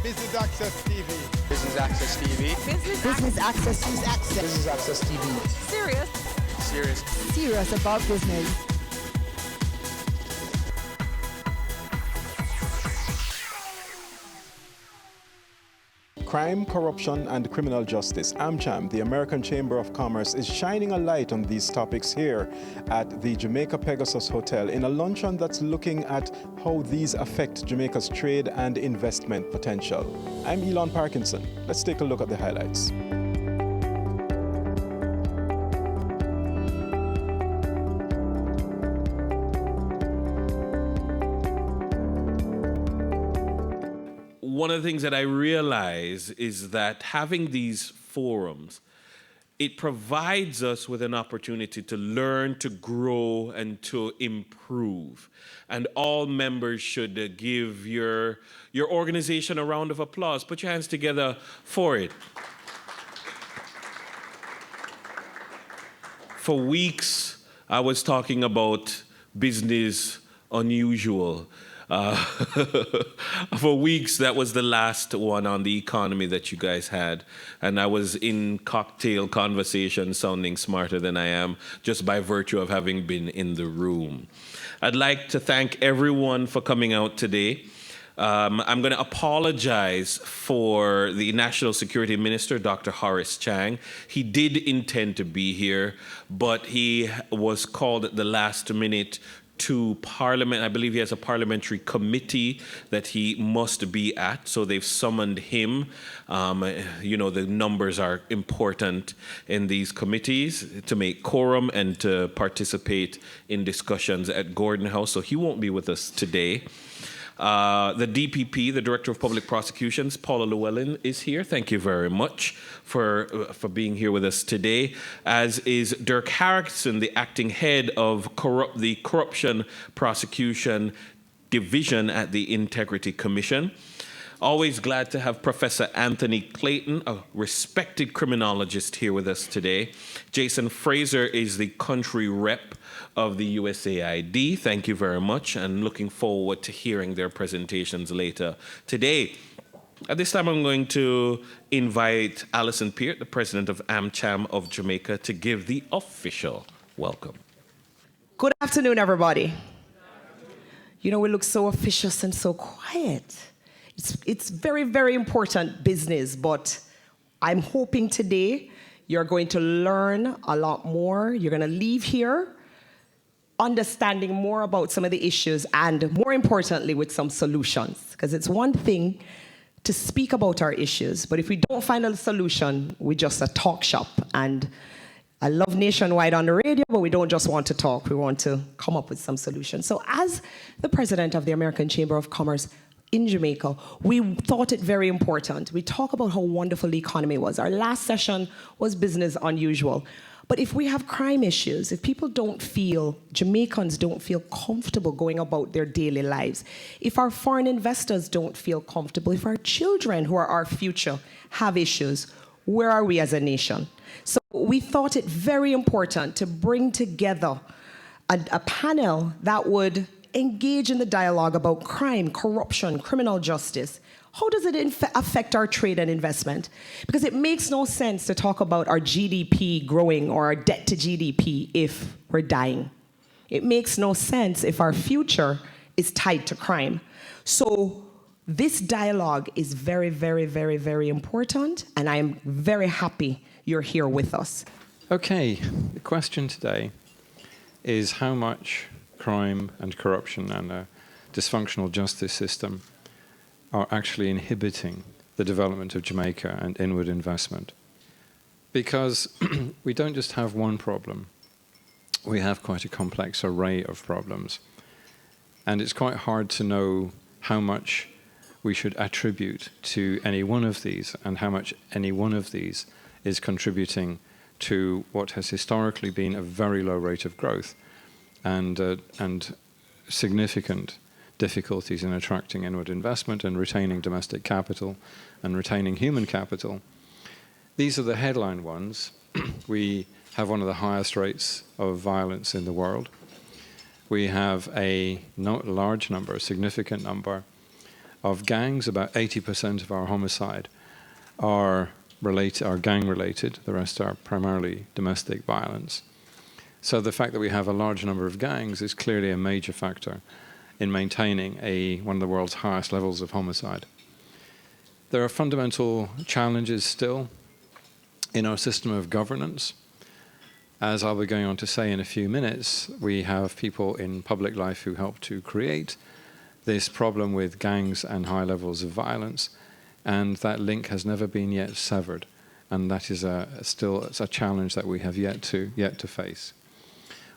Business Access TV. Business Access TV. Business Access. Business Access TV. Serious. Serious about business. Crime, corruption, and criminal justice. AmCham, the American Chamber of Commerce, is shining a light on these topics here at the Jamaica Pegasus Hotel in a luncheon that's looking at how these affect Jamaica's trade and investment potential. I'm Elon Parkinson. Let's take a look at the highlights. One of the things that I realize is that having these forums, it provides us with an opportunity to learn, to grow, and to improve. And all members should give your organization a round of applause. Put your hands together for it. For weeks, I was talking about business unusual. For weeks, that was the last one on the economy that you guys had. And I was in cocktail conversation sounding smarter than I am just by virtue of having been in the room. I'd like to thank everyone for coming out today. I'm going to apologize for the National Security Minister, Dr. Horace Chang. He did intend to be here, but he was called at the last minute to Parliament. I believe he has a parliamentary committee that he must be at, so they've summoned him. The numbers are important in these committees to make quorum and to participate in discussions at Gordon House, so he won't be with us today. The DPP, the Director of Public Prosecutions, Paula Llewellyn, is here. Thank you very much for being here with us today, as is Dirk Harrison, the acting head of the Corruption Prosecution Division at the Integrity Commission. Always glad to have Professor Anthony Clayton, a respected criminologist, here with us today. Jason Fraser is the country rep of the USAID. Thank you very much, and looking forward to hearing their presentations later today. At this time, I'm going to invite Alison Peart, the president of AmCham of Jamaica, to give the official welcome. Good afternoon, everybody. You know, we look so officious and so quiet. It's very, very important business, but I'm hoping today you're going to learn a lot more. You're going to leave here understanding more about some of the issues and, more importantly, with some solutions. Because it's one thing to speak about our issues, but if we don't find a solution, we're just a talk shop. And I love Nationwide on the radio, but we don't just want to talk. We want to come up with some solutions. So as the president of the American Chamber of Commerce in Jamaica, we thought it very important. We talk about how wonderful the economy was. Our last session was business unusual. But if we have crime issues, if Jamaicans don't feel comfortable going about their daily lives, if our foreign investors don't feel comfortable, if our children, who are our future, have issues, where are we as a nation? So we thought it very important to bring together a panel that would engage in the dialogue about crime, corruption, criminal justice. How does it affect our trade and investment? Because it makes no sense to talk about our GDP growing or our debt to GDP if we're dying. It makes no sense if our future is tied to crime. So this dialogue is very, very, very, very important, and I'm very happy you're here with us. Okay, the question today is how much crime and corruption and a dysfunctional justice system are actually inhibiting the development of Jamaica and inward investment. Because we don't just have one problem, we have quite a complex array of problems. And it's quite hard to know how much we should attribute to any one of these and how much any one of these is contributing to what has historically been a very low rate of growth and significant difficulties in attracting inward investment and retaining domestic capital and retaining human capital. These are the headline ones. We have one of the highest rates of violence in the world. We have a large number, a significant number of gangs. About 80% of our homicide are gang-related. The rest are primarily domestic violence. So the fact that we have a large number of gangs is clearly a major factor in maintaining one of the world's highest levels of homicide. There are fundamental challenges still in our system of governance. As I'll be going on to say in a few minutes, we have people in public life who help to create this problem with gangs and high levels of violence, and that link has never been yet severed, and that is still a challenge that we have yet to face.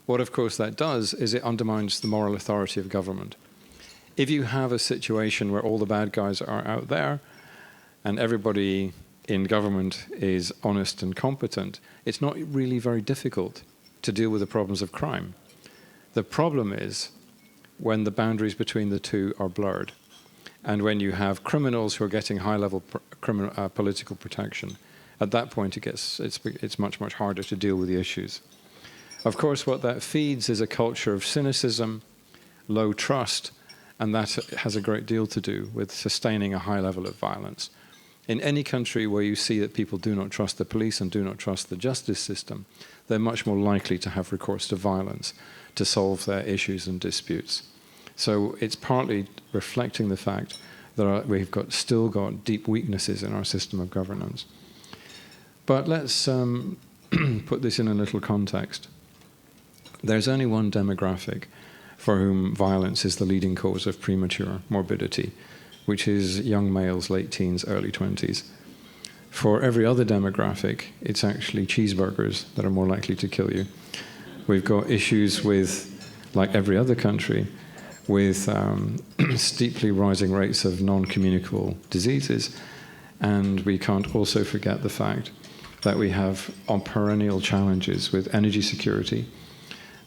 What, of course, that does is it undermines the moral authority of government. If you have a situation where all the bad guys are out there and everybody in government is honest and competent, it's not really very difficult to deal with the problems of crime. The problem is when the boundaries between the two are blurred, and when you have criminals who are getting high-level political protection. At that point, it's much, much harder to deal with the issues. Of course, what that feeds is a culture of cynicism, low trust, and that has a great deal to do with sustaining a high level of violence. In any country where you see that people do not trust the police and do not trust the justice system, they're much more likely to have recourse to violence to solve their issues and disputes. So it's partly reflecting the fact that we've still got deep weaknesses in our system of governance. But let's put this in a little context. There's only one demographic for whom violence is the leading cause of premature morbidity, which is young males, late teens, early 20s. For every other demographic, it's actually cheeseburgers that are more likely to kill you. We've got issues with, like every other country, with steeply rising rates of non-communicable diseases. And we can't also forget the fact that we have perennial challenges with energy security,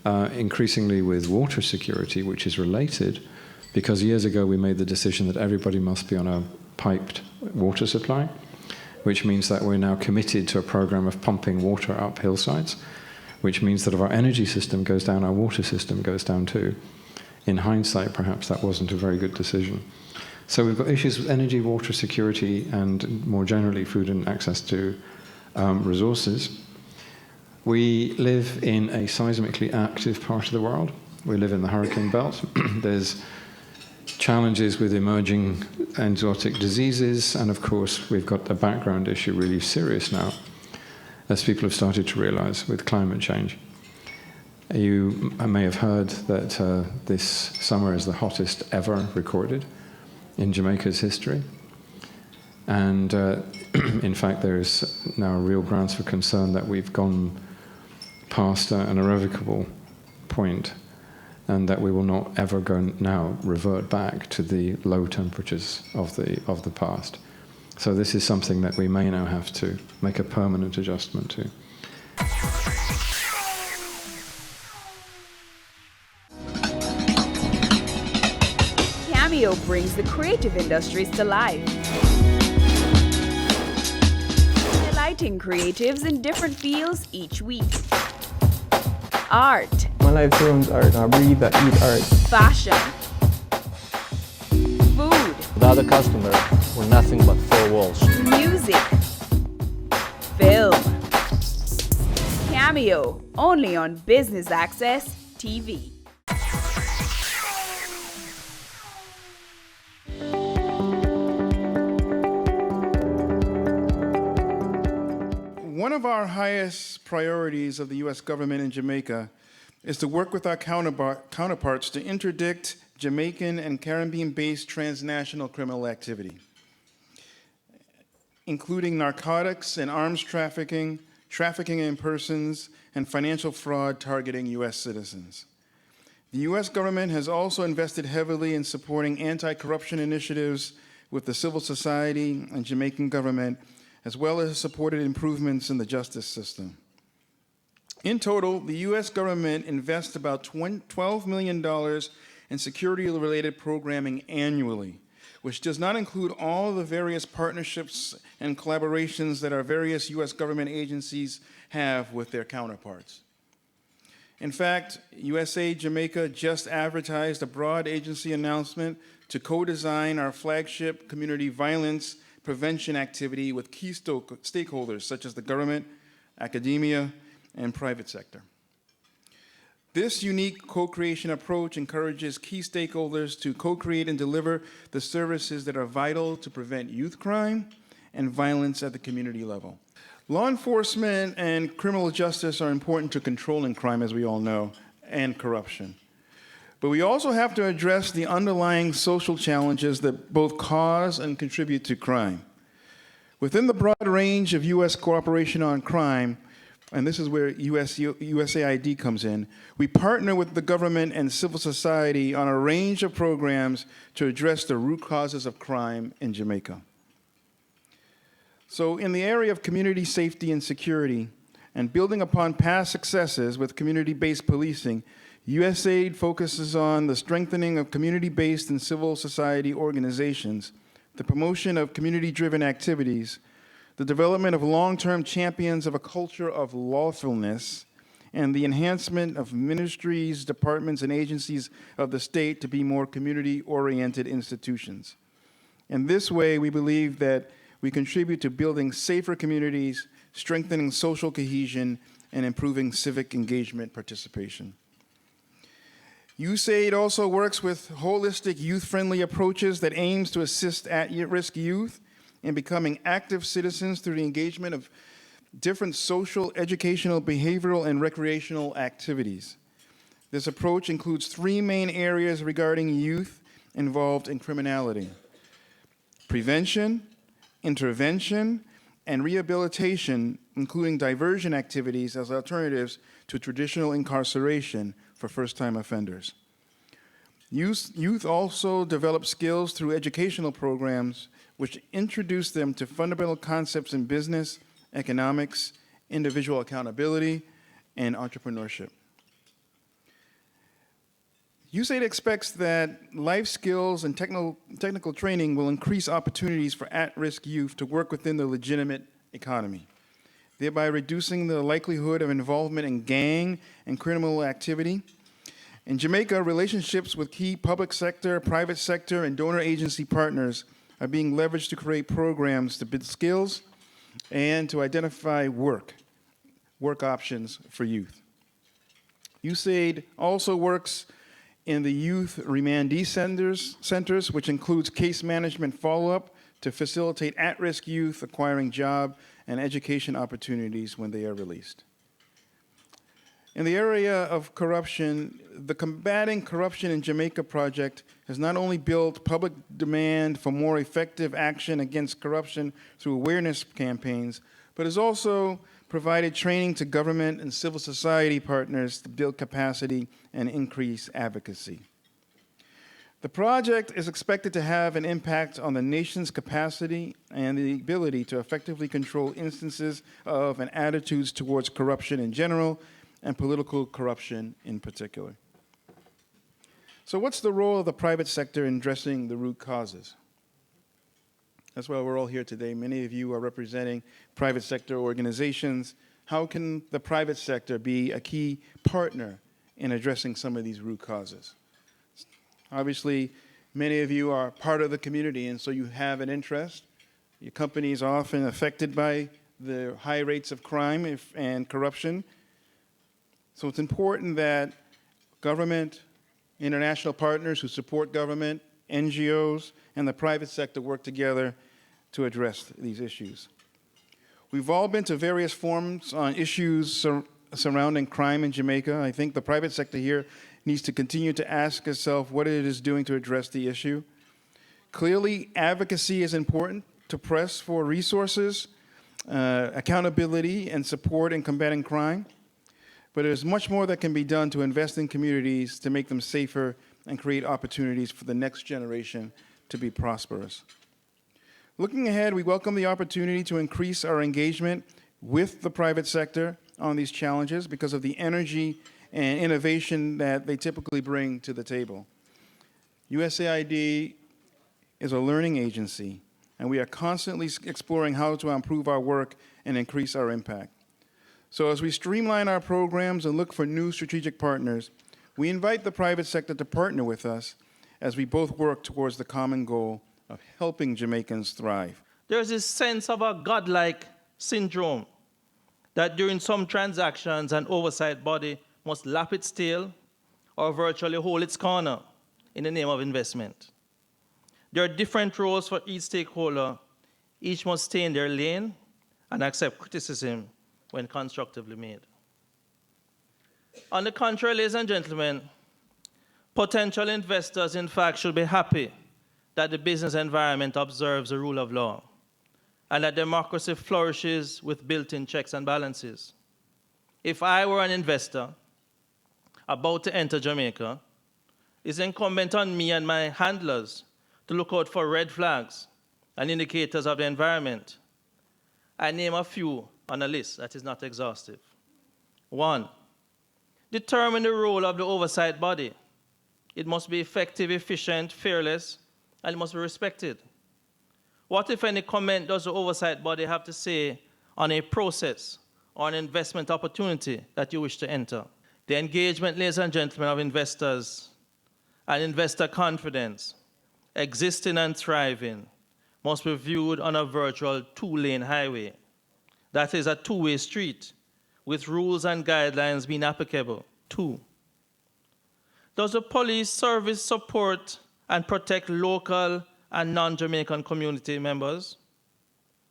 increasingly with water security, which is related, because years ago we made the decision that everybody must be on a piped water supply, which means that we're now committed to a program of pumping water up hillsides, which means that if our energy system goes down, our water system goes down too. In hindsight, perhaps that wasn't a very good decision. So we've got issues with energy, water security, and more generally food and access to resources. We live in a seismically active part of the world. We live in the hurricane belt. There's challenges with emerging exotic diseases, and of course we've got a background issue really serious now, as people have started to realize with climate change. You may have heard that this summer is the hottest ever recorded in Jamaica's history. And in fact, there's now real grounds for concern that we've gone past an irrevocable point, and that we will not ever revert back to the low temperatures of the past. So this is something that we may now have to make a permanent adjustment to. Cameo brings the creative industries to life, delighting creatives in different fields each week. Art. My life turns art. I breathe, I eat art. Fashion. Food. Without a customer, we're nothing but four walls. Music. Film. Cameo, only on Business Access TV. One of our highest priorities of the U.S. government in Jamaica is to work with our counterparts to interdict Jamaican and Caribbean-based transnational criminal activity, including narcotics and arms trafficking, trafficking in persons, and financial fraud targeting U.S. citizens. The U.S. government has also invested heavily in supporting anti-corruption initiatives with the civil society and Jamaican government, as well as supported improvements in the justice system. In total, the U.S. government invests about $12 million in security-related programming annually, which does not include all the various partnerships and collaborations that our various U.S. government agencies have with their counterparts. In fact, USAID Jamaica just advertised a broad agency announcement to co-design our flagship community violence prevention activity with key stakeholders such as the government, academia, and private sector. This unique co-creation approach encourages key stakeholders to co-create and deliver the services that are vital to prevent youth crime and violence at the community level. Law enforcement and criminal justice are important to controlling crime, as we all know, and corruption. But we also have to address the underlying social challenges that both cause and contribute to crime. Within the broad range of U.S. cooperation on crime, and this is where USAID comes in, we partner with the government and civil society on a range of programs to address the root causes of crime in Jamaica. So in the area of community safety and security, and building upon past successes with community-based policing, USAID focuses on the strengthening of community-based and civil society organizations, the promotion of community-driven activities, the development of long-term champions of a culture of lawfulness, and the enhancement of ministries, departments, and agencies of the state to be more community-oriented institutions. In this way, we believe that we contribute to building safer communities, strengthening social cohesion, and improving civic engagement participation. USAID also works with holistic youth-friendly approaches that aims to assist at-risk youth in becoming active citizens through the engagement of different social, educational, behavioral, and recreational activities. This approach includes 3 main areas regarding youth involved in criminality: prevention, intervention, and rehabilitation, including diversion activities as alternatives to traditional incarceration for first-time offenders. Youth also develop skills through educational programs which introduce them to fundamental concepts in business, economics, individual accountability, and entrepreneurship. USAID expects that life skills and technical training will increase opportunities for at-risk youth to work within the legitimate economy, thereby reducing the likelihood of involvement in gang and criminal activity. In Jamaica, relationships with key public sector, private sector, and donor agency partners are being leveraged to create programs to build skills and to identify work options for youth. USAID also works in the youth remandee centers, which includes case management follow-up to facilitate at-risk youth acquiring job and education opportunities when they are released. In the area of corruption, the Combating Corruption in Jamaica project has not only built public demand for more effective action against corruption through awareness campaigns, but has also provided training to government and civil society partners to build capacity and increase advocacy. The project is expected to have an impact on the nation's capacity and the ability to effectively control instances of and attitudes towards corruption in general and political corruption in particular. So what's the role of the private sector in addressing the root causes? That's why we're all here today. Many of you are representing private sector organizations. How can the private sector be a key partner in addressing some of these root causes? Obviously, many of you are part of the community, and so you have an interest. Your companies are often affected by the high rates of crime and corruption. So it's important that government, international partners who support government, NGOs, and the private sector work together to address these issues. We've all been to various forums on issues surrounding crime in Jamaica. I think the private sector here needs to continue to ask itself what it is doing to address the issue. Clearly, advocacy is important to press for resources, accountability, and support in combating crime. But there's much more that can be done to invest in communities to make them safer and create opportunities for the next generation to be prosperous. Looking ahead, we welcome the opportunity to increase our engagement with the private sector on these challenges because of the energy and innovation that they typically bring to the table. USAID is a learning agency, and we are constantly exploring how to improve our work and increase our impact. So as we streamline our programs and look for new strategic partners, we invite the private sector to partner with us as we both work towards the common goal of helping Jamaicans thrive. There's this sense of a godlike syndrome that during some transactions an oversight body must lap its tail or virtually hold its corner in the name of investment. There are different roles for each stakeholder. Each must stay in their lane and accept criticism when constructively made. On the contrary, ladies and gentlemen, potential investors, in fact, should be happy that the business environment observes the rule of law and that democracy flourishes with built-in checks and balances. If I were an investor about to enter Jamaica, it's incumbent on me and my handlers to look out for red flags and indicators of the environment. I name a few on a list that is not exhaustive. 1, determine the role of the oversight body. It must be effective, efficient, fearless, and it must be respected. What, if any, comment does the oversight body have to say on a process or an investment opportunity that you wish to enter? The engagement, ladies and gentlemen, of investors and investor confidence, existing and thriving, must be viewed on a virtual 2-lane highway. That is a 2-way street with rules and guidelines being applicable. 2, does the police service support and protect local and non-Jamaican community members?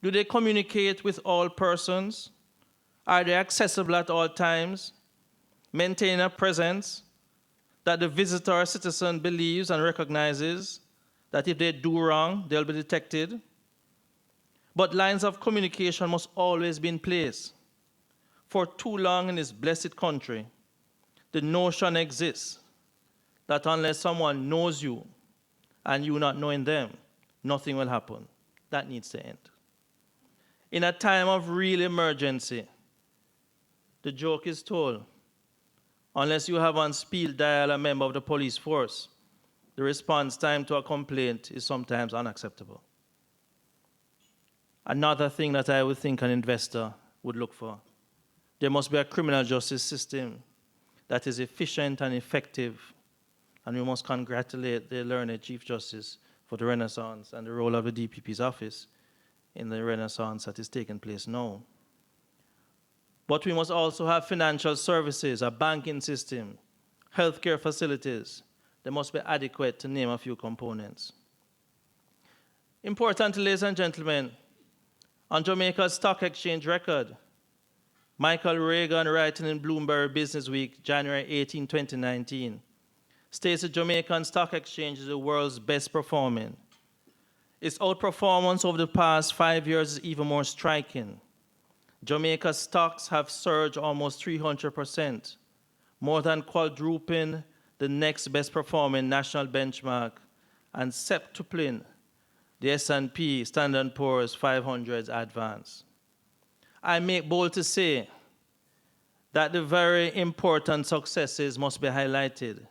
Do they communicate with all persons? Are they accessible at all times? Maintain a presence that the visitor or citizen believes and recognizes that if they do wrong, they'll be detected. But lines of communication must always be in place. For too long in this blessed country, the notion exists that unless someone knows you and you not knowing them, nothing will happen. That needs to end. In a time of real emergency, the joke is told, unless you have on speed dial a member of the police force, the response time to a complaint is sometimes unacceptable. Another thing that I would think an investor would look for, there must be a criminal justice system that is efficient and effective, and we must congratulate the learned Chief Justice for the renaissance and the role of the DPP's office in the renaissance that is taking place now. But we must also have financial services, a banking system, healthcare facilities. They must be adequate, to name a few components. Importantly, ladies and gentlemen, on Jamaica's stock exchange record, Michael Reagan, writing in Bloomberg Business Week, January 18, 2019, states the Jamaican Stock Exchange is the world's best performing. Its outperformance over the past 5 years is even more striking. Jamaica's stocks have surged almost 300%, more than quadrupling the next best performing national benchmark and septupling the S&P Standard & Poor's 500's advance. I make bold to say that the very important successes must be highlighted,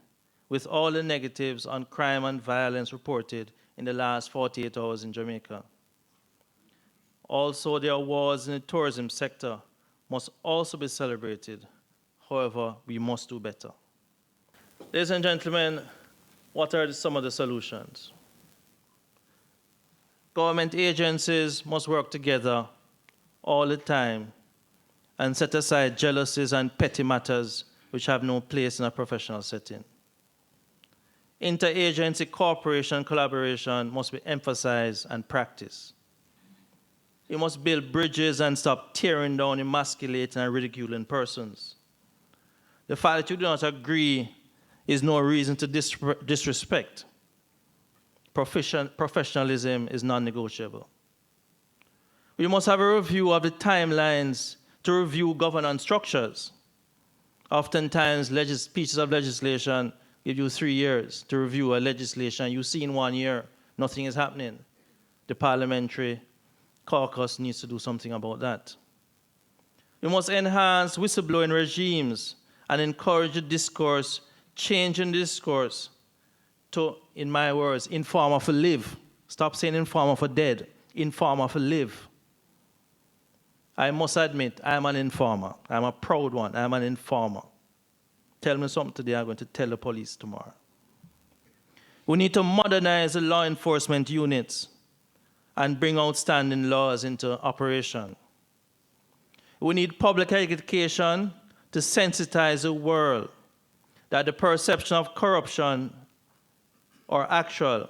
with all the negatives on crime and violence reported in the last 48 hours in Jamaica. Also, the awards in the tourism sector must also be celebrated. However, we must do better. Ladies and gentlemen, what are some of the solutions? Government agencies must work together all the time and set aside jealousies and petty matters which have no place in a professional setting. Interagency cooperation and collaboration must be emphasized and practiced. You must build bridges and stop tearing down, emasculating, and ridiculing persons. The fact that you do not agree is no reason to disrespect. Professionalism is non-negotiable. We must have a review of the timelines to review governance structures. Oftentimes, pieces of legislation give you 3 years to review a legislation. You see in 1 year, nothing is happening. The parliamentary caucus needs to do something about that. We must enhance whistleblowing regimes and encourage the discourse, changing the discourse to, in my words, inform or live. Stop saying inform or dead, inform or live. I must admit, I'm an informer. I'm a proud one. I'm an informer. Tell me something today, I'm going to tell the police tomorrow. We need to modernize the law enforcement units and bring outstanding laws into operation. We need public education to sensitize the world that the perception of corruption or actual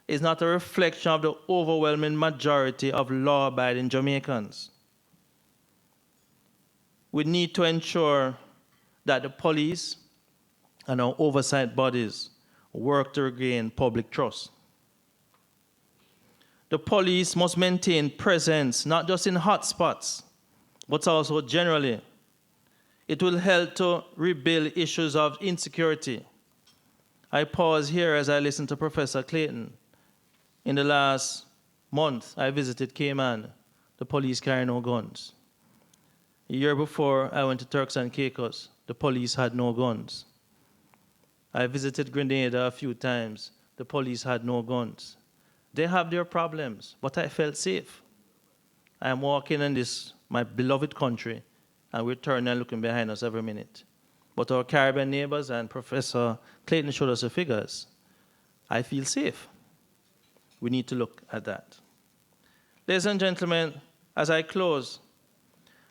is not a reflection of the overwhelming majority of law-abiding Jamaicans. We need to ensure that the police and our oversight bodies work to regain public trust. The police must maintain presence not just in hotspots, but also generally. It will help to rebuild issues of insecurity. I pause here as I listen to Professor Clayton. In the last month, I visited Cayman. The police carry no guns. A year before, I went to Turks and Caicos. The police had no guns. I visited Grenada a few times. The police had no guns. They have their problems, but I felt safe. I am walking in this, my beloved country, and we're turning and looking behind us every minute. But our Caribbean neighbors, and Professor Clayton showed us the figures, I feel safe. We need to look at that. Ladies and gentlemen, as I close,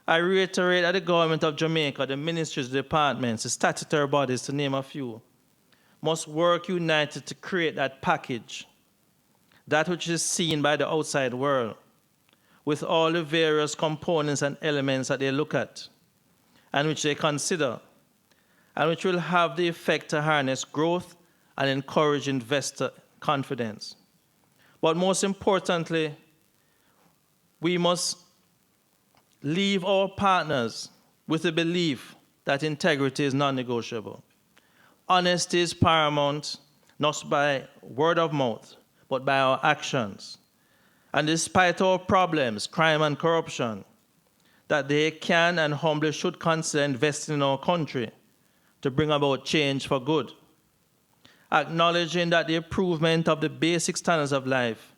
I reiterate that the government of Jamaica, the ministries, the departments, the statutory bodies, to name a few, must work united to create that package, that which is seen by the outside world, with all the various components and elements that they look at, and which they consider, and which will have the effect to harness growth and encourage investor confidence. But most importantly, we must leave our partners with the belief that integrity is non-negotiable. Honesty is paramount, not by word of mouth, but by our actions. And despite our problems, crime and corruption, that they can and humbly should consider investing in our country to bring about change for good. Acknowledging that the improvement of the basic standards of life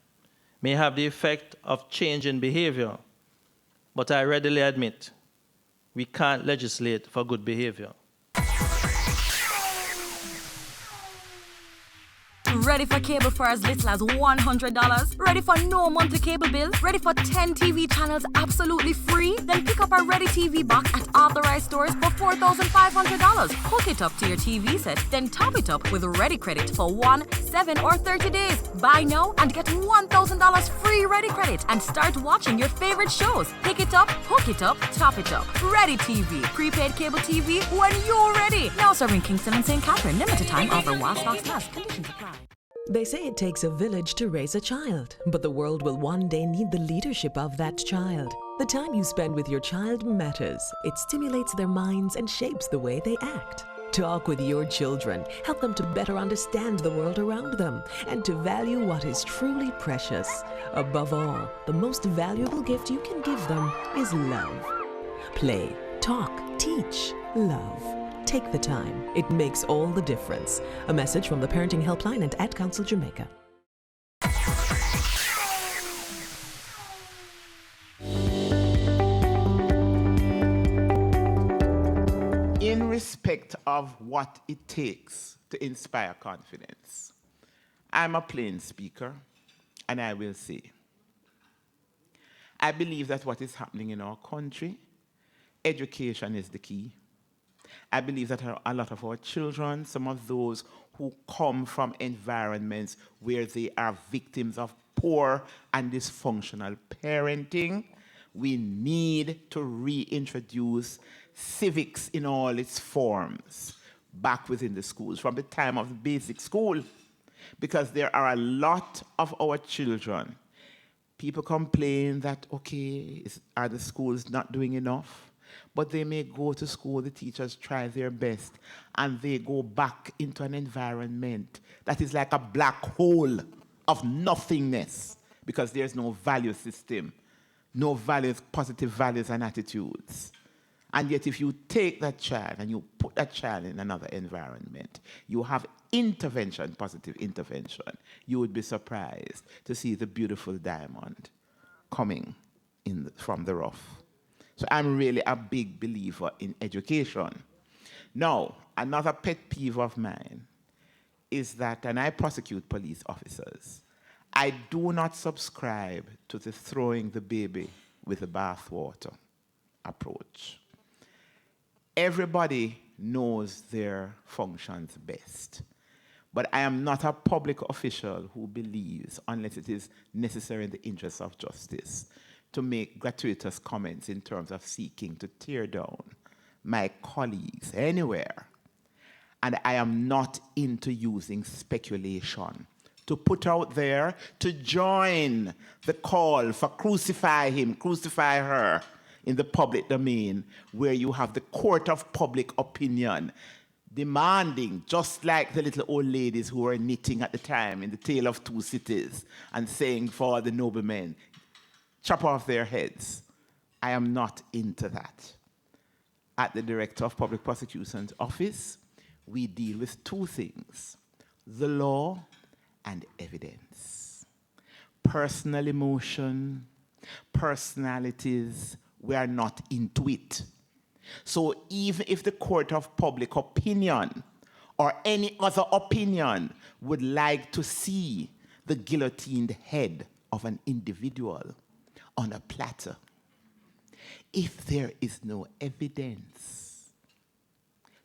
may have the effect of changing behavior, but I readily admit we can't legislate for good behavior. Ready for cable for as little as $100? Ready for no monthly cable bill? Ready for 10 TV channels absolutely free? Then pick up our Ready TV box at authorized stores for $4,500. Hook it up to your TV set, then top it up with Ready Credit for 1, 7, or 30 days. Buy now and get $1,000 free Ready Credit and start watching your favorite shows. Pick it up, hook it up, top it up. Ready TV. Prepaid cable TV when you're ready. Now serving Kingston and St. Catherine. Limited time offer while stocks last. Conditions apply. They say it takes a village to raise a child, but the world will one day need the leadership of that child. The time you spend with your child matters. It stimulates their minds and shapes the way they act. Talk with your children. Help them to better understand the world around them and to value what is truly precious. Above all, the most valuable gift you can give them is love. Play, talk, teach, love. Take the time. It makes all the difference. A message from the Parenting Helpline and Ad Council Jamaica. In respect of what it takes to inspire confidence, I'm a plain speaker, and I will say, I believe that what is happening in our country, education is the key. I believe that a lot of our children, some of those who come from environments where they are victims of poor and dysfunctional parenting, we need to reintroduce civics in all its forms back within the schools, from the time of the basic school, because there are a lot of our children. People complain that, okay, are the schools not doing enough? But they may go to school, the teachers try their best, and they go back into an environment that is like a black hole of nothingness, because there's no value system, no values, positive values and attitudes. And yet if you take that child and you put that child in another environment, you have intervention, positive intervention, you would be surprised to see the beautiful diamond coming from the rough. So I'm really a big believer in education. Now, another pet peeve of mine is that, and I prosecute police officers, I do not subscribe to the throwing the baby with the bathwater approach. Everybody knows their functions best. But I am not a public official who believes, unless it is necessary in the interest of justice, to make gratuitous comments in terms of seeking to tear down my colleagues anywhere. And I am not into using speculation to put out there to join the call for crucify him, crucify her in the public domain, where you have the court of public opinion demanding, just like the little old ladies who were knitting at the time in the Tale of Two Cities and saying for the noblemen, chop off their heads. I am not into that. At the Director of Public Prosecution's office, we deal with two things: the law and evidence. Personal emotion, personalities, we are not into it. So even if the court of public opinion or any other opinion would like to see the guillotined head of an individual on a platter, if there is no evidence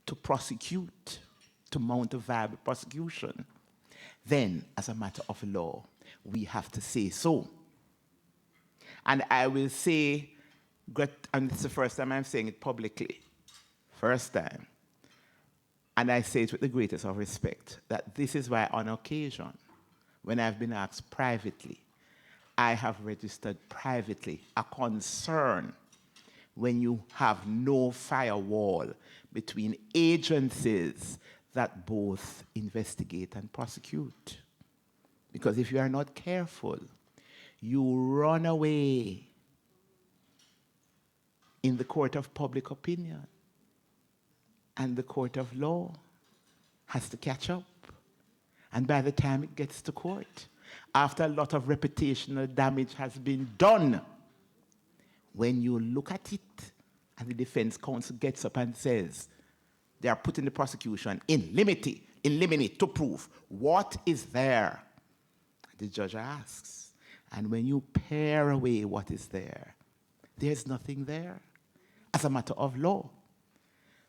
to prosecute, to mount a viable prosecution, then as a matter of law, we have to say so. And I will say, and it's the first time I'm saying it publicly, first time, and I say it with the greatest of respect, that this is why on occasion, when I've been asked privately, I have registered privately a concern when you have no firewall between agencies that both investigate and prosecute. Because if you are not careful, you run away in the court of public opinion, and the court of law has to catch up. And by the time it gets to court, after a lot of reputational damage has been done, when you look at it and the defense counsel gets up and says, they are putting the prosecution in limine to prove what is there, the judge asks, and when you pare away what is there, there's nothing there as a matter of law.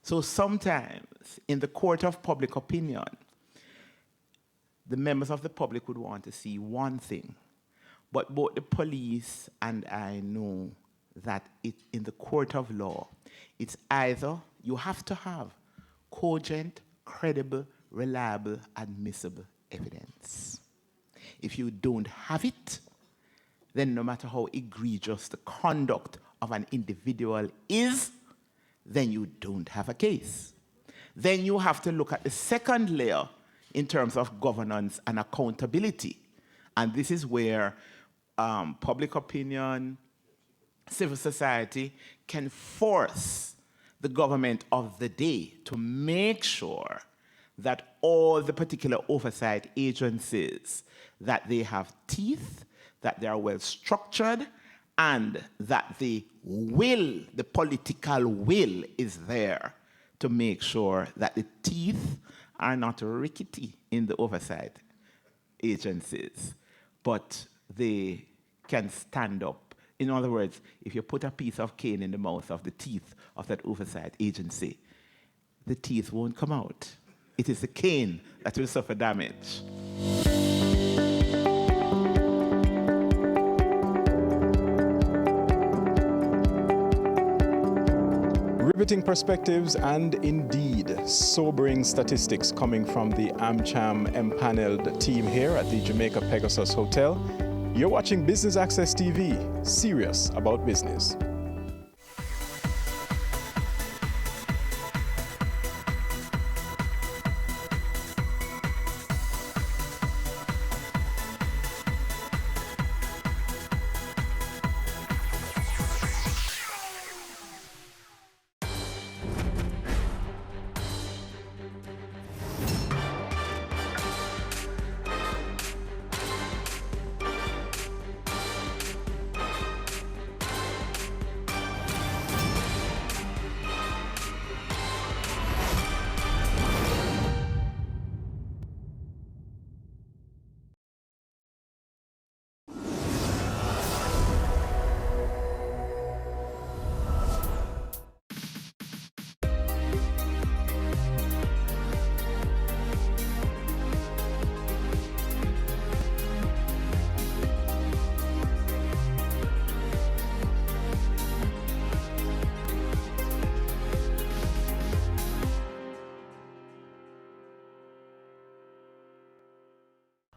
So sometimes in the court of public opinion, the members of the public would want to see one thing, but both the police and I know that in the court of law, it's either you have to have cogent, credible, reliable, admissible evidence. If you don't have it, then no matter how egregious the conduct of an individual is, then you don't have a case. Then you have to look at the second layer in terms of governance and accountability. And this is where public opinion, civil society can force the government of the day to make sure that all the particular oversight agencies, that they have teeth, that they are well structured, and that the will, the political will is there to make sure that the teeth are not rickety in the oversight agencies, but they can stand up. In other words, if you put a piece of cane in the mouth of the teeth of that oversight agency, the teeth won't come out. It is the cane that will suffer damage. Riveting perspectives and indeed sobering statistics coming from the AmCham empaneled team here at the Jamaica Pegasus Hotel. You're watching Business Access TV, serious about business.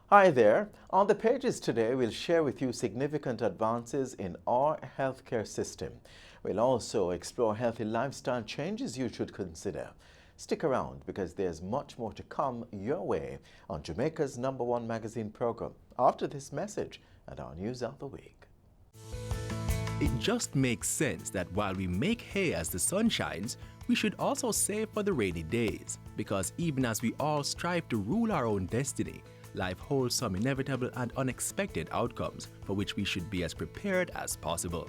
Hi there. On the pages today, we'll share with you significant advances in our healthcare system. We'll also explore healthy lifestyle changes you should consider. Stick around because there's much more to come your way on Jamaica's #1 magazine program after this message and our News of the Week. It just makes sense that while we make hay as the sun shines, we should also save for the rainy days, because even as we all strive to rule our own destiny, life holds some inevitable and unexpected outcomes for which we should be as prepared as possible.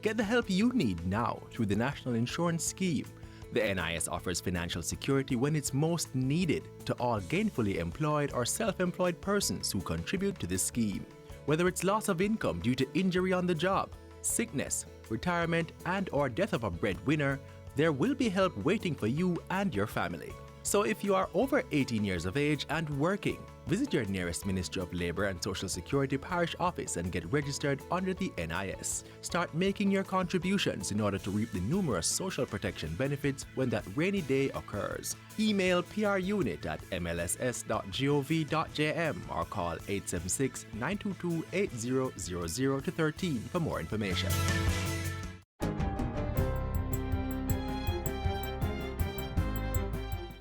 Get the help you need now through the National Insurance Scheme. The NIS offers financial security when it's most needed to all gainfully employed or self-employed persons who contribute to this scheme. Whether it's loss of income due to injury on the job, sickness, retirement, and/or death of a breadwinner, there will be help waiting for you and your family. So if you are over 18 years of age and working, visit your nearest Ministry of Labour and Social Security parish office and get registered under the NIS. Start making your contributions in order to reap the numerous social protection benefits when that rainy day occurs. Email prunit@mlss.gov.jm or call 876-922-8000 to 13 for more information.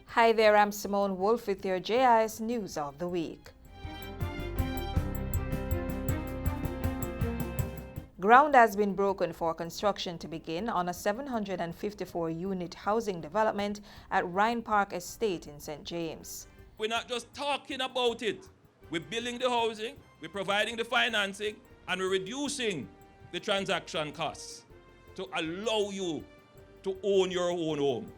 Hi there, I'm Simone Wolf with your JIS News of the Week. Ground has been broken for construction to begin on a 754-unit housing development at Rhine Park Estate in St. James. We're not just talking about it. We're building the housing, we're providing the financing, and we're reducing the transaction costs to allow you to own your own home.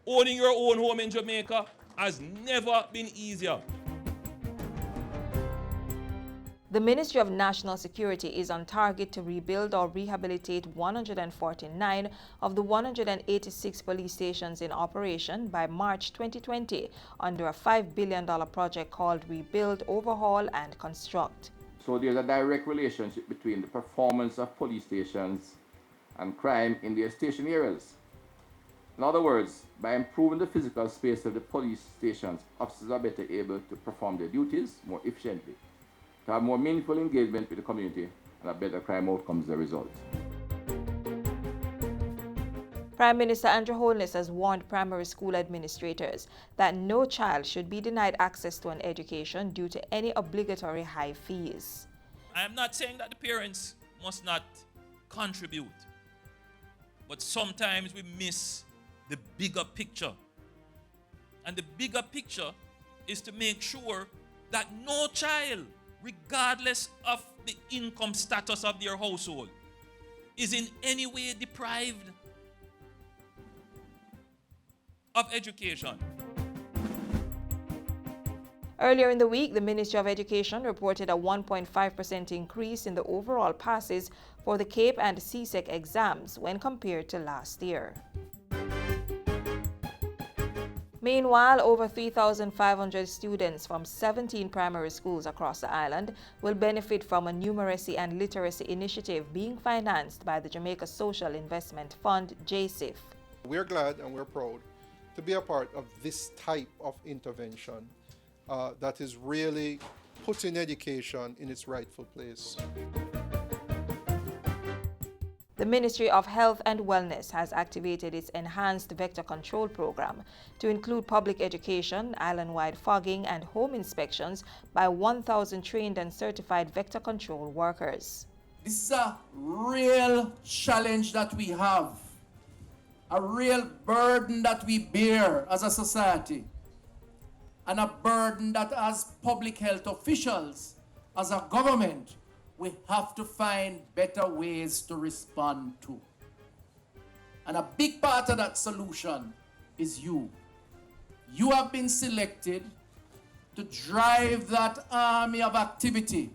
Owning your own home in Jamaica has never been easier. The Ministry of National Security is on target to rebuild or rehabilitate 149 of the 186 police stations in operation by March 2020 under a $5 billion project called Rebuild, Overhaul and Construct. So there's a direct relationship between the performance of police stations and crime in their station areas. In other words, by improving the physical space of the police stations, officers are better able to perform their duties more efficiently, to have more meaningful engagement with the community, and a better crime outcomes as a result. Prime Minister Andrew Holness has warned primary school administrators that no child should be denied access to an education due to any obligatory high fees. I am not saying that the parents must not contribute, but sometimes we miss the bigger picture. And the bigger picture is to make sure that no child, regardless of the income status of their household, is in any way deprived of education. Earlier in the week, the Ministry of Education reported a 1.5% increase in the overall passes for the CAPE and CSEC exams when compared to last year. Meanwhile, over 3,500 students from 17 primary schools across the island will benefit from a numeracy and literacy initiative being financed by the Jamaica Social Investment Fund, JSIF. We're glad and we're proud to be a part of this type of intervention that is really putting education in its rightful place. The Ministry of Health and Wellness has activated its enhanced vector control program to include public education, island-wide fogging, and home inspections by 1,000 trained and certified vector control workers. This is a real challenge that we have, a real burden that we bear as a society, and a burden that as public health officials, as a government, we have to find better ways to respond to. And a big part of that solution is you. You have been selected to drive that army of activity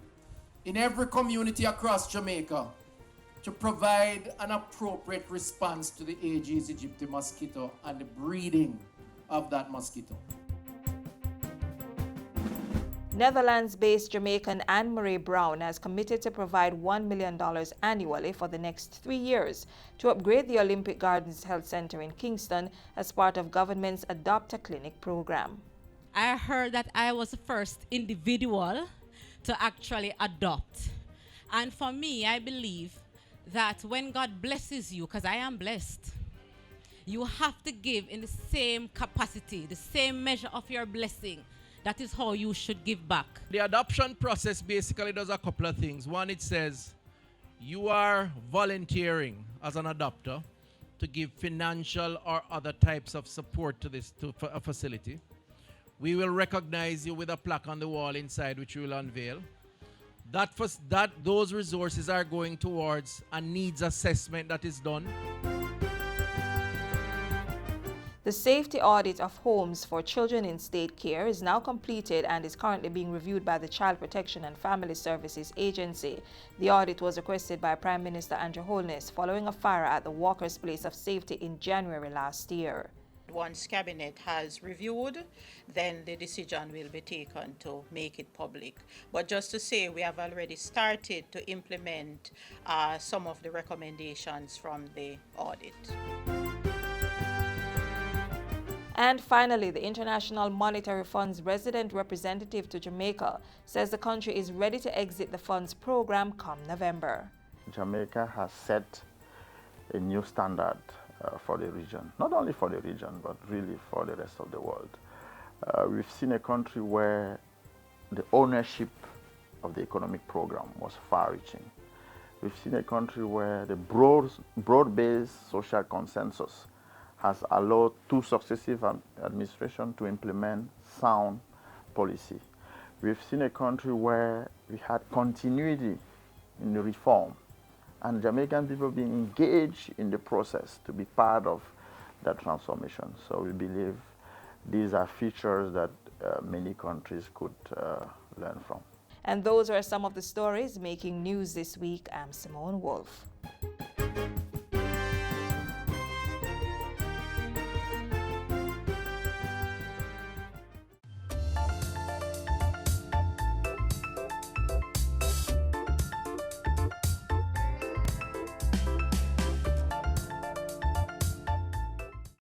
in every community across Jamaica to provide an appropriate response to the Aedes aegypti mosquito and the breeding of that mosquito. Netherlands-based Jamaican Anne-Marie Brown has committed to provide $1 million annually for the next 3 years to upgrade the Olympic Gardens Health Center in Kingston as part of government's Adopt a Clinic program. I heard that I was the first individual to actually adopt. And for me, I believe that when God blesses you, because I am blessed, you have to give in the same capacity, the same measure of your blessing. That is how you should give back. The adoption process basically does a couple of things. One, it says you are volunteering as an adopter to give financial or other types of support to a facility. We will recognize you with a plaque on the wall inside, which we will unveil. Those resources are going towards a needs assessment that is done. The safety audit of homes for children in state care is now completed and is currently being reviewed by the Child Protection and Family Services Agency. The audit was requested by Prime Minister Andrew Holness following a fire at the Walker's Place of Safety in January last year. Once Cabinet has reviewed, then the decision will be taken to make it public. But just to say, we have already started to implement some of the recommendations from the audit. And finally, the International Monetary Fund's resident representative to Jamaica says the country is ready to exit the fund's program come November. Jamaica has set a new standard for the region, not only for the region, but really for the rest of the world. We've seen a country where the ownership of the economic program was far-reaching. We've seen a country where the broad-based social consensus has allowed two successive administrations to implement sound policy. We've seen a country where we had continuity in the reform and Jamaican people being engaged in the process to be part of that transformation. So we believe these are features that many countries could learn from. And those are some of the stories making news this week. I'm Simone Wolf.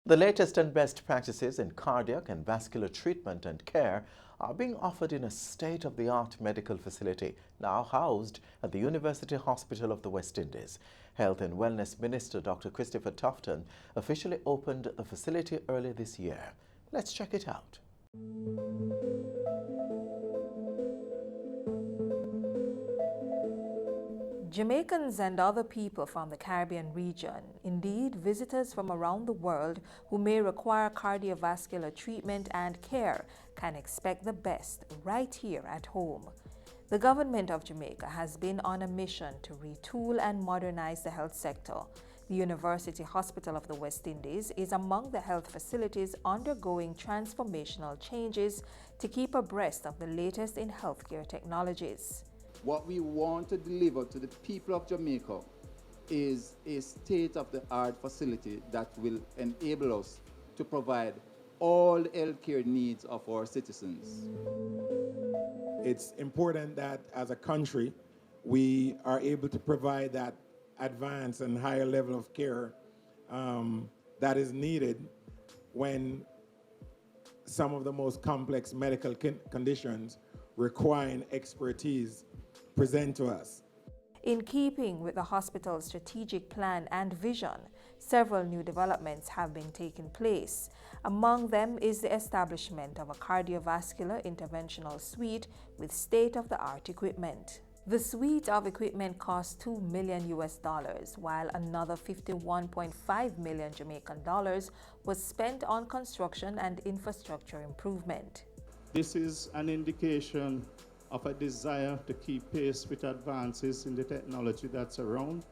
The latest and best practices in cardiac and vascular treatment and care are being offered in a state-of-the-art medical facility now housed at the University Hospital of the West Indies. Health and Wellness Minister Dr. Christopher Tufton officially opened the facility earlier this year. Let's check it out. Jamaicans and other people from the Caribbean region, indeed visitors from around the world who may require cardiovascular treatment and care, can expect the best right here at home. The government of Jamaica has been on a mission to retool and modernize the health sector. The University Hospital of the West Indies is among the health facilities undergoing transformational changes to keep abreast of the latest in healthcare technologies. What we want to deliver to the people of Jamaica is a state-of-the-art facility that will enable us to provide all the healthcare needs of our citizens. It's important that as a country, we are able to provide that advanced and higher level of care that is needed when some of the most complex medical conditions requiring expertise present to us. In keeping with the hospital's strategic plan and vision, several new developments have been taking place. Among them is the establishment of a cardiovascular interventional suite with state-of-the-art equipment. The suite of equipment cost $2 million, while another $51.5 million Jamaican dollars was spent on construction and infrastructure improvement. This is an indication of a desire to keep pace with advances in the technology that's around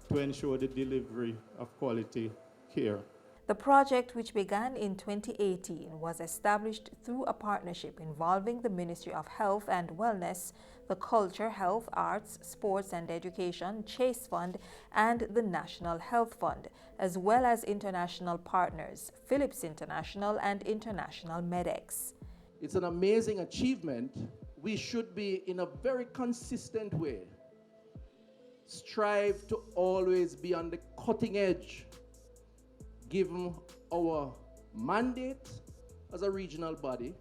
to ensure the delivery of quality care. The project, which began in 2018, was established through a partnership involving the Ministry of Health and Wellness, the Culture, Health, Arts, Sports and Education, Chase Fund, and the National Health Fund, as well as international partners, Philips International and International Medex. It's an amazing achievement. We should be, in a very consistent way, strive to always be on the cutting edge, given our mandate as a regional body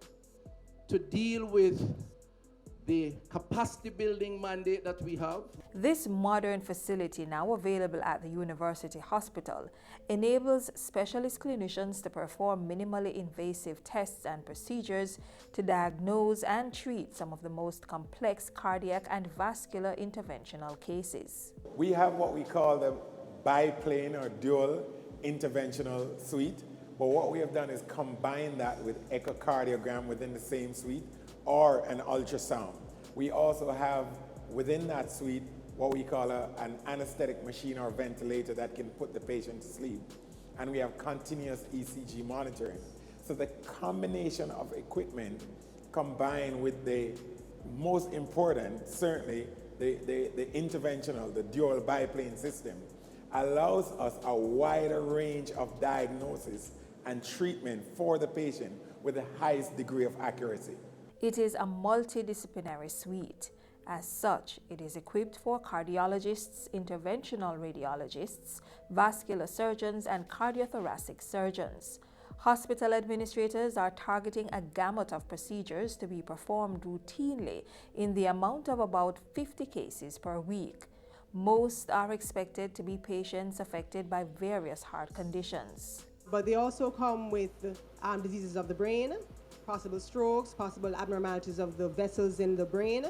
to deal with the capacity building mandate that we have. This modern facility, now available at the University Hospital, enables specialist clinicians to perform minimally invasive tests and procedures to diagnose and treat some of the most complex cardiac and vascular interventional cases. We have what we call the biplane or dual interventional suite, but what we have done is combine that with echocardiogram within the same suite or an ultrasound. We also have within that suite what we call an anesthetic machine or ventilator that can put the patient to sleep. And we have continuous ECG monitoring. So the combination of equipment combined with the most important, certainly the interventional, the dual biplane system, allows us a wider range of diagnosis and treatment for the patient with the highest degree of accuracy. It is a multidisciplinary suite. As such, it is equipped for cardiologists, interventional radiologists, vascular surgeons, and cardiothoracic surgeons. Hospital administrators are targeting a gamut of procedures to be performed routinely in the amount of about 50 cases per week. Most are expected to be patients affected by various heart conditions. But they also come with diseases of the brain, possible strokes, possible abnormalities of the vessels in the brain.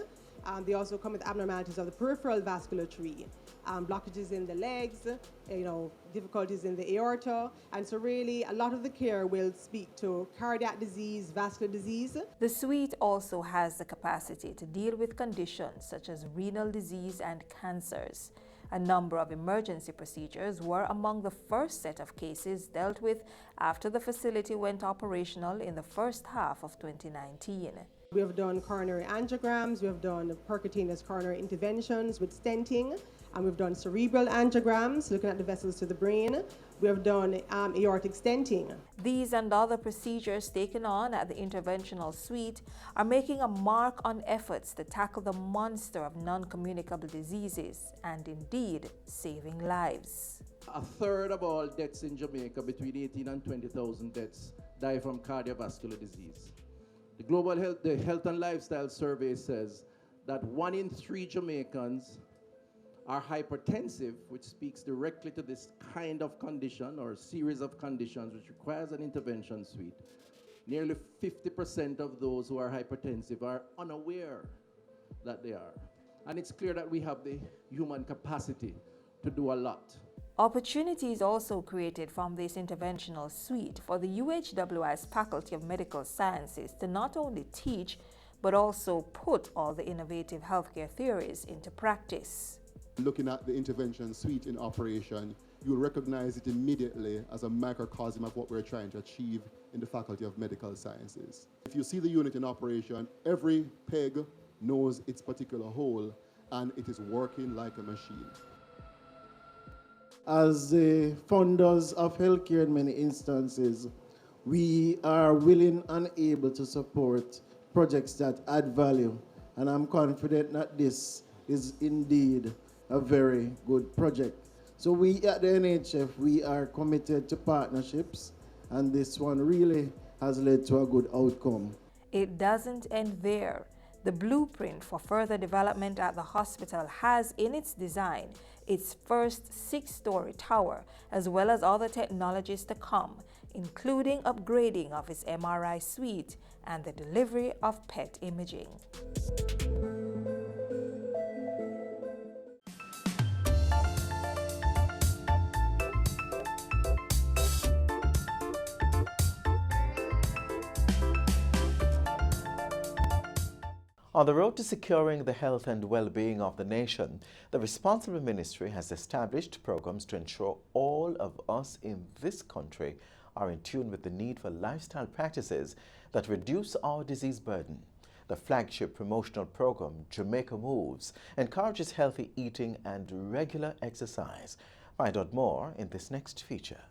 They also come with abnormalities of the peripheral vasculature, blockages in the legs, difficulties in the aorta. And so really a lot of the care will speak to cardiac disease, vascular disease. The suite also has the capacity to deal with conditions such as renal disease and cancers. A number of emergency procedures were among the first set of cases dealt with after the facility went operational in the first half of 2019. We have done coronary angiograms, we have done percutaneous coronary interventions with stenting, and we've done cerebral angiograms, looking at the vessels to the brain. We have done aortic stenting. These and other procedures taken on at the interventional suite are making a mark on efforts to tackle the monster of non-communicable diseases and indeed saving lives. A third of all deaths in Jamaica, between 18 and 20,000 deaths, die from cardiovascular disease. The Health and Lifestyle Survey says that 1 in 3 Jamaicans are hypertensive, which speaks directly to this kind of condition or series of conditions which requires an intervention suite. Nearly 50% of those who are hypertensive are unaware that they are. And it's clear that we have the human capacity to do a lot. Opportunities also created from this interventional suite for the UHWI's Faculty of Medical Sciences to not only teach, but also put all the innovative healthcare theories into practice. Looking at the intervention suite in operation, you will recognize it immediately as a microcosm of what we're trying to achieve in the Faculty of Medical Sciences. If you see the unit in operation, every peg knows its particular hole, and it is working like a machine. As the funders of healthcare in many instances, we are willing and able to support projects that add value. And I'm confident that this is indeed a very good project. So we at the NHF, we are committed to partnerships, and this one really has led to a good outcome. It doesn't end there. The blueprint for further development at the hospital has in its design its first 6-story tower, as well as other technologies to come, including upgrading of its MRI suite and the delivery of PET imaging. On the road to securing the health and well-being of the nation, the responsible ministry has established programs to ensure all of us in this country are in tune with the need for lifestyle practices that reduce our disease burden. The flagship promotional program, Jamaica Moves, encourages healthy eating and regular exercise. Find out more in this next feature.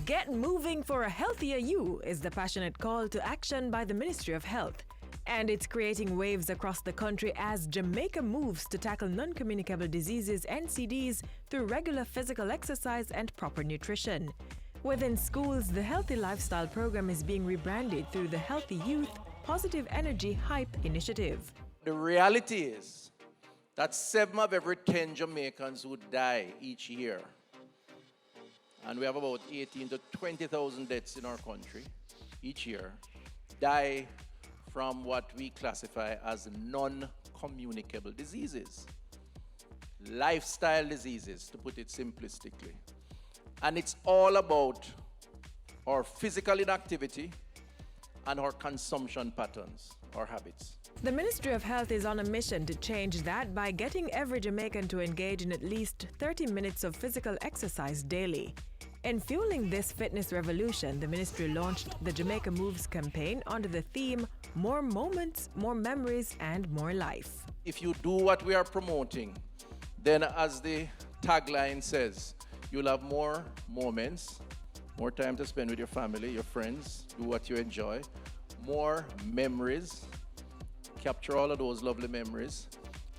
Get moving for a healthier you is the passionate call to action by the Ministry of Health. And it's creating waves across the country as Jamaica moves to tackle non-communicable diseases (NCDs) through regular physical exercise and proper nutrition. Within schools, the Healthy Lifestyle program is being rebranded through the Healthy Youth Positive Energy Hype initiative. The reality is that 7 of every 10 Jamaicans would die each year. And we have about 18 to 20,000 deaths in our country each year, die from what we classify as non-communicable diseases, lifestyle diseases, to put it simplistically. And it's all about our physical inactivity and our consumption patterns, our habits. The Ministry of Health is on a mission to change that by getting every Jamaican to engage in at least 30 minutes of physical exercise daily. In fueling this fitness revolution, the ministry launched the Jamaica Moves campaign under the theme, More Moments, More Memories, and More Life. If you do what we are promoting, then as the tagline says, you'll have more moments, more time to spend with your family, your friends, do what you enjoy, more memories, capture all of those lovely memories,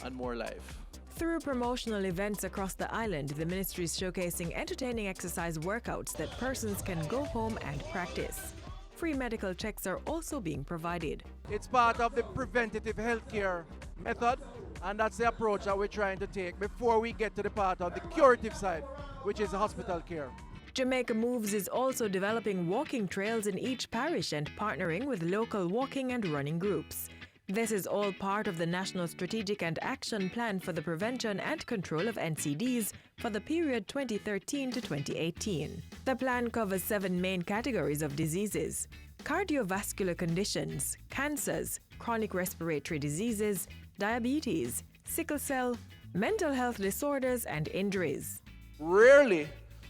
and more life. Through promotional events across the island, the ministry is showcasing entertaining exercise workouts that persons can go home and practice. Free medical checks are also being provided. It's part of the preventative healthcare method, and that's the approach that we're trying to take before we get to the part of the curative side, which is hospital care. Jamaica Moves is also developing walking trails in each parish and partnering with local walking and running groups. This is all part of the National Strategic and Action Plan for the Prevention and Control of NCDs for the period 2013 to 2018. The plan covers 7 main categories of diseases: cardiovascular conditions, cancers, chronic respiratory diseases, diabetes, sickle cell, mental health disorders, and injuries. Rarely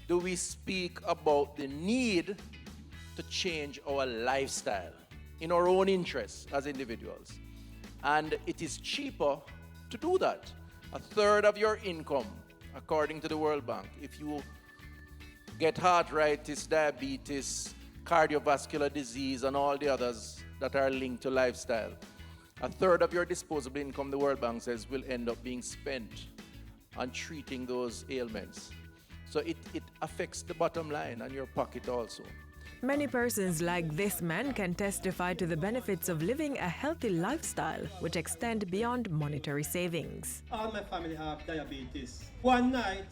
do we speak about the need to change our lifestyle in our own interests as individuals. And it is cheaper to do that. 1/3 of your income, according to the World Bank, if you get arthritis, diabetes, cardiovascular disease, and all the others that are linked to lifestyle, 1/3 of your disposable income, the World Bank says, will end up being spent on treating those ailments. So it affects the bottom line and your pocket also. Many persons like this man can testify to the benefits of living a healthy lifestyle, which extend beyond monetary savings. All my family have diabetes. One night,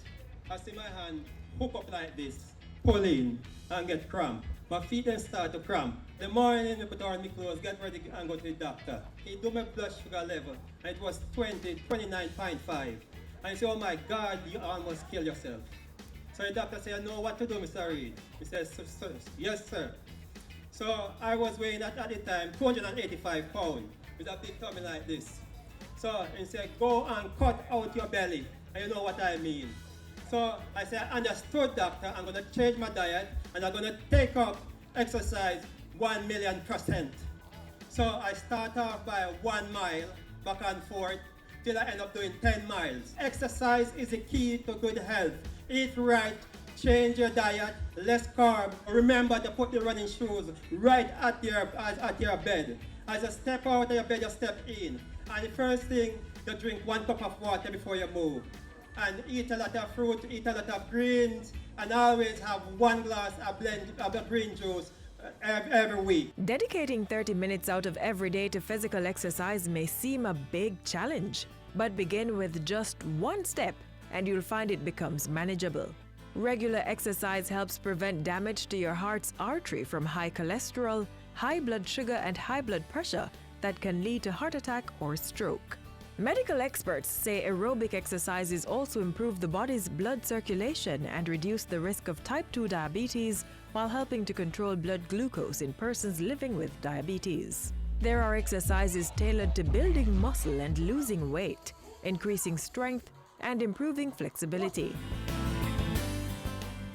I see my hand hook up like this, pull in, and get cramp. My feet then start to cramp. The morning, I put on my clothes, get ready and go to the doctor. He do my blood sugar level, and it was 29.5. And he said, oh my God, you almost kill yourself. So the doctor said, I know what to do, Mr. Reed. He says, yes, sir. So I was weighing at the time 285 pounds with a big tummy like this. So he said, go and cut out your belly. And you know what I mean. So I said, I understood, doctor. I'm going to change my diet and I'm going to take up exercise 1,000,000%. So I start off by 1 mile back and forth till I end up doing 10 miles. Exercise is the key to good health. Eat right, change your diet, less carb. Remember to put the running shoes right at your bed. As you step out of your bed, you step in. And the first thing, you drink 1 cup of water before you move. And eat a lot of fruit, eat a lot of greens, and always have 1 glass of the green juice every week. Dedicating 30 minutes out of every day to physical exercise may seem a big challenge, but begin with just 1 step and you'll find it becomes manageable. Regular exercise helps prevent damage to your heart's artery from high cholesterol, high blood sugar, and high blood pressure that can lead to heart attack or stroke. Medical experts say aerobic exercises also improve the body's blood circulation and reduce the risk of type 2 diabetes while helping to control blood glucose in persons living with diabetes. There are exercises tailored to building muscle and losing weight, increasing strength, and improving flexibility.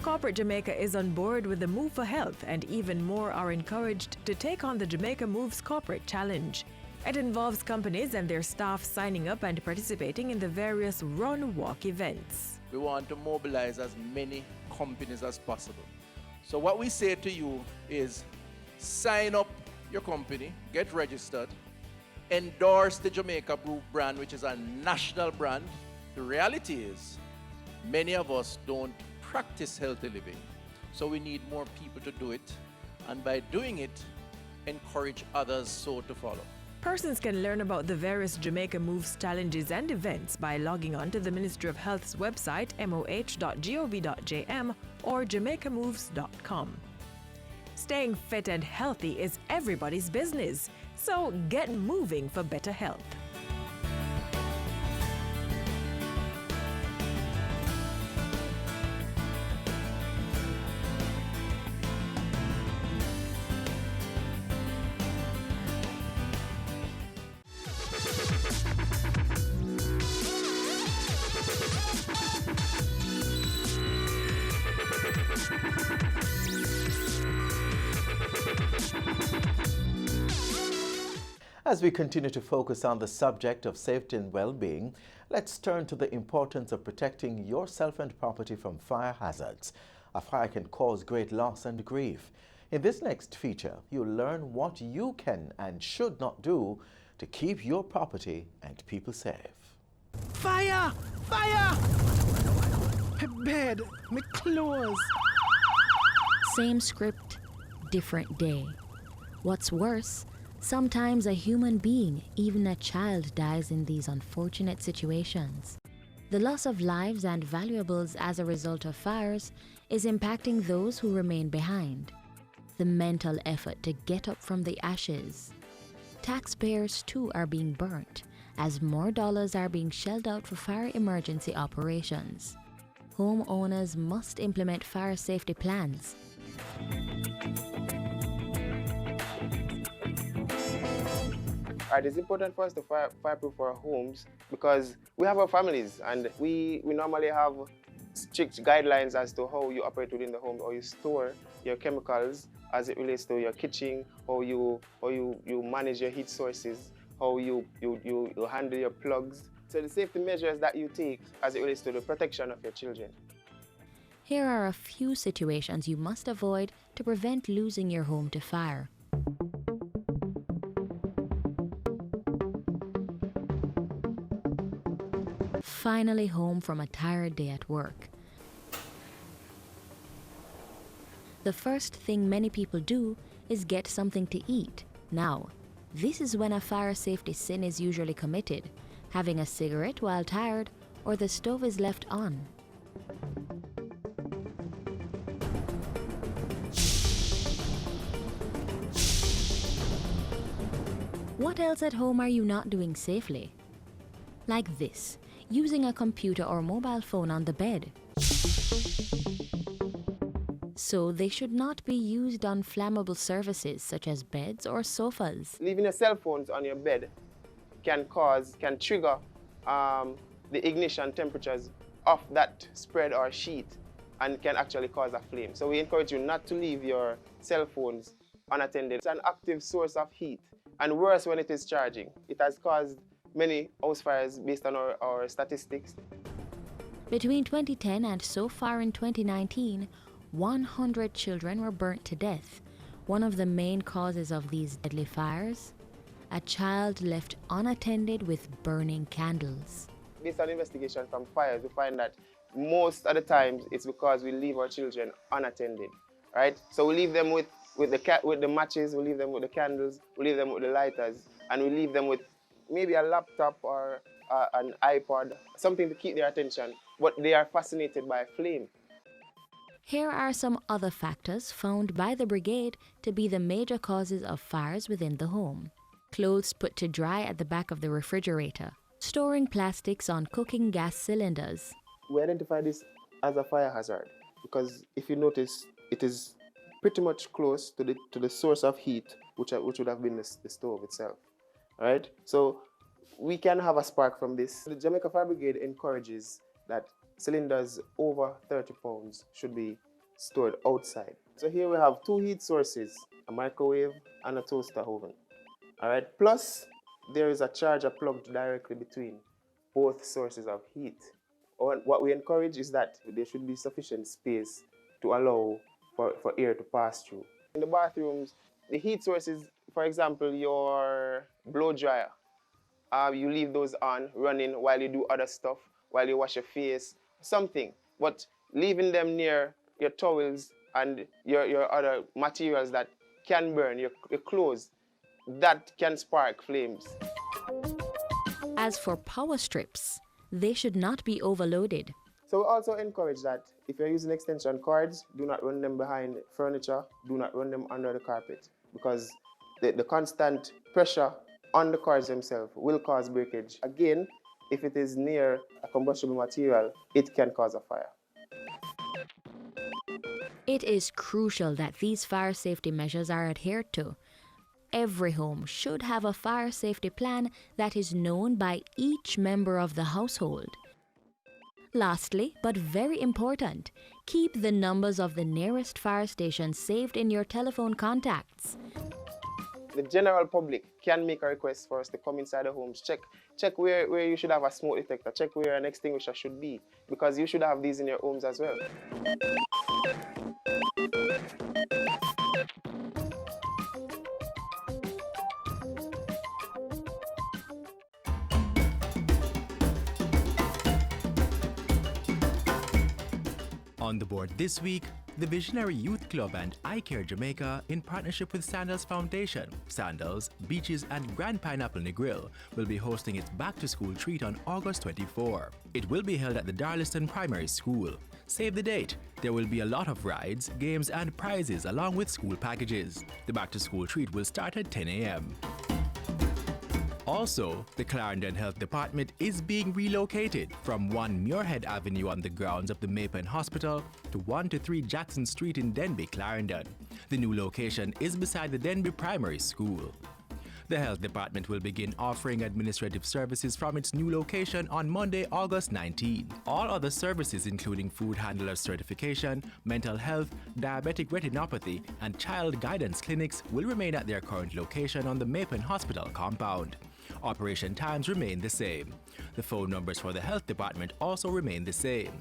Corporate Jamaica is on board with the Move for Health, and even more are encouraged to take on the Jamaica Moves Corporate Challenge. It involves companies and their staff signing up and participating in the various run-walk events. We want to mobilize as many companies as possible So what we say to you is sign up your company, get registered, endorse the Jamaica Brew brand, which is a national brand. The reality is, many of us don't practice healthy living. So we need more people to do it. And by doing it, encourage others so to follow. Persons can learn about the various Jamaica Moves challenges and events by logging on to the Ministry of Health's website moh.gov.jm or jamaicamoves.com. Staying fit and healthy is everybody's business, so get moving for better health. As we continue to focus on the subject of safety and well-being, let's turn to the importance of protecting yourself and property from fire hazards. A fire can cause great loss and grief. In this next feature, you'll learn what you can and should not do to keep your property and people safe. Fire! Fire! My bed, my clothes. Same script, different day. What's worse, sometimes a human being, even a child, dies in these unfortunate situations. The loss of lives and valuables as a result of fires is impacting those who remain behind. The mental effort to get up from the ashes. Taxpayers too are being burnt, as more dollars are being shelled out for fire emergency operations. Homeowners must implement fire safety plans. It's important for us to fireproof our homes because we have our families and we normally have strict guidelines as to how you operate within the home, how you store your chemicals as it relates to your kitchen, how you manage your heat sources, how you handle your plugs. So the safety measures that you take as it relates to the protection of your children. Here are a few situations you must avoid to prevent losing your home to fire. Finally home from a tired day at work. The first thing many people do is get something to eat. Now, this is when a fire safety sin is usually committed, having a cigarette while tired or the stove is left on. What else at home are you not doing safely? Like this, using a computer or mobile phone on the bed. So they should not be used on flammable surfaces such as beds or sofas. Leaving your cell phones on your bed can trigger the ignition temperatures of that spread or sheet and can actually cause a flame. So we encourage you not to leave your cell phones unattended. It's an active source of heat, and worse when it is charging. It has caused many house fires based on our statistics. Between 2010 and so far in 2019, 100 children were burnt to death. One of the main causes of these deadly fires, a child left unattended with burning candles. Based on investigation from fires, we find that most of the times it's because we leave our children unattended, right? So we leave them with the matches, we leave them with the candles, we leave them with the lighters, and we leave them with maybe a laptop or an iPod, something to keep their attention, but they are fascinated by a flame. Here are some other factors found by the brigade to be the major causes of fires within the home. Clothes put to dry at the back of the refrigerator. Storing plastics on cooking gas cylinders. We identify this as a fire hazard because if you notice, it is pretty much close to the source of heat, which would have been the stove itself. All right? So we can have a spark from this. The Jamaica Fire Brigade encourages that cylinders over 30 pounds should be stored outside. So here we have two heat sources, a microwave and a toaster oven. All right? Plus, there is a charger plugged directly between both sources of heat. What we encourage is that there should be sufficient space to allow for air to pass through. In the bathrooms, the heat source is, for example, your blow dryer. You leave those on, running while you do other stuff, while you wash your face, something. But leaving them near your towels and your other materials that can burn, your clothes, that can spark flames. As for power strips, they should not be overloaded. So we also encourage that if you're using extension cords, do not run them behind furniture, do not run them under the carpet, because the constant pressure on the cords themselves will cause breakage. Again, if it is near a combustible material, it can cause a fire. It is crucial that these fire safety measures are adhered to. Every home should have a fire safety plan that is known by each member of the household. Lastly, but very important, keep the numbers of the nearest fire station saved in your telephone contacts. The general public can make a request for us to come inside the homes, check where you should have a smoke detector, check where an extinguisher should be, because you should have these in your homes as well. On the board this week, the Visionary Youth Club and iCare Jamaica, in partnership with Sandals Foundation, Sandals, Beaches and Grand Pineapple Negril, will be hosting its back-to-school treat on August 24. It will be held at the Darliston Primary School. Save the date. There will be a lot of rides, games and prizes along with school packages. The back-to-school treat will start at 10 a.m. Also, the Clarendon Health Department is being relocated from 1 Muirhead Avenue on the grounds of the Mapen Hospital to 1 to 3 Jackson Street in Denby, Clarendon. The new location is beside the Denby Primary School. The Health Department will begin offering administrative services from its new location on Monday, August 19. All other services, including food handler certification, mental health, diabetic retinopathy, and child guidance clinics, will remain at their current location on the Mapen Hospital compound. Operation times remain the same. The phone numbers for the Health Department also remain the same.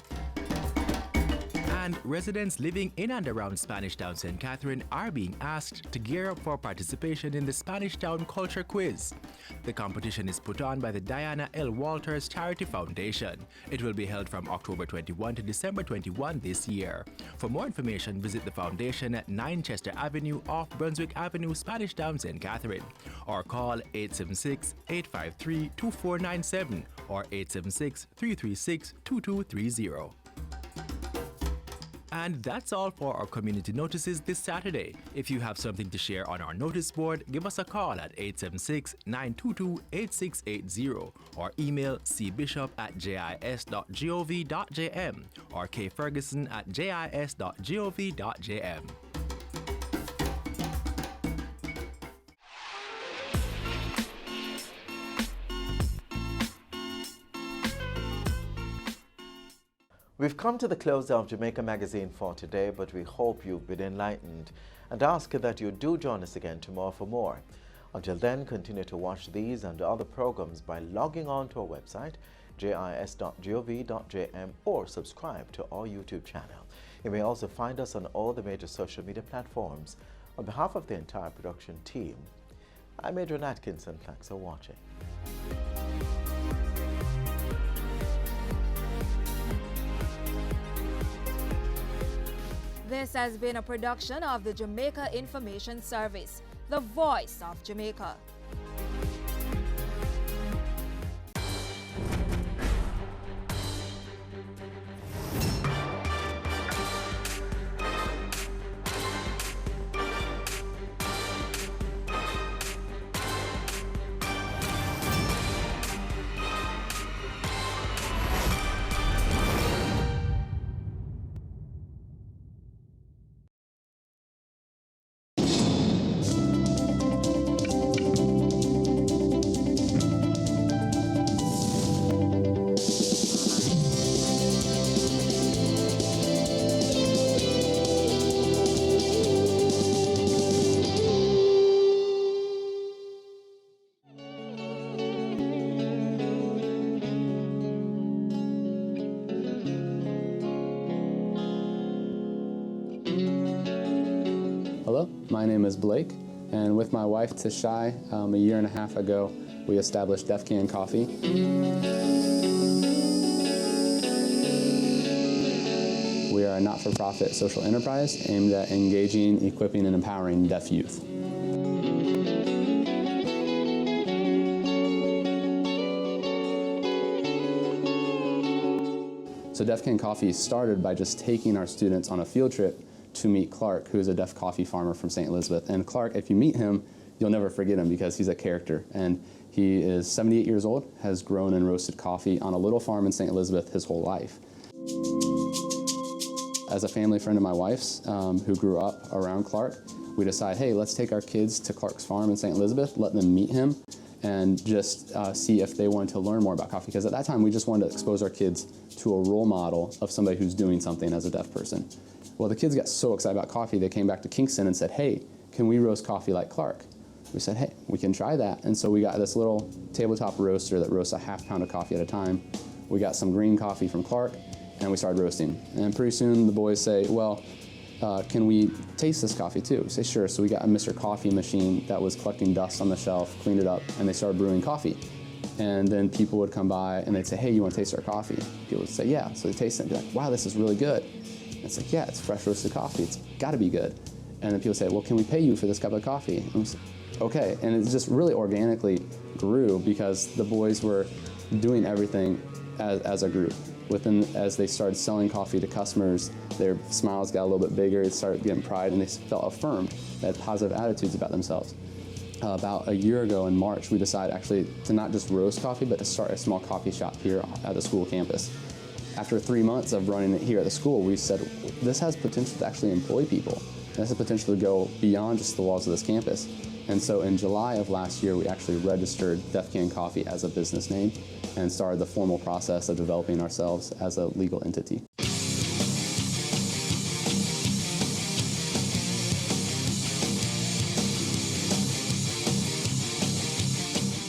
And residents living in and around Spanish Town St. Catherine are being asked to gear up for participation in the Spanish Town Culture Quiz. The competition is put on by the Diana L. Walters Charity Foundation. It will be held from October 21 to December 21 this year. For more information, visit the foundation at 9 Chester Avenue off Brunswick Avenue, Spanish Town St. Catherine, or call 876-853-2497 or 876-336-2230. And that's all for our community notices this Saturday. If you have something to share on our notice board, give us a call at 876-922-8680 or email cbishop@jis.gov.jm or kferguson@jis.gov.jm. We've come to the close of Jamaica Magazine for today, but we hope you've been enlightened and ask that you do join us again tomorrow for more. Until then, continue to watch these and other programs by logging on to our website, jis.gov.jm, or subscribe to our YouTube channel. You may also find us on all the major social media platforms. On behalf of the entire production team, I'm Adrian Atkinson. Thanks for watching. This has been a production of the Jamaica Information Service, the voice of Jamaica. Hello, my name is Blake, and with my wife Tishai, a year and a half ago, we established Deaf Can Coffee. We are a not-for-profit social enterprise aimed at engaging, equipping, and empowering deaf youth. So Deaf Can Coffee started by just taking our students on a field trip to meet Clark, who is a deaf coffee farmer from St. Elizabeth. And Clark, if you meet him, you'll never forget him because he's a character. And he is 78 years old, has grown and roasted coffee on a little farm in St. Elizabeth his whole life. As a family friend of my wife's, who grew up around Clark, we decided, hey, let's take our kids to Clark's farm in St. Elizabeth, let them meet him, and just see if they wanted to learn more about coffee. Because at that time, we just wanted to expose our kids to a role model of somebody who's doing something as a deaf person. Well, the kids got so excited about coffee, they came back to Kingston and said, hey, can we roast coffee like Clark? We said, hey, we can try that. And so we got this little tabletop roaster that roasts a ½ pound of coffee at a time. We got some green coffee from Clark, and we started roasting. And pretty soon the boys say, well, can we taste this coffee too? We say, sure. So we got a Mr. Coffee machine that was collecting dust on the shelf, cleaned it up, and they started brewing coffee. And then people would come by and they'd say, hey, you want to taste our coffee? People would say, yeah. So they taste it and be like, wow, this is really good. And it's like, yeah, it's fresh roasted coffee. It's got to be good. And then people say, well, can we pay you for this cup of coffee? And we say, okay. And it just really organically grew because the boys were doing everything as a group. As they started selling coffee to customers, their smiles got a little bit bigger, they started getting pride, and they felt affirmed. They had positive attitudes about themselves. About a year ago in March, we decided actually to not just roast coffee, but to start a small coffee shop here at the school campus. After 3 months of running it here at the school, we said, this has potential to actually employ people. This has potential to go beyond just the walls of this campus. And so in July of last year, we actually registered Deaf Can Coffee as a business name and started the formal process of developing ourselves as a legal entity.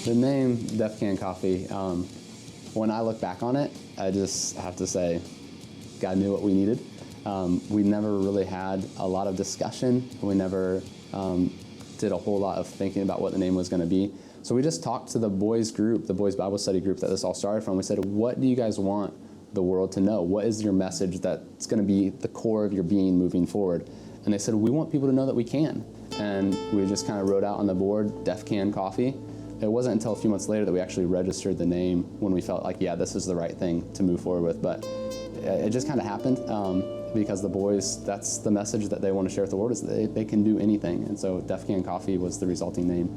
The name Deaf Can Coffee, when I look back on it, I just have to say, God knew what we needed. We never really had a lot of discussion. We never did a whole lot of thinking about what the name was going to be. So we just talked to the boys group, the boys Bible study group that this all started from. We said, what do you guys want the world to know? What is your message that's going to be the core of your being moving forward? And they said, we want people to know that we can. And we just kind of wrote out on the board, Deaf Can Coffee. It wasn't until a few months later that we actually registered the name when we felt like, yeah, this is the right thing to move forward with. But it just kind of happened because the boys, that's the message that they want to share with the world, is that they can do anything. And so Deaf Can Coffee was the resulting name.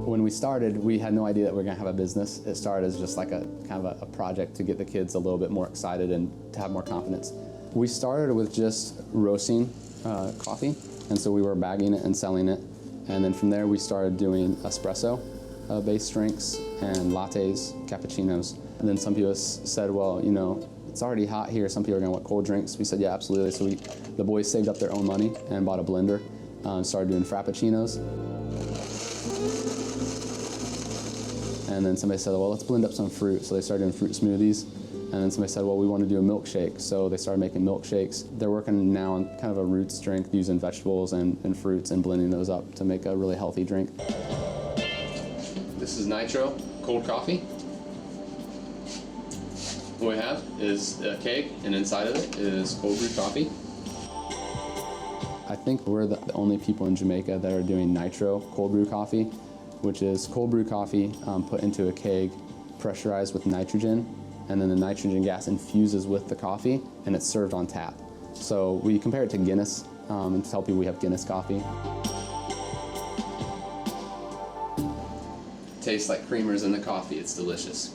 When we started, we had no idea that we were going to have a business. It started as just like a kind of a project to get the kids a little bit more excited and to have more confidence. We started with just roasting coffee, and so we were bagging it and selling it. And then from there, we started doing espresso-based drinks and lattes, cappuccinos. And then some people said, well, you know, it's already hot here. Some people are going to want cold drinks. We said, yeah, absolutely. So the boys saved up their own money and bought a blender and started doing frappuccinos. And then somebody said, well, let's blend up some fruit. So they started doing fruit smoothies. And then somebody said, well, we want to do a milkshake. So they started making milkshakes. They're working now on kind of a roots drink using vegetables and fruits and blending those up to make a really healthy drink. This is Nitro cold coffee. What we have is a keg, and inside of it is cold brew coffee. I think we're the only people in Jamaica that are doing Nitro cold brew coffee, which is cold brew coffee put into a keg, pressurized with nitrogen, and then the nitrogen gas infuses with the coffee, and it's served on tap. So we compare it to Guinness and tell people we have Guinness coffee. Tastes like creamers in the coffee. It's delicious.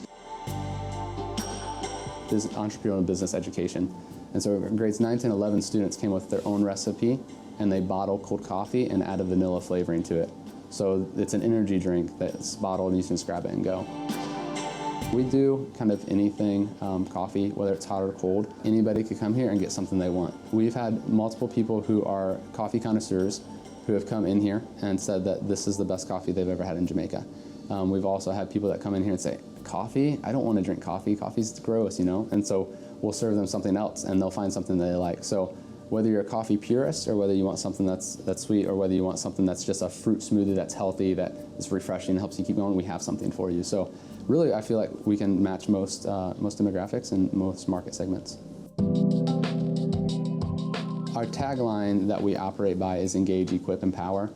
This is entrepreneurial and business education. And so grades 9, 10, 11 students came with their own recipe, and they bottled cold coffee and added vanilla flavoring to it. So it's an energy drink that's bottled and you can just grab it and go. We do kind of anything coffee, whether it's hot or cold. Anybody could come here and get something they want. We've had multiple people who are coffee connoisseurs who have come in here and said that this is the best coffee they've ever had in Jamaica. We've also had people that come in here and say, coffee? I don't want to drink coffee. Coffee's gross, you know? And so we'll serve them something else and they'll find something that they like. So whether you're a coffee purist or whether you want something that's sweet or whether you want something that's just a fruit smoothie that's healthy, that is refreshing, helps you keep going, we have something for you. So really, I feel like we can match most demographics and most market segments. Our tagline that we operate by is engage, equip, empower.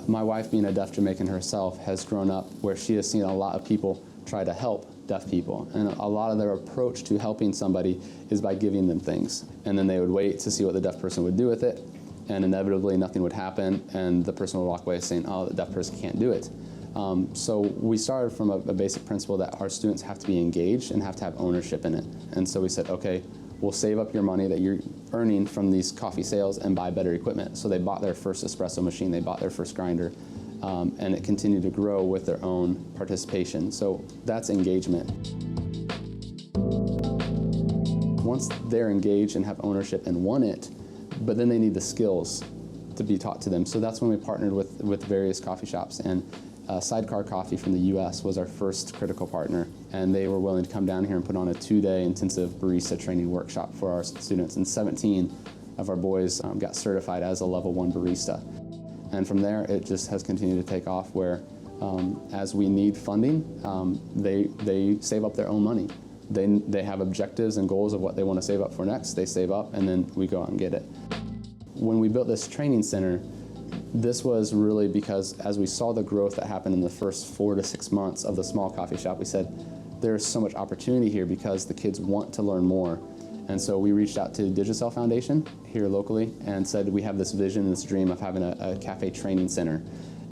My wife, being a deaf Jamaican herself, has grown up where she has seen a lot of people try to help deaf people. And a lot of their approach to helping somebody is by giving them things. And then they would wait to see what the deaf person would do with it. And inevitably, nothing would happen. And the person would walk away saying, oh, the deaf person can't do it. So we started from a basic principle that our students have to be engaged and have to have ownership in it. And so we said, okay, we'll save up your money that you're earning from these coffee sales and buy better equipment. So they bought their first espresso machine, they bought their first grinder, and it continued to grow with their own participation. So that's engagement. Once they're engaged and have ownership and want it, but then they need the skills to be taught to them. So that's when we partnered with various coffee shops. And Sidecar Coffee from the US was our first critical partner, and they were willing to come down here and put on a 2-day intensive barista training workshop for our students, and 17 of our boys got certified as a level 1 barista. And from there, it just has continued to take off where as we need funding, they save up their own money. They have objectives and goals of what they want to save up for next, they save up, and then we go out and get it. When we built this training center, this was really because as we saw the growth that happened in the first 4 to 6 months of the small coffee shop, we said, there's so much opportunity here because the kids want to learn more. And so we reached out to Digicel Foundation here locally and said, we have this vision, this dream of having a cafe training center.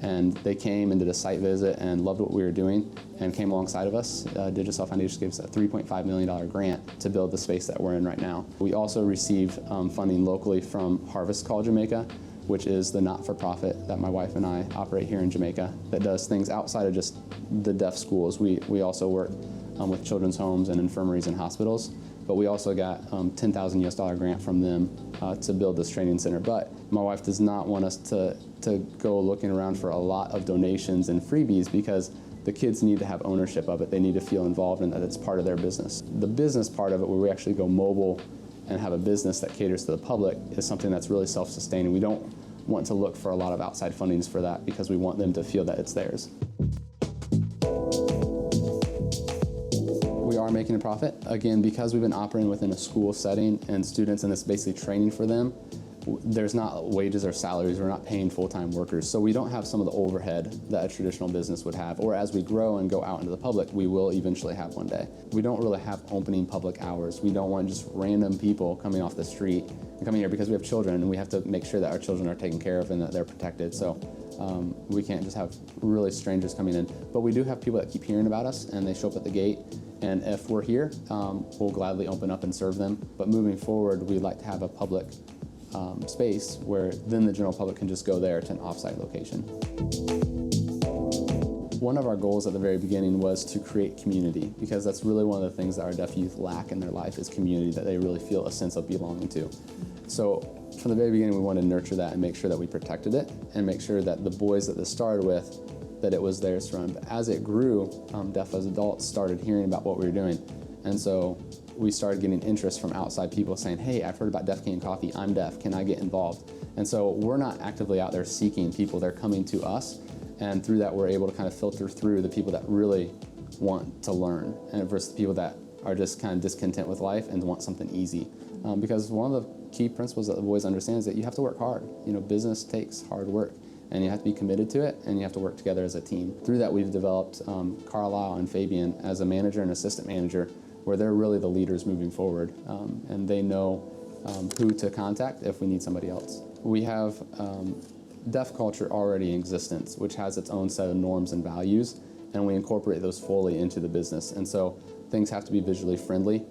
And they came and did a site visit and loved what we were doing and came alongside of us. Digicel Foundation gave us a $3.5 million grant to build the space that we're in right now. We also received funding locally from Harvest Call Jamaica, which is the not-for-profit that my wife and I operate here in Jamaica that does things outside of just the deaf schools. We also work with children's homes and infirmaries and hospitals, but we also got $10,000 US grant from them to build this training center. But my wife does not want us to go looking around for a lot of donations and freebies because the kids need to have ownership of it. They need to feel involved and that it's part of their business. The business part of it, where we actually go mobile and have a business that caters to the public, is something that's really self-sustaining. We don't want to look for a lot of outside fundings for that because we want them to feel that it's theirs. We are making a profit. Again, because we've been operating within a school setting and students, and it's basically training for them, there's not wages or salaries. We're not paying full-time workers. So we don't have some of the overhead that a traditional business would have. Or as we grow and go out into the public, we will eventually have one day. We don't really have opening public hours. We don't want just random people coming off the street and coming here because we have children and we have to make sure that our children are taken care of and that they're protected. So we can't just have really strangers coming in. But we do have people that keep hearing about us and they show up at the gate. And if we're here, we'll gladly open up and serve them. But moving forward, we'd like to have a public space where then the general public can just go there to an offsite location. One of our goals at the very beginning was to create community, because that's really one of the things that our deaf youth lack in their life is community, that they really feel a sense of belonging to. So from the very beginning, we wanted to nurture that and make sure that we protected it and make sure that the boys that this started with, that it was theirs to run. But as it grew, deaf as adults started hearing about what we were doing. And so we started getting interest from outside people saying, hey, I've heard about Deaf Cane Coffee, I'm deaf, can I get involved? And so we're not actively out there seeking people, they're coming to us, and through that we're able to kind of filter through the people that really want to learn and versus the people that are just kind of discontent with life and want something easy. Because one of the key principles that the boys understand is that you have to work hard. You know, business takes hard work, and you have to be committed to it, and you have to work together as a team. Through that, we've developed Carlisle and Fabian as a manager and assistant manager, where they're really the leaders moving forward, and they know who to contact if we need somebody else. We have deaf culture already in existence, which has its own set of norms and values, and we incorporate those fully into the business. And so things have to be visually friendly,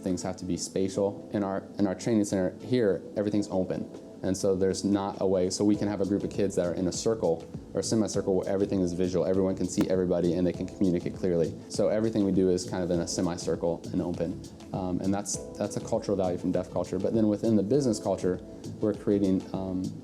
things have to be spatial. In our training center here, everything's open. And so there's not a way, so we can have a group of kids that are in a circle or semicircle where everything is visual. Everyone can see everybody and they can communicate clearly. So everything we do is kind of in a semicircle and open. And that's a cultural value from deaf culture. But then within the business culture, we're creating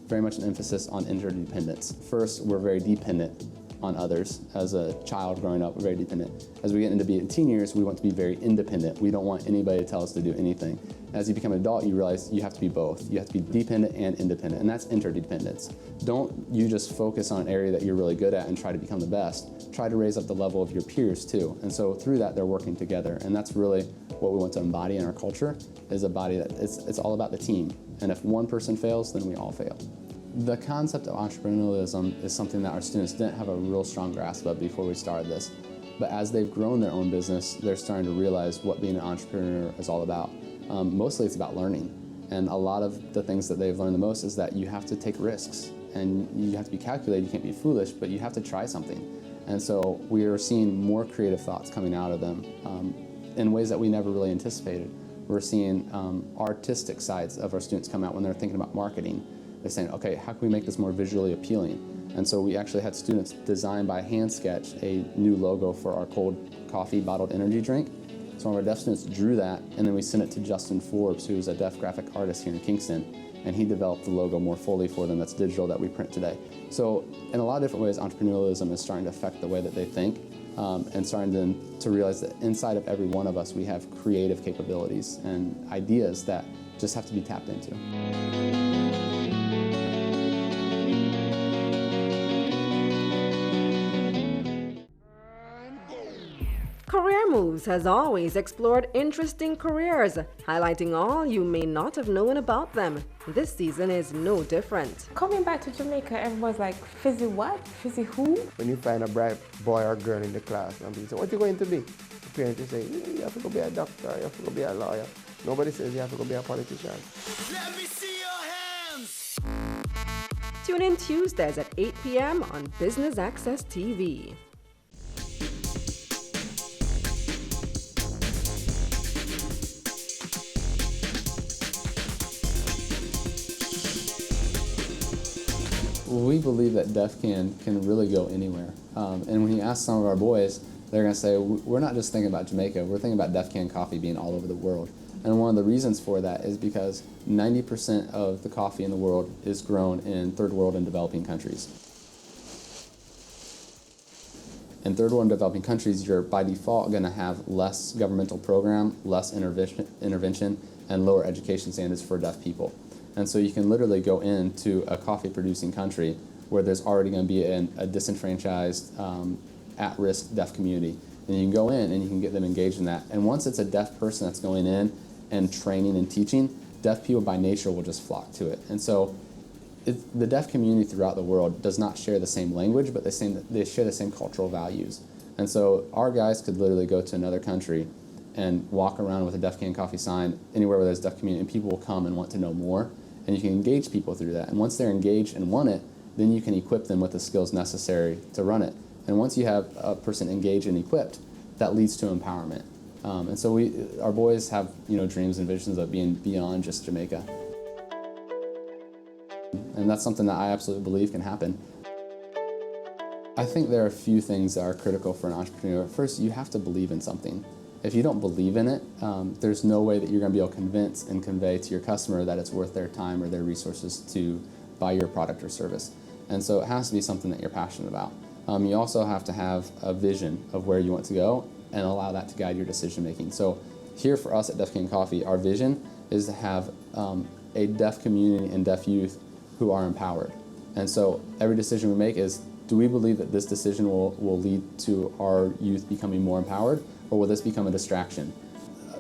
very much an emphasis on interdependence. First, we're very dependent on others. As a child growing up, we're very dependent. As we get into being teen years, we want to be very independent. We don't want anybody to tell us to do anything. As you become an adult, you realize you have to be both. You have to be dependent and independent, and that's interdependence. Don't you just focus on an area that you're really good at and try to become the best. Try to raise up the level of your peers too. And so through that, they're working together. And that's really what we want to embody in our culture, is a body that it's all about the team. And if one person fails, then we all fail. The concept of entrepreneurialism is something that our students didn't have a real strong grasp of before we started this. But as they've grown their own business, they're starting to realize what being an entrepreneur is all about. Mostly it's about learning. And a lot of the things that they've learned the most is that you have to take risks. And you have to be calculated, you can't be foolish, but you have to try something. And so we are seeing more creative thoughts coming out of them in ways that we never really anticipated. We're seeing artistic sides of our students come out when they're thinking about marketing. They're saying, okay, how can we make this more visually appealing? And so we actually had students design by hand sketch a new logo for our cold coffee bottled energy drink. So one of our deaf students drew that, and then we sent it to Justin Forbes, who's a deaf graphic artist here in Kingston, and he developed the logo more fully for them that's digital that we print today. So in a lot of different ways, entrepreneurialism is starting to affect the way that they think, and starting to realize that inside of every one of us, we have creative capabilities and ideas that just have to be tapped into. Career Moves has always explored interesting careers, highlighting all you may not have known about them. This season is no different. Coming back to Jamaica, everyone's like, Fizzy what? Fizzy who? When you find a bright boy or girl in the class and people say, what are you going to be? The parents say, you have to go be a doctor, you have to go be a lawyer. Nobody says you have to go be a politician. Let me see your hands! Tune in Tuesdays at 8 p.m. on Business Access TV. We believe that DEFCAN can really go anywhere. And when you ask some of our boys, they're going to say, we're not just thinking about Jamaica, we're thinking about DEFCAN coffee being all over the world. And one of the reasons for that is because 90% of the coffee in the world is grown in third world and developing countries. In third world and developing countries, you're by default going to have less governmental program, less intervention, and lower education standards for deaf people. And so you can literally go into a coffee producing country where there's already going to be a disenfranchised, at-risk deaf community. And you can go in and you can get them engaged in that. And once it's a deaf person that's going in and training and teaching, deaf people by nature will just flock to it. And so the deaf community throughout the world does not share the same language, but they share the same cultural values. And so our guys could literally go to another country and walk around with a DEFCAN coffee sign anywhere where there's a deaf community, and people will come and want to know more. And you can engage people through that. And once they're engaged and want it, then you can equip them with the skills necessary to run it. And once you have a person engaged and equipped, that leads to empowerment. And so our boys have dreams and visions of being beyond just Jamaica. And that's something that I absolutely believe can happen. I think there are a few things that are critical for an entrepreneur. First, you have to believe in something. If you don't believe in it, there's no way that you're going to be able to convince and convey to your customer that it's worth their time or their resources to buy your product or service. And so it has to be something that you're passionate about. You also have to have a vision of where you want to go and allow that to guide your decision making. So here for us at DEFCAN Coffee, our vision is to have a deaf community and deaf youth who are empowered. And so every decision we make is, do we believe that this decision will lead to our youth becoming more empowered, or will this become a distraction?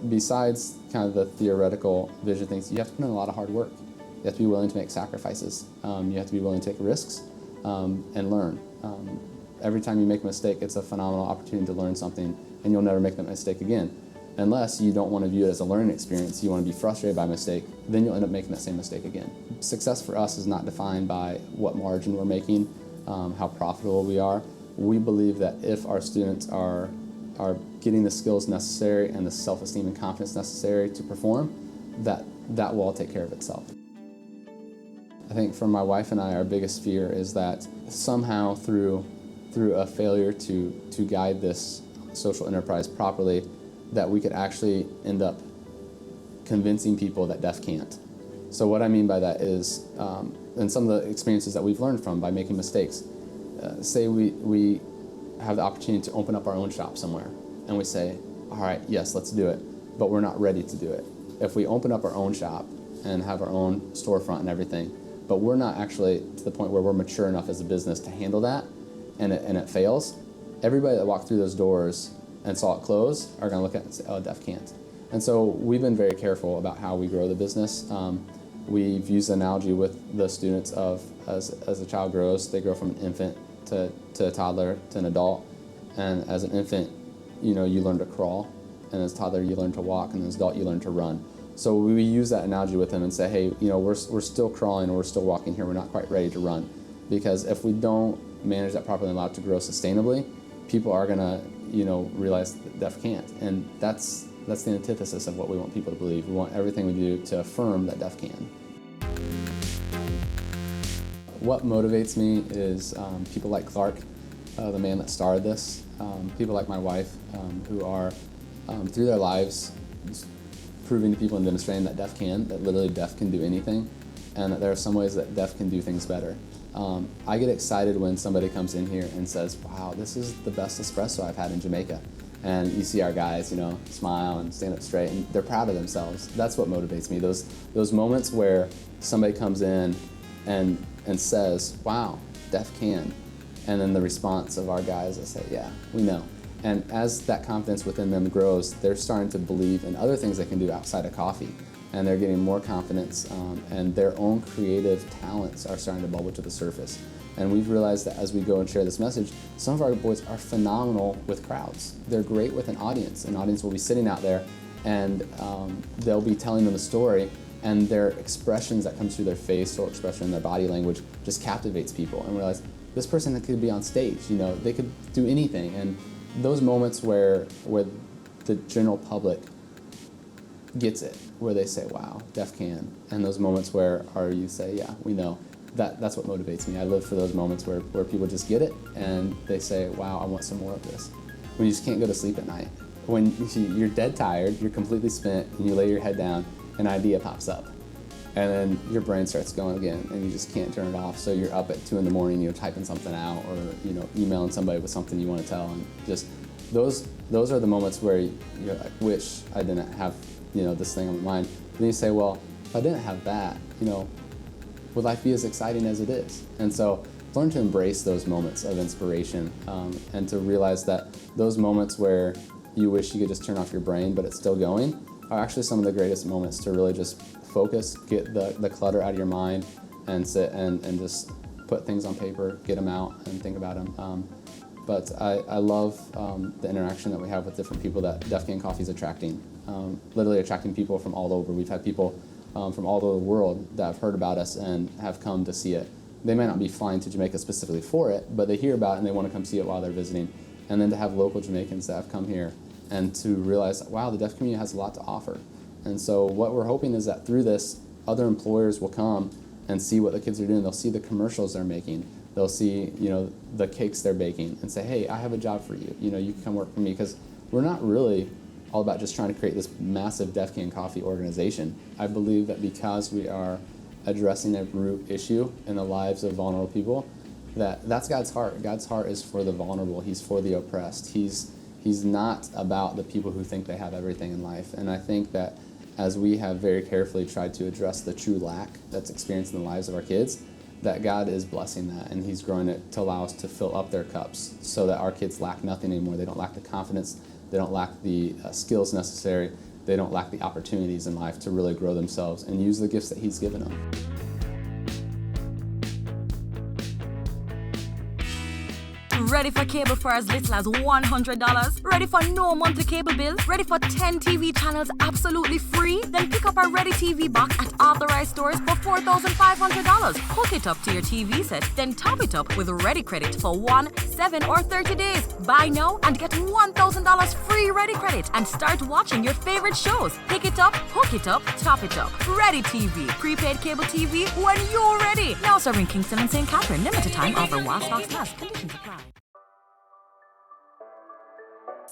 Besides kind of the theoretical vision things, you have to put in a lot of hard work. You have to be willing to make sacrifices. You have to be willing to take risks and learn. Every time you make a mistake, it's a phenomenal opportunity to learn something, and you'll never make that mistake again. Unless you don't want to view it as a learning experience, you want to be frustrated by a mistake, then you'll end up making that same mistake again. Success for us is not defined by what margin we're making, how profitable we are. We believe that if our students are getting the skills necessary and the self-esteem and confidence necessary to perform, that will all take care of itself. I think for my wife and I, our biggest fear is that somehow through a failure to guide this social enterprise properly, that we could actually end up convincing people that deaf can't. So what I mean by that is, and some of the experiences that we've learned from by making mistakes, say we have the opportunity to open up our own shop somewhere, and we say, all right, yes, let's do it, but we're not ready to do it. If we open up our own shop and have our own storefront and everything, but we're not actually to the point where we're mature enough as a business to handle that, and it fails, everybody that walked through those doors and saw it close are going to look at it and say, oh, Def can't. And so we've been very careful about how we grow the business. We've used the analogy with the students of as a child grows, they grow from an infant to a toddler to an adult. And as an infant, you learn to crawl, and as a toddler you learn to walk, and as an adult you learn to run. So we use that analogy with them and say, hey, we're still crawling and we're still walking here, we're not quite ready to run. Because if we don't manage that properly and allow it to grow sustainably, people are gonna realize that Def can't. And that's the antithesis of what we want people to believe. We want everything we do to affirm that Def can. What motivates me is people like Clark, the man that started this, people like my wife, who are, through their lives, proving to people and demonstrating that Def can, that literally Def can do anything, and that there are some ways that Def can do things better. I get excited when somebody comes in here and says, wow, this is the best espresso I've had in Jamaica. And you see our guys, smile and stand up straight, and they're proud of themselves. That's what motivates me. Those moments where somebody comes in and says, wow, Def can. And then the response of our guys that say, yeah, we know. And as that confidence within them grows, they're starting to believe in other things they can do outside of coffee. And they're getting more confidence, and their own creative talents are starting to bubble to the surface. And we've realized that as we go and share this message, some of our boys are phenomenal with crowds. They're great with an audience. An audience will be sitting out there, and they'll be telling them a story, and their expressions that comes through their facial expression and their body language just captivates people. And realize this person could be on stage, they could do anything. And those moments where the general public gets it, where they say, wow, Def can, and those moments where you say, yeah, we know, that's what motivates me. I live for those moments where people just get it and they say, wow, I want some more of this. When you just can't go to sleep at night, when you're dead tired, you're completely spent, and you lay your head down, an idea pops up, and then your brain starts going again, and you just can't turn it off. So you're up at 2 a.m, typing something out, or emailing somebody with something you want to tell, and just those are the moments where you're like, wish I didn't have this thing on my mind. And then you say, well, if I didn't have that, would life be as exciting as it is? And so learn to embrace those moments of inspiration, and to realize that those moments where you wish you could just turn off your brain but it's still going are actually some of the greatest moments to really just focus, get the clutter out of your mind, and sit and just put things on paper, get them out and think about them. But I love the interaction that we have with different people that Def Can Coffee is attracting. Literally attracting people from all over. We've had people from all over the world that have heard about us and have come to see it. They may not be flying to Jamaica specifically for it, but they hear about it and they want to come see it while they're visiting. And then to have local Jamaicans that have come here and to realize, wow, the deaf community has a lot to offer. And so what we're hoping is that through this, other employers will come and see what the kids are doing. They'll see the commercials they're making. They'll see, the cakes they're baking and say, hey, I have a job for you. You can come work for me, because we're not really all about just trying to create this massive Def Can Coffee organization. I believe that because we are addressing a root issue in the lives of vulnerable people, that's God's heart. God's heart is for the vulnerable. He's for the oppressed. He's not about the people who think they have everything in life. And I think that as we have very carefully tried to address the true lack that's experienced in the lives of our kids, that God is blessing that, and He's growing it to allow us to fill up their cups so that our kids lack nothing anymore. They don't lack the confidence, they don't lack the skills necessary, they don't lack the opportunities in life to really grow themselves and use the gifts that He's given them. Ready for cable for as little as $100? Ready for no monthly cable bill? Ready for 10 TV channels absolutely free? Then pick up our Ready TV box at authorized stores for $4,500. Hook it up to your TV set, then top it up with Ready Credit for 1, 7, or 30 days. Buy now and get $1,000 free Ready Credit and start watching your favorite shows. Pick it up, hook it up, top it up. Ready TV. Prepaid cable TV when you're ready. Now serving Kingston and St. Catherine. Limited time offer while stocks last. Conditions apply.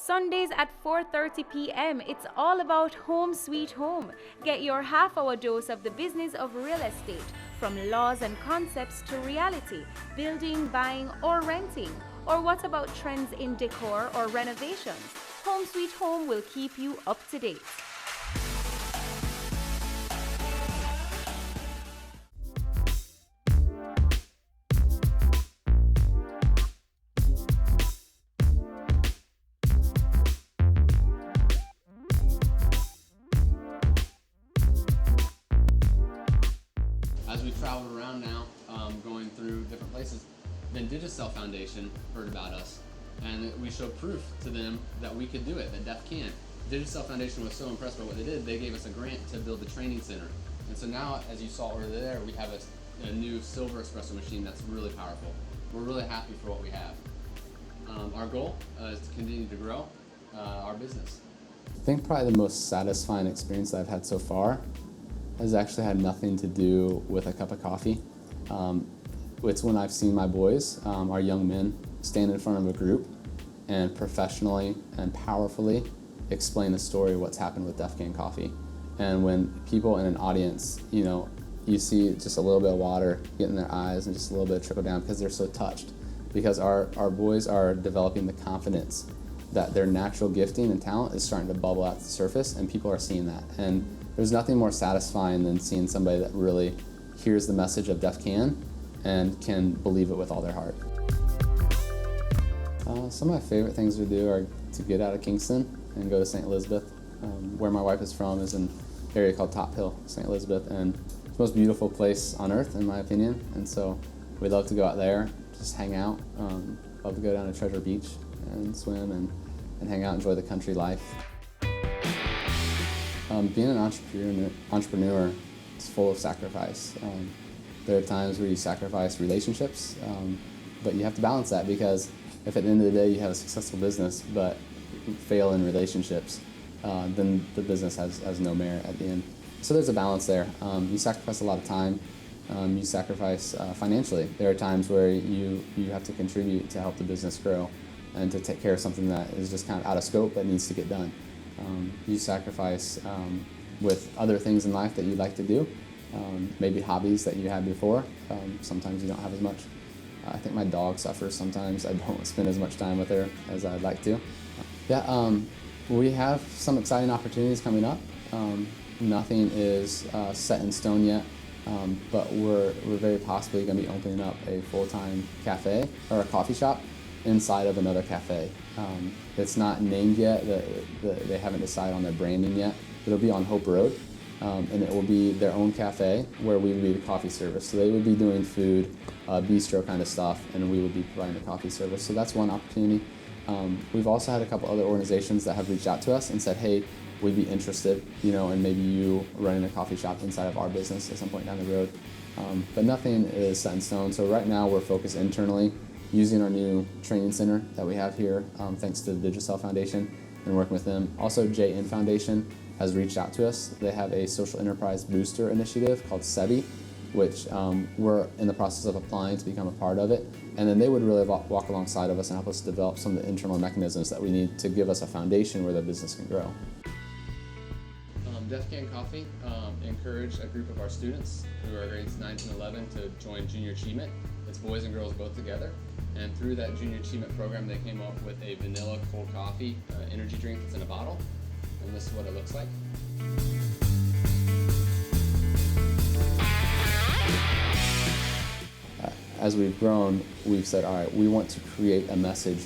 Sundays at 4:30 p.m. It's all about Home Sweet Home. Get your half-hour dose of the business of real estate, from laws and concepts to reality, building, buying, or renting. Or what about trends in decor or renovations? Home Sweet Home will keep you up to date. As we traveled around now, going through different places, then Digicel Foundation heard about us, and we showed proof to them that we could do it, that Deaf can. Digicel Foundation was so impressed by what they did, they gave us a grant to build the training center. And so now, as you saw over there, we have a new silver espresso machine that's really powerful. We're really happy for what we have. Our goal is to continue to grow our business. I think probably the most satisfying experience that I've had so far has actually had nothing to do with a cup of coffee. It's when I've seen my boys, our young men, stand in front of a group and professionally and powerfully explain the story of what's happened with Deaf Can Coffee. And when people in an audience, you see just a little bit of water get in their eyes and just a little bit trickle down because they're so touched. Because our boys are developing the confidence that their natural gifting and talent is starting to bubble out to the surface, and people are seeing that. And there's nothing more satisfying than seeing somebody that really hears the message of Deaf Can and can believe it with all their heart. Some of my favorite things to do are to get out of Kingston and go to St. Elizabeth. Where my wife is from is an area called Top Hill, St. Elizabeth, and it's the most beautiful place on earth, in my opinion. And so we'd love to go out there, just hang out, love to go down to Treasure Beach and swim and hang out, enjoy the country life. Being an entrepreneur is full of sacrifice. There are times where you sacrifice relationships, but you have to balance that, because if at the end of the day you have a successful business but fail in relationships, then the business has no merit at the end. So there's a balance there. You sacrifice a lot of time. You sacrifice financially. There are times where you have to contribute to help the business grow and to take care of something that is just kind of out of scope but needs to get done. You sacrifice with other things in life that you like to do, maybe hobbies that you had before. Sometimes you don't have as much. I think my dog suffers sometimes. I don't spend as much time with her as I'd like to. We have some exciting opportunities coming up. Nothing is set in stone yet, but we're very possibly going to be opening up a full-time cafe or a coffee shop inside of another cafe. It's not named yet. They haven't decided on their branding yet. It'll be on Hope Road, and it will be their own cafe where we would be the coffee service. So they would be doing food, bistro kind of stuff, and we would be providing the coffee service. So that's one opportunity. We've also had a couple other organizations that have reached out to us and said, hey, we'd be interested, in maybe you running a coffee shop inside of our business at some point down the road. But nothing is set in stone. So right now we're focused internally, using our new training center that we have here, thanks to the Digicel Foundation, and working with them. Also, JN Foundation has reached out to us. They have a social enterprise booster initiative called SEBI, which we're in the process of applying to become a part of it. And then they would really walk alongside of us and help us develop some of the internal mechanisms that we need to give us a foundation where the business can grow. Deaf Can Coffee encouraged a group of our students who are grades 9 and 11 to join Junior Achievement. It's boys and girls both together. And through that Junior Achievement program, they came up with a vanilla cold coffee energy drink that's in a bottle. And this is what it looks like. As we've grown, we've said, all right, we want to create a message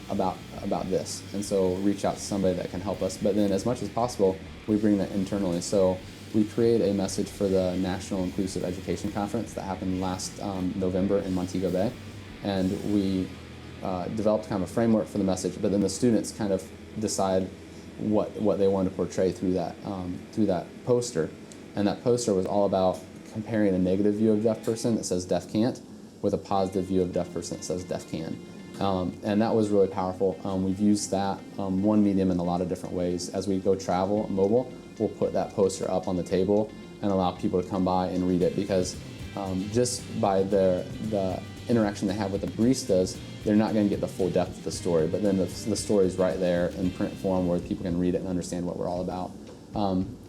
about this. And so reach out to somebody that can help us. But then as much as possible, we bring that internally. So we create a message for the National Inclusive Education Conference that happened last November in Montego Bay. And we developed kind of a framework for the message, but then the students kind of decide what they want to portray through that poster. And that poster was all about comparing a negative view of a deaf person that says deaf can't with a positive view of a deaf person that says deaf can. And that was really powerful. We've used that one medium in a lot of different ways. As we go travel mobile, we'll put that poster up on the table and allow people to come by and read it, because just by the interaction they have with the baristas, they're not going to get the full depth of the story, but then the story's right there in print form where people can read it and understand what we're all about.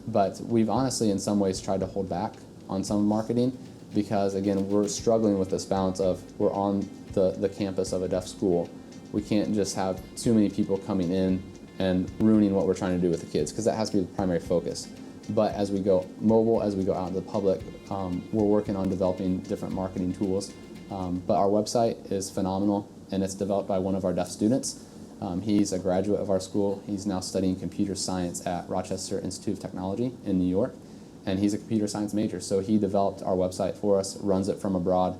But we've honestly, in some ways, tried to hold back on some marketing because, again, we're struggling with this balance of we're on the campus of a deaf school. We can't just have too many people coming in and ruining what we're trying to do with the kids, because that has to be the primary focus. But as we go mobile, as we go out into the public, we're working on developing different marketing tools. But our website is phenomenal, and it's developed by one of our deaf students. He's a graduate of our school. He's now studying computer science at Rochester Institute of Technology in New York, and he's a computer science major. So he developed our website for us, runs it from abroad.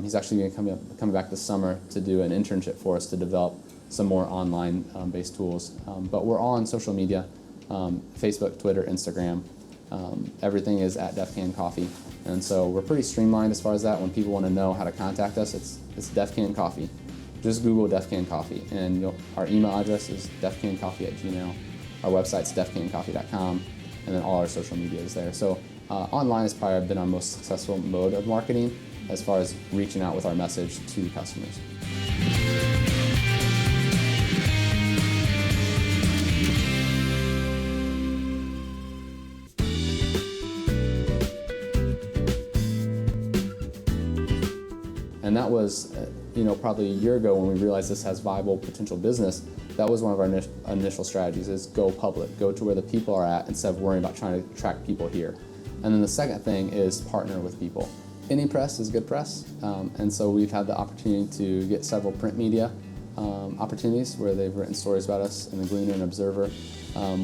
He's actually going to come back this summer to do an internship for us to develop some more online based tools. But we're all on social media, Facebook, Twitter, Instagram. Everything is at Deaf Can Coffee. And so we're pretty streamlined as far as that. When people want to know how to contact us, it's Deaf Can Coffee. Just Google Deaf Can Coffee, and our email address is defcancoffee@gmail.com. Our website's defcancoffee.com, and then all our social media is there. So online has probably been our most successful mode of marketing as far as reaching out with our message to customers. And that was, probably a year ago when we realized this has viable potential business. That was one of our initial strategies, is go public, go to where the people are at instead of worrying about trying to attract people here. And then the second thing is partner with people. Any press is good press, and so we've had the opportunity to get several print media opportunities where they've written stories about us in the Gleaner and Observer.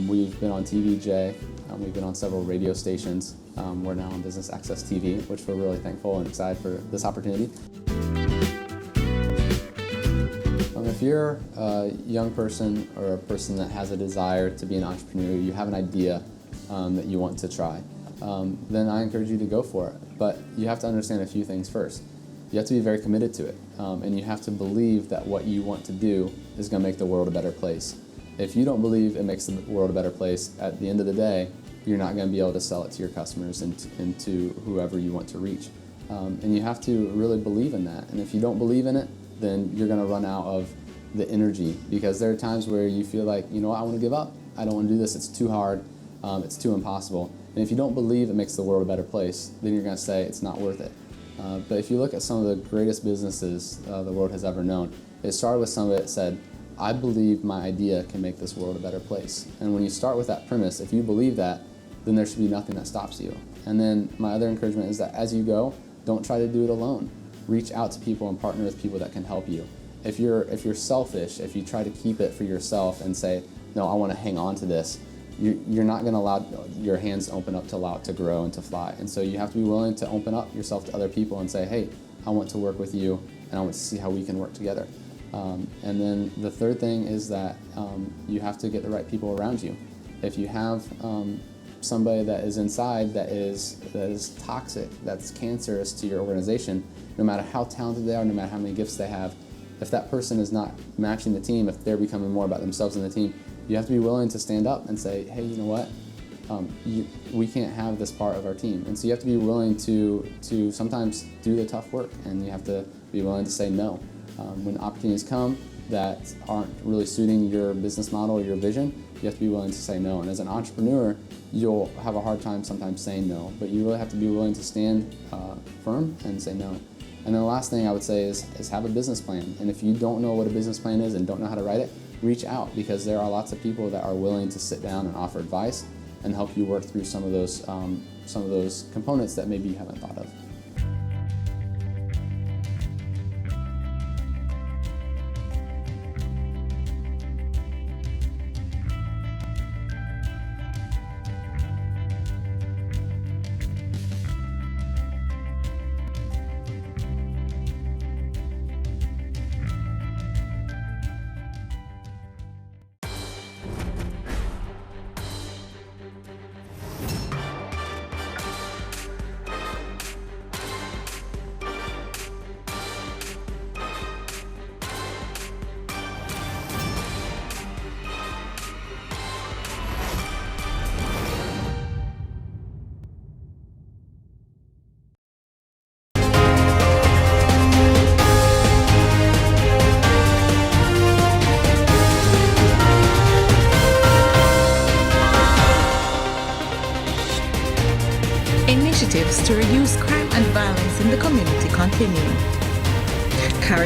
We've been on TVJ, we've been on several radio stations. We're now on Business Access TV, which we're really thankful and excited for this opportunity. If you're a young person or a person that has a desire to be an entrepreneur, you have an idea that you want to try, then I encourage you to go for it. But you have to understand a few things first. You have to be very committed to it, and you have to believe that what you want to do is going to make the world a better place. If you don't believe it makes the world a better place, at the end of the day, you're not going to be able to sell it to your customers and to whoever you want to reach. And you have to really believe in that. And if you don't believe in it, then you're going to run out of the energy, because there are times where you feel like, I want to give up. I don't want to do this. It's too hard. It's too impossible. And if you don't believe it makes the world a better place, then you're going to say it's not worth it. But if you look at some of the greatest businesses the world has ever known, it started with somebody that said, I believe my idea can make this world a better place. And when you start with that premise, if you believe that, then there should be nothing that stops you. And then my other encouragement is that as you go, don't try to do it alone. Reach out to people and partner with people that can help you. If you're selfish, if you try to keep it for yourself and say, no, I want to hang on to this, you're not going to allow your hands to open up to allow it to grow and to fly. And so you have to be willing to open up yourself to other people and say, hey, I want to work with you, and I want to see how we can work together. And then the third thing is that you have to get the right people around you. If you have somebody that is inside that is toxic, that's cancerous to your organization, no matter how talented they are, no matter how many gifts they have, if that person is not matching the team, if they're becoming more about themselves than the team, you have to be willing to stand up and say, hey, you know what? We can't have this part of our team. And so you have to be willing to sometimes do the tough work, and you have to be willing to say no. When opportunities come that aren't really suiting your business model or your vision, you have to be willing to say no. And as an entrepreneur, you'll have a hard time sometimes saying no, but you really have to be willing to stand firm and say no. And then the last thing I would say is have a business plan. And if you don't know what a business plan is and don't know how to write it, reach out, because there are lots of people that are willing to sit down and offer advice and help you work through some of those components that maybe you haven't thought of.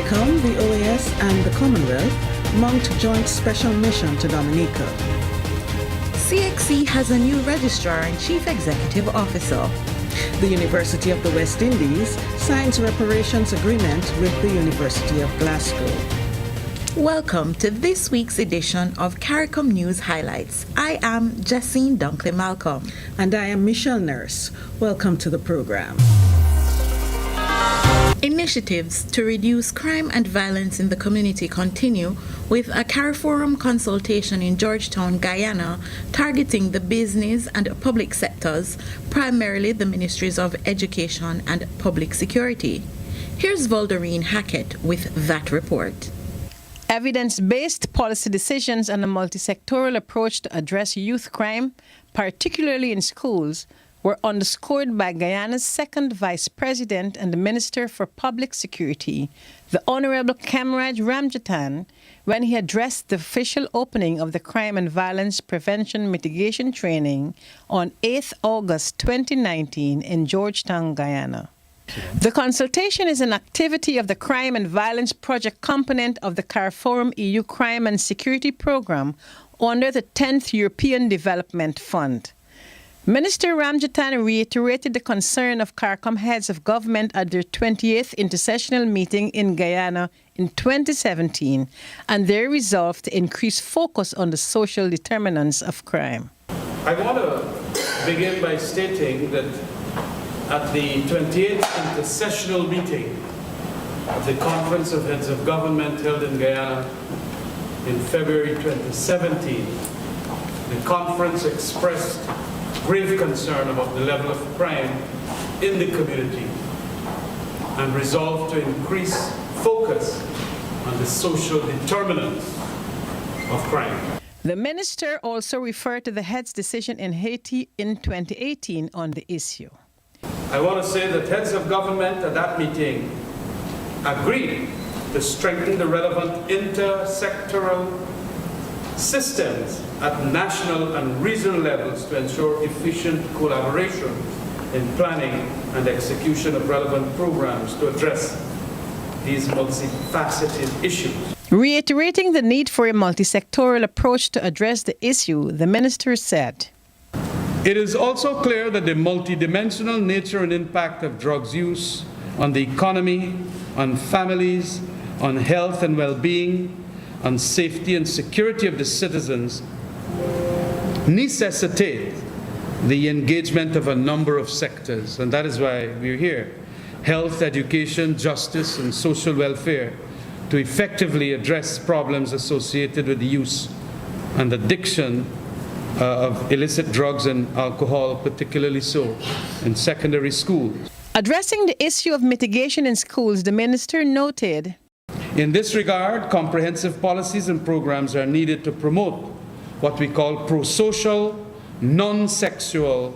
CARICOM, the OAS, and the Commonwealth mount joint special mission to Dominica. CXC has a new registrar and chief executive officer. The University of the West Indies signs reparations agreement with the University of Glasgow. Welcome to this week's edition of CARICOM News Highlights. I am Jessine Dunkley-Malcolm. And I am Michelle Nurse. Welcome to the program. Initiatives to reduce crime and violence in the community continue with a CARIForum consultation in Georgetown, Guyana, targeting the business and public sectors, primarily the Ministries of Education and Public Security. Here's Valderine Hackett with that report. Evidence-based policy decisions and a multi-sectoral approach to address youth crime, particularly in schools, were underscored by Guyana's second Vice President and the Minister for Public Security, the Honorable Kamraj Ramjatan, when he addressed the official opening of the Crime and Violence Prevention Mitigation Training on 8th August 2019 in Georgetown, Guyana. The consultation is an activity of the Crime and Violence Project component of the CARIForum EU Crime and Security Programme under the 10th European Development Fund. Minister Ramjatan reiterated the concern of CARICOM heads of government at their 28th intersessional meeting in Guyana in 2017 and their resolve to increase focus on the social determinants of crime. I want to begin by stating that at the 28th intersessional meeting of the Conference of Heads of Government held in Guyana in February 2017, the conference expressed grave concern about the level of crime in the community and resolved to increase focus on the social determinants of crime. The minister also referred to the heads' decision in Haiti in 2018 on the issue. I want to say that heads of government at that meeting agreed to strengthen the relevant intersectoral systems at national and regional levels to ensure efficient collaboration in planning and execution of relevant programs to address these multifaceted issues. Reiterating the need for a multi-sectoral approach to address the issue, the minister said, "It is also clear that the multidimensional nature and impact of drugs use on the economy, on families, on health and well-being, on safety and security of the citizens necessitate the engagement of a number of sectors, and that is why we're here. Health, education, justice, and social welfare to effectively address problems associated with the use and addiction of illicit drugs and alcohol, particularly so in secondary schools." Addressing the issue of mitigation in schools, the minister noted, "In this regard, comprehensive policies and programs are needed to promote what we call pro-social, non-sexual,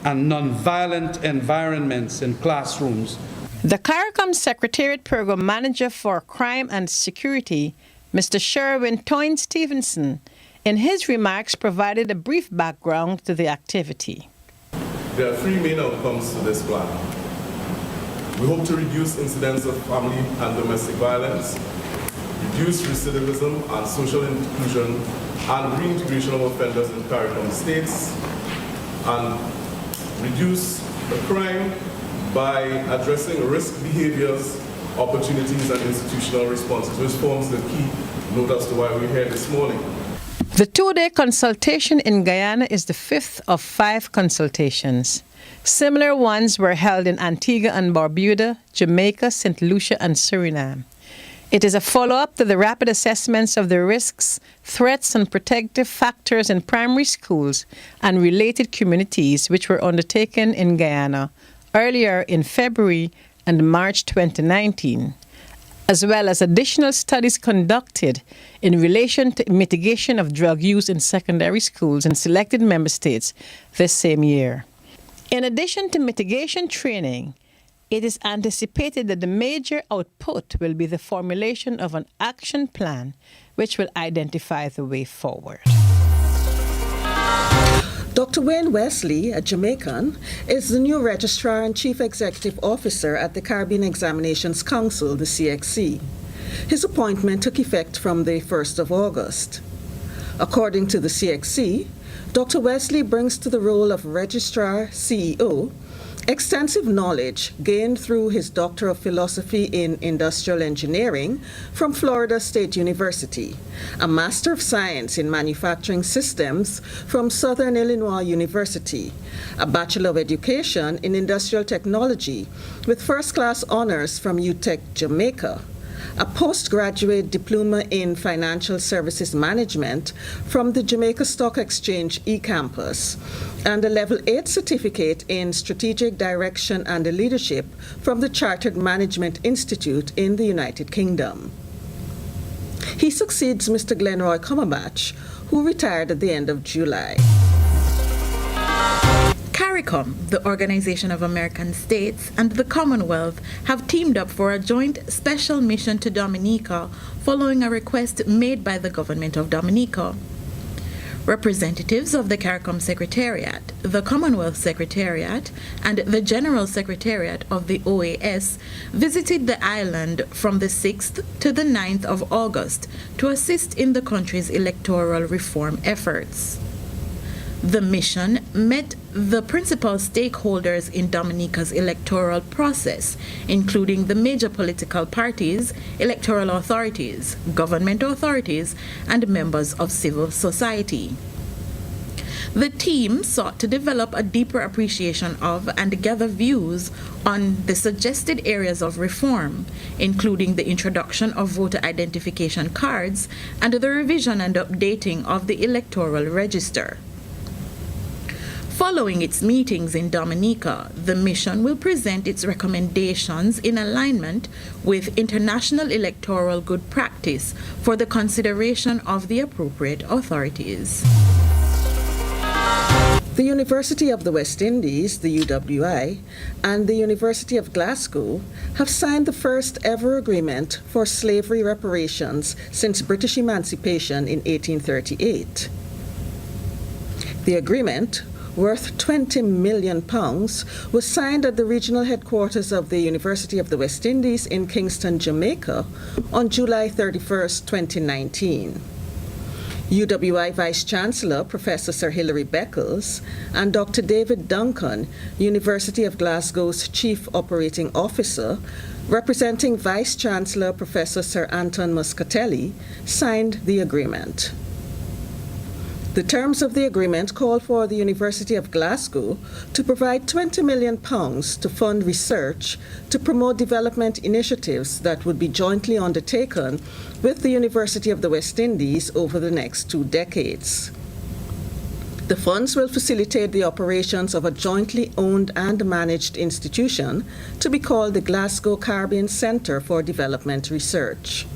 and non-violent environments in classrooms." The CARICOM Secretariat Program Manager for Crime and Security, Mr. Sherwin Toyne Stevenson, in his remarks provided a brief background to the activity. There are three main outcomes to this plan. We hope to reduce incidents of family and domestic violence, reduce recidivism and social inclusion, and reintegration of offenders in CARICOM states, and reduce the crime by addressing risk behaviors, opportunities, and institutional responses, which forms the key note as to why we're here this morning. The two-day consultation in Guyana is the fifth of 5 consultations. Similar ones were held in Antigua and Barbuda, Jamaica, St. Lucia, and Suriname. It is a follow-up to the rapid assessments of the risks, threats, and protective factors in primary schools and related communities which were undertaken in Guyana earlier in February and March 2019, as well as additional studies conducted in relation to mitigation of drug use in secondary schools in selected member states this same year. In addition to mitigation training, it is anticipated that the major output will be the formulation of an action plan which will identify the way forward. Dr. Wayne Wesley, a Jamaican, is the new Registrar and Chief Executive Officer at the Caribbean Examinations Council, the CXC. His appointment took effect from the 1st of August. According to the CXC, Dr. Wesley brings to the role of Registrar CEO extensive knowledge gained through his Doctor of Philosophy in Industrial Engineering from Florida State University, a Master of Science in Manufacturing Systems from Southern Illinois University, a Bachelor of Education in Industrial Technology with first-class honors from UTEC Jamaica, a postgraduate diploma in Financial Services Management from the Jamaica Stock Exchange eCampus, and a Level 8 certificate in Strategic Direction and Leadership from the Chartered Management Institute in the United Kingdom. He succeeds Mr. Glenroy Cumberbatch, who retired at the end of July. CARICOM, the Organization of American States, and the Commonwealth have teamed up for a joint special mission to Dominica following a request made by the government of Dominica. Representatives of the CARICOM Secretariat, the Commonwealth Secretariat, and the General Secretariat of the OAS visited the island from the 6th to the 9th of August to assist in the country's electoral reform efforts. The mission met the principal stakeholders in Dominica's electoral process, including the major political parties, electoral authorities, government authorities, and members of civil society. The team sought to develop a deeper appreciation of and gather views on the suggested areas of reform, including the introduction of voter identification cards and the revision and updating of the electoral register. Following its meetings in Dominica, the mission will present its recommendations in alignment with international electoral good practice for the consideration of the appropriate authorities. The University of the West Indies, the UWI, and the University of Glasgow have signed the first ever agreement for slavery reparations since British emancipation in 1838. The agreement, worth £20 million, was signed at the regional headquarters of the University of the West Indies in Kingston, Jamaica on July 31, 2019. UWI Vice-Chancellor Professor Sir Hilary Beckles and Dr. David Duncan, University of Glasgow's Chief Operating Officer, representing Vice-Chancellor Professor Sir Anton Muscatelli, signed the agreement. The terms of the agreement call for the University of Glasgow to provide £20 million to fund research to promote development initiatives that would be jointly undertaken with the University of the West Indies over the next 2 decades. The funds will facilitate the operations of a jointly owned and managed institution to be called the Glasgow Caribbean Centre for Development Research.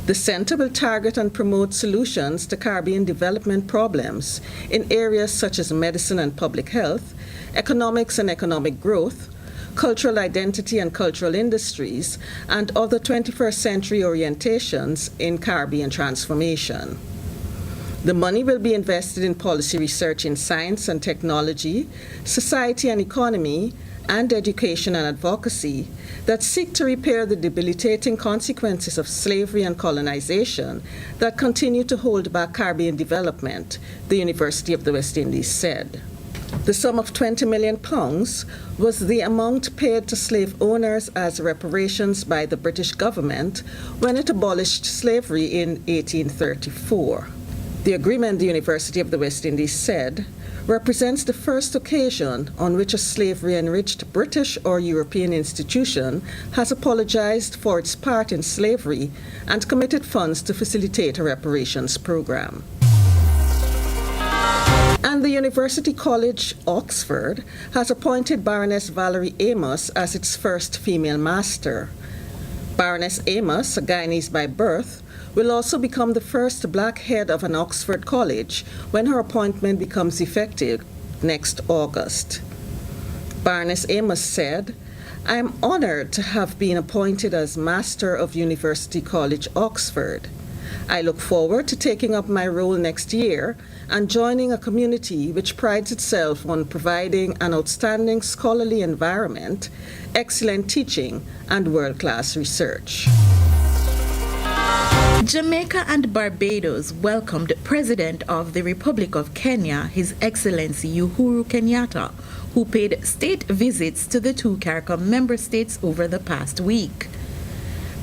The Centre will target and promote solutions to Caribbean development problems in areas such as medicine and public health, economics and economic growth, cultural identity and cultural industries, and other 21st century orientations in Caribbean transformation. The money will be invested in policy research in science and technology, society and economy, and education and advocacy that seek to repair the debilitating consequences of slavery and colonization that continue to hold back Caribbean development, the University of the West Indies said. The sum of £20 million was the amount paid to slave owners as reparations by the British government when it abolished slavery in 1834. The agreement, the University of the West Indies said, represents the first occasion on which a slavery-enriched British or European institution has apologized for its part in slavery and committed funds to facilitate a reparations program. And the University College, Oxford, has appointed Baroness Valerie Amos as its first female master. Baroness Amos, a Guyanese by birth, will also become the first black head of an Oxford college when her appointment becomes effective next August. Baroness Amos said, "I am honored to have been appointed as Master of University College, Oxford. I look forward to taking up my role next year and joining a community which prides itself on providing an outstanding scholarly environment, excellent teaching, and world-class research. Jamaica and Barbados welcomed President of the Republic of Kenya, His Excellency Uhuru Kenyatta, who paid state visits to the two CARICOM member states over the past week.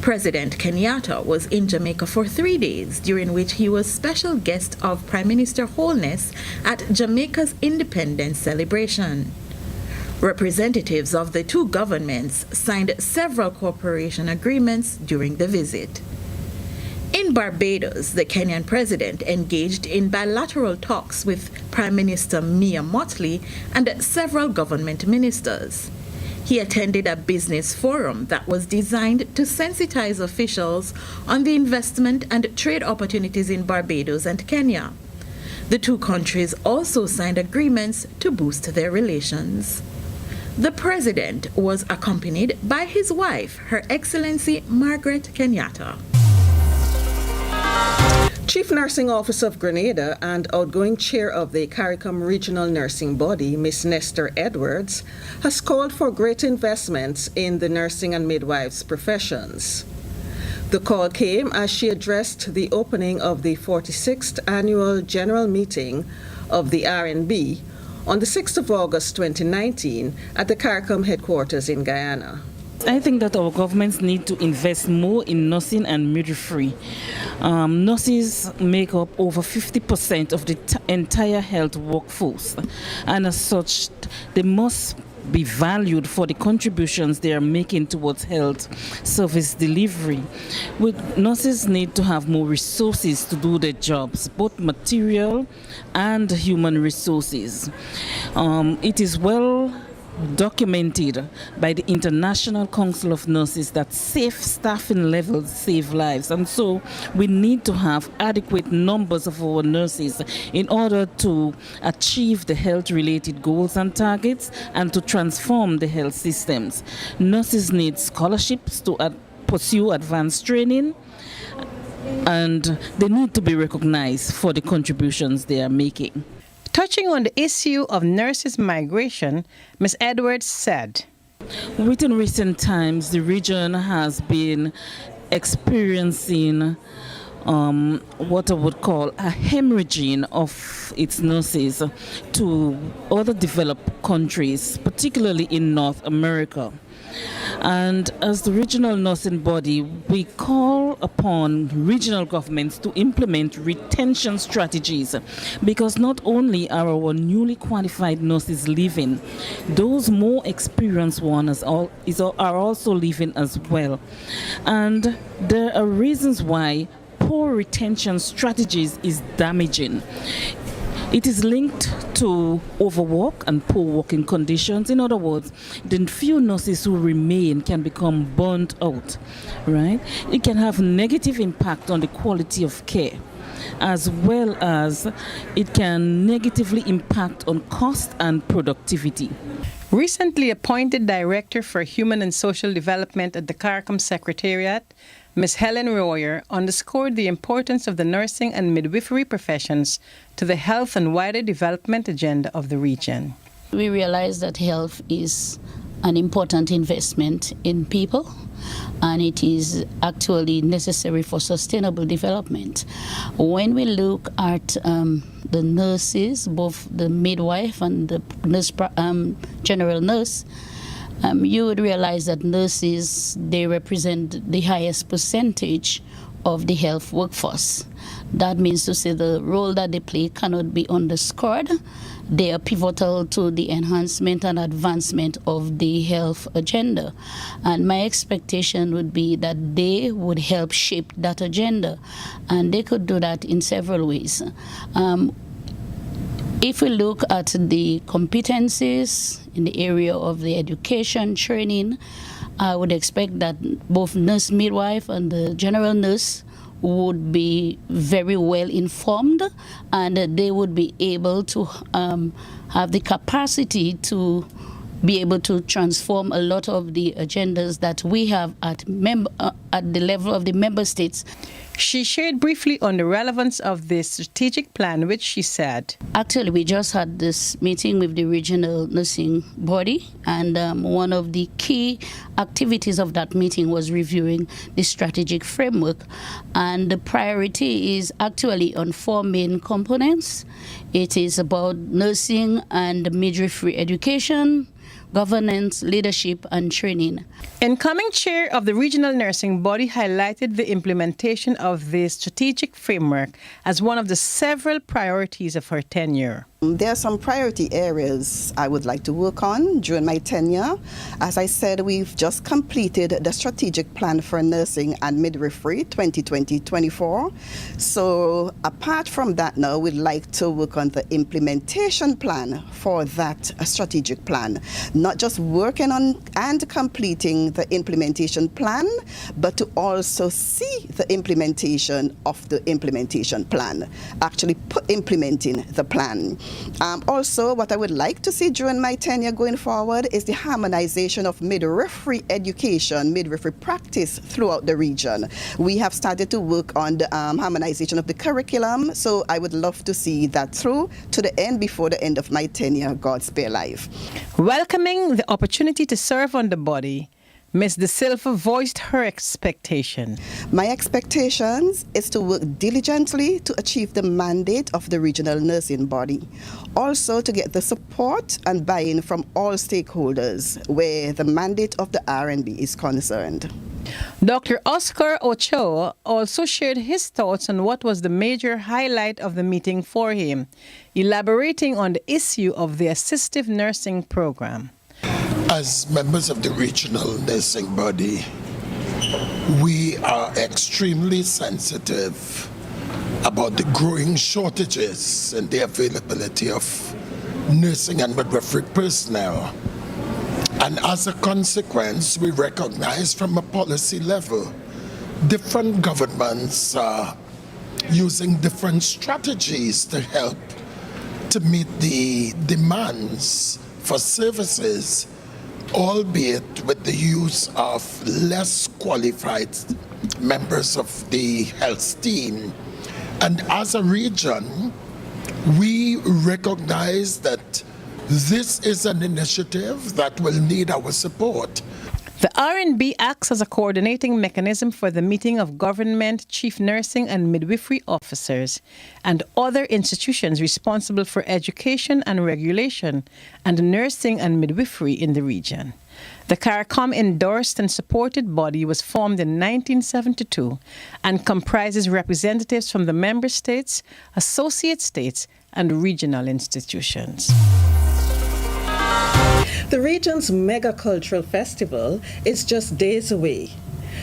President Kenyatta was in Jamaica for 3 days, during which he was special guest of Prime Minister Holness at Jamaica's independence celebration. Representatives of the two governments signed several cooperation agreements during the visit. In Barbados, the Kenyan president engaged in bilateral talks with Prime Minister Mia Mottley and several government ministers. He attended a business forum that was designed to sensitize officials on the investment and trade opportunities in Barbados and Kenya. The two countries also signed agreements to boost their relations. The president was accompanied by his wife, Her Excellency Margaret Kenyatta. Chief Nursing Officer of Grenada and outgoing chair of the CARICOM regional nursing body, Ms. Nestor Edwards, has called for greater investments in the nursing and midwives professions. The call came as she addressed the opening of the 46th annual general meeting of the RNB on the 6th of August 2019 at the CARICOM headquarters in Guyana. I think that our governments need to invest more in nursing and midwifery. Nurses make up over 50% of the entire health workforce, and as such, they must be valued for the contributions they are making towards health service delivery. Nurses need to have more resources to do their jobs, both material and human resources. It is well documented by the International Council of Nurses that safe staffing levels save lives, and so we need to have adequate numbers of our nurses in order to achieve the health-related goals and targets and to transform the health systems. Nurses need scholarships to pursue advanced training, and they need to be recognized for the contributions they are making. Touching on the issue of nurses' migration, Ms. Edwards said, within recent times, the region has been experiencing what I would call a hemorrhaging of its nurses to other developed countries, particularly in North America. And as the regional nursing body, we call upon regional governments to implement retention strategies, because not only are our newly qualified nurses leaving, those more experienced ones are also leaving as well. And there are reasons why poor retention strategies is damaging. It is linked to overwork and poor working conditions. In other words, the few nurses who remain can become burnt out, right? It can have negative impact on the quality of care, as well as it can negatively impact on cost and productivity. Recently appointed Director for Human and Social Development at the CARICOM Secretariat, Ms. Helen Royer underscored the importance of the nursing and midwifery professions to the health and wider development agenda of the region. We realize that health is an important investment in people, and it is actually necessary for sustainable development. When we look at the nurses, both the midwife and the nurse, general nurse, you would realize that nurses, they represent the highest percentage of the health workforce. That means to say the role that they play cannot be underscored. They are pivotal to the enhancement and advancement of the health agenda. And my expectation would be that they would help shape that agenda. And they could do that in several ways. If we look at the competencies in the area of the education training, I would expect that both nurse midwife and the general nurse would be very well informed, and they would be able to have the capacity to be able to transform a lot of the agendas that we have at the level of the member states. She shared briefly on the relevance of this strategic plan, which she said, Actually, we just had this meeting with the regional nursing body, and one of the key activities of that meeting was reviewing the strategic framework. And the priority is actually on 4 main components. It is about nursing and midwifery education, governance, leadership, and training. Incoming chair of the regional nursing body highlighted the implementation of the strategic framework as one of the several priorities of her tenure. There are some priority areas I would like to work on during my tenure. As I said, we've just completed the strategic plan for nursing and midwifery 2020-24. So apart from that now, we'd like to work on the implementation plan for that strategic plan. Not just working on and completing the implementation plan, but to also see the implementation of the implementation plan, actually implementing the plan. Also, what I would like to see during my tenure going forward is the harmonization of midwifery education, midwifery practice throughout the region. We have started to work on the harmonization of the curriculum, so I would love to see that through to the end before the end of my tenure, God spare life. Welcoming the opportunity to serve on the body, Ms. De Silva voiced her expectation. My expectations is to work diligently to achieve the mandate of the regional nursing body. Also to get the support and buy-in from all stakeholders where the mandate of the RNB is concerned. Dr. Oscar Ochoa also shared his thoughts on what was the major highlight of the meeting for him, elaborating on the issue of the assistive nursing program. As members of the regional nursing body, we are extremely sensitive about the growing shortages and the availability of nursing and midwifery personnel. And as a consequence, we recognize from a policy level, different governments are using different strategies to help to meet the demands for services, albeit with the use of less qualified members of the health team. And as a region, we recognize that this is an initiative that will need our support. The RNB acts as a coordinating mechanism for the meeting of government, chief nursing and midwifery officers, and other institutions responsible for education and regulation and nursing and midwifery in the region. The CARICOM endorsed and supported body was formed in 1972 and comprises representatives from the member states, associate states, and regional institutions. The region's mega cultural festival is just days away.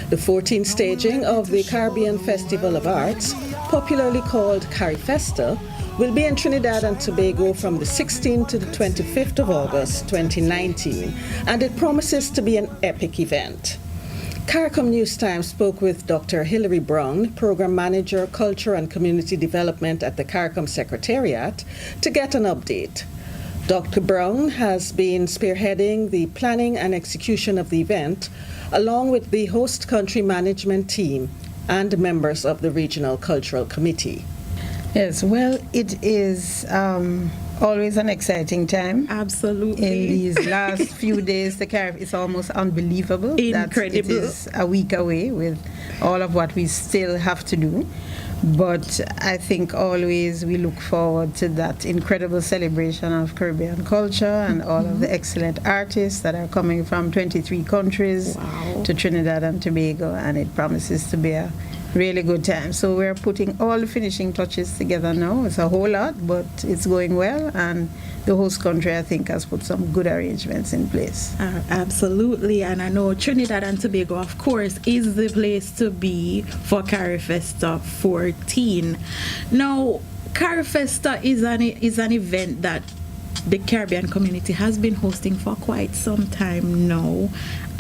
The 14th staging of the Caribbean Festival of Arts, popularly called CariFesta, will be in Trinidad and Tobago from the 16th to the 25th of August 2019, and it promises to be an epic event. CARICOM News Time spoke with Dr. Hilary Brown, Program Manager, Culture and Community Development at the CARICOM Secretariat, to get an update. Dr. Brown has been spearheading the planning and execution of the event, along with the host country management team and members of the Regional Cultural Committee. Yes, well, it is always an exciting time. Absolutely. In these last few days, the Carib is almost unbelievable. Incredible. That it is a week away with all of what we still have to do. But I think always we look forward to that incredible celebration of Caribbean culture and all of the excellent artists that are coming from 23 countries to Trinidad and Tobago, and it promises to be a really good time. So we're putting all the finishing touches together now. It's a whole lot, but it's going well, and the host country, I think, has put some good arrangements in place. Absolutely, and I know Trinidad and Tobago, of course, is the place to be for CariFesta 14. Now, CariFesta is an event that the Caribbean community has been hosting for quite some time now.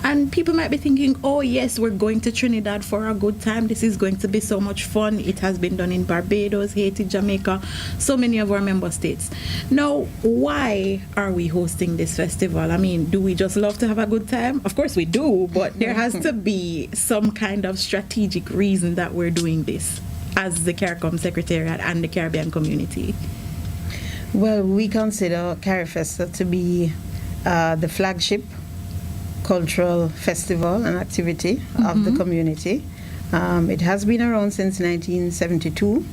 And people might be thinking, oh yes, we're going to Trinidad for a good time. This is going to be so much fun. It has been done in Barbados, Haiti, Jamaica, so many of our member states. Now, why are we hosting this festival? I mean, do we just love to have a good time? Of course we do, but there has to be some kind of strategic reason that we're doing this as the CARICOM Secretariat and the Caribbean community. Well, we consider CARIFESTA to be the flagship cultural festival and activity of the community. It has been around since 1972,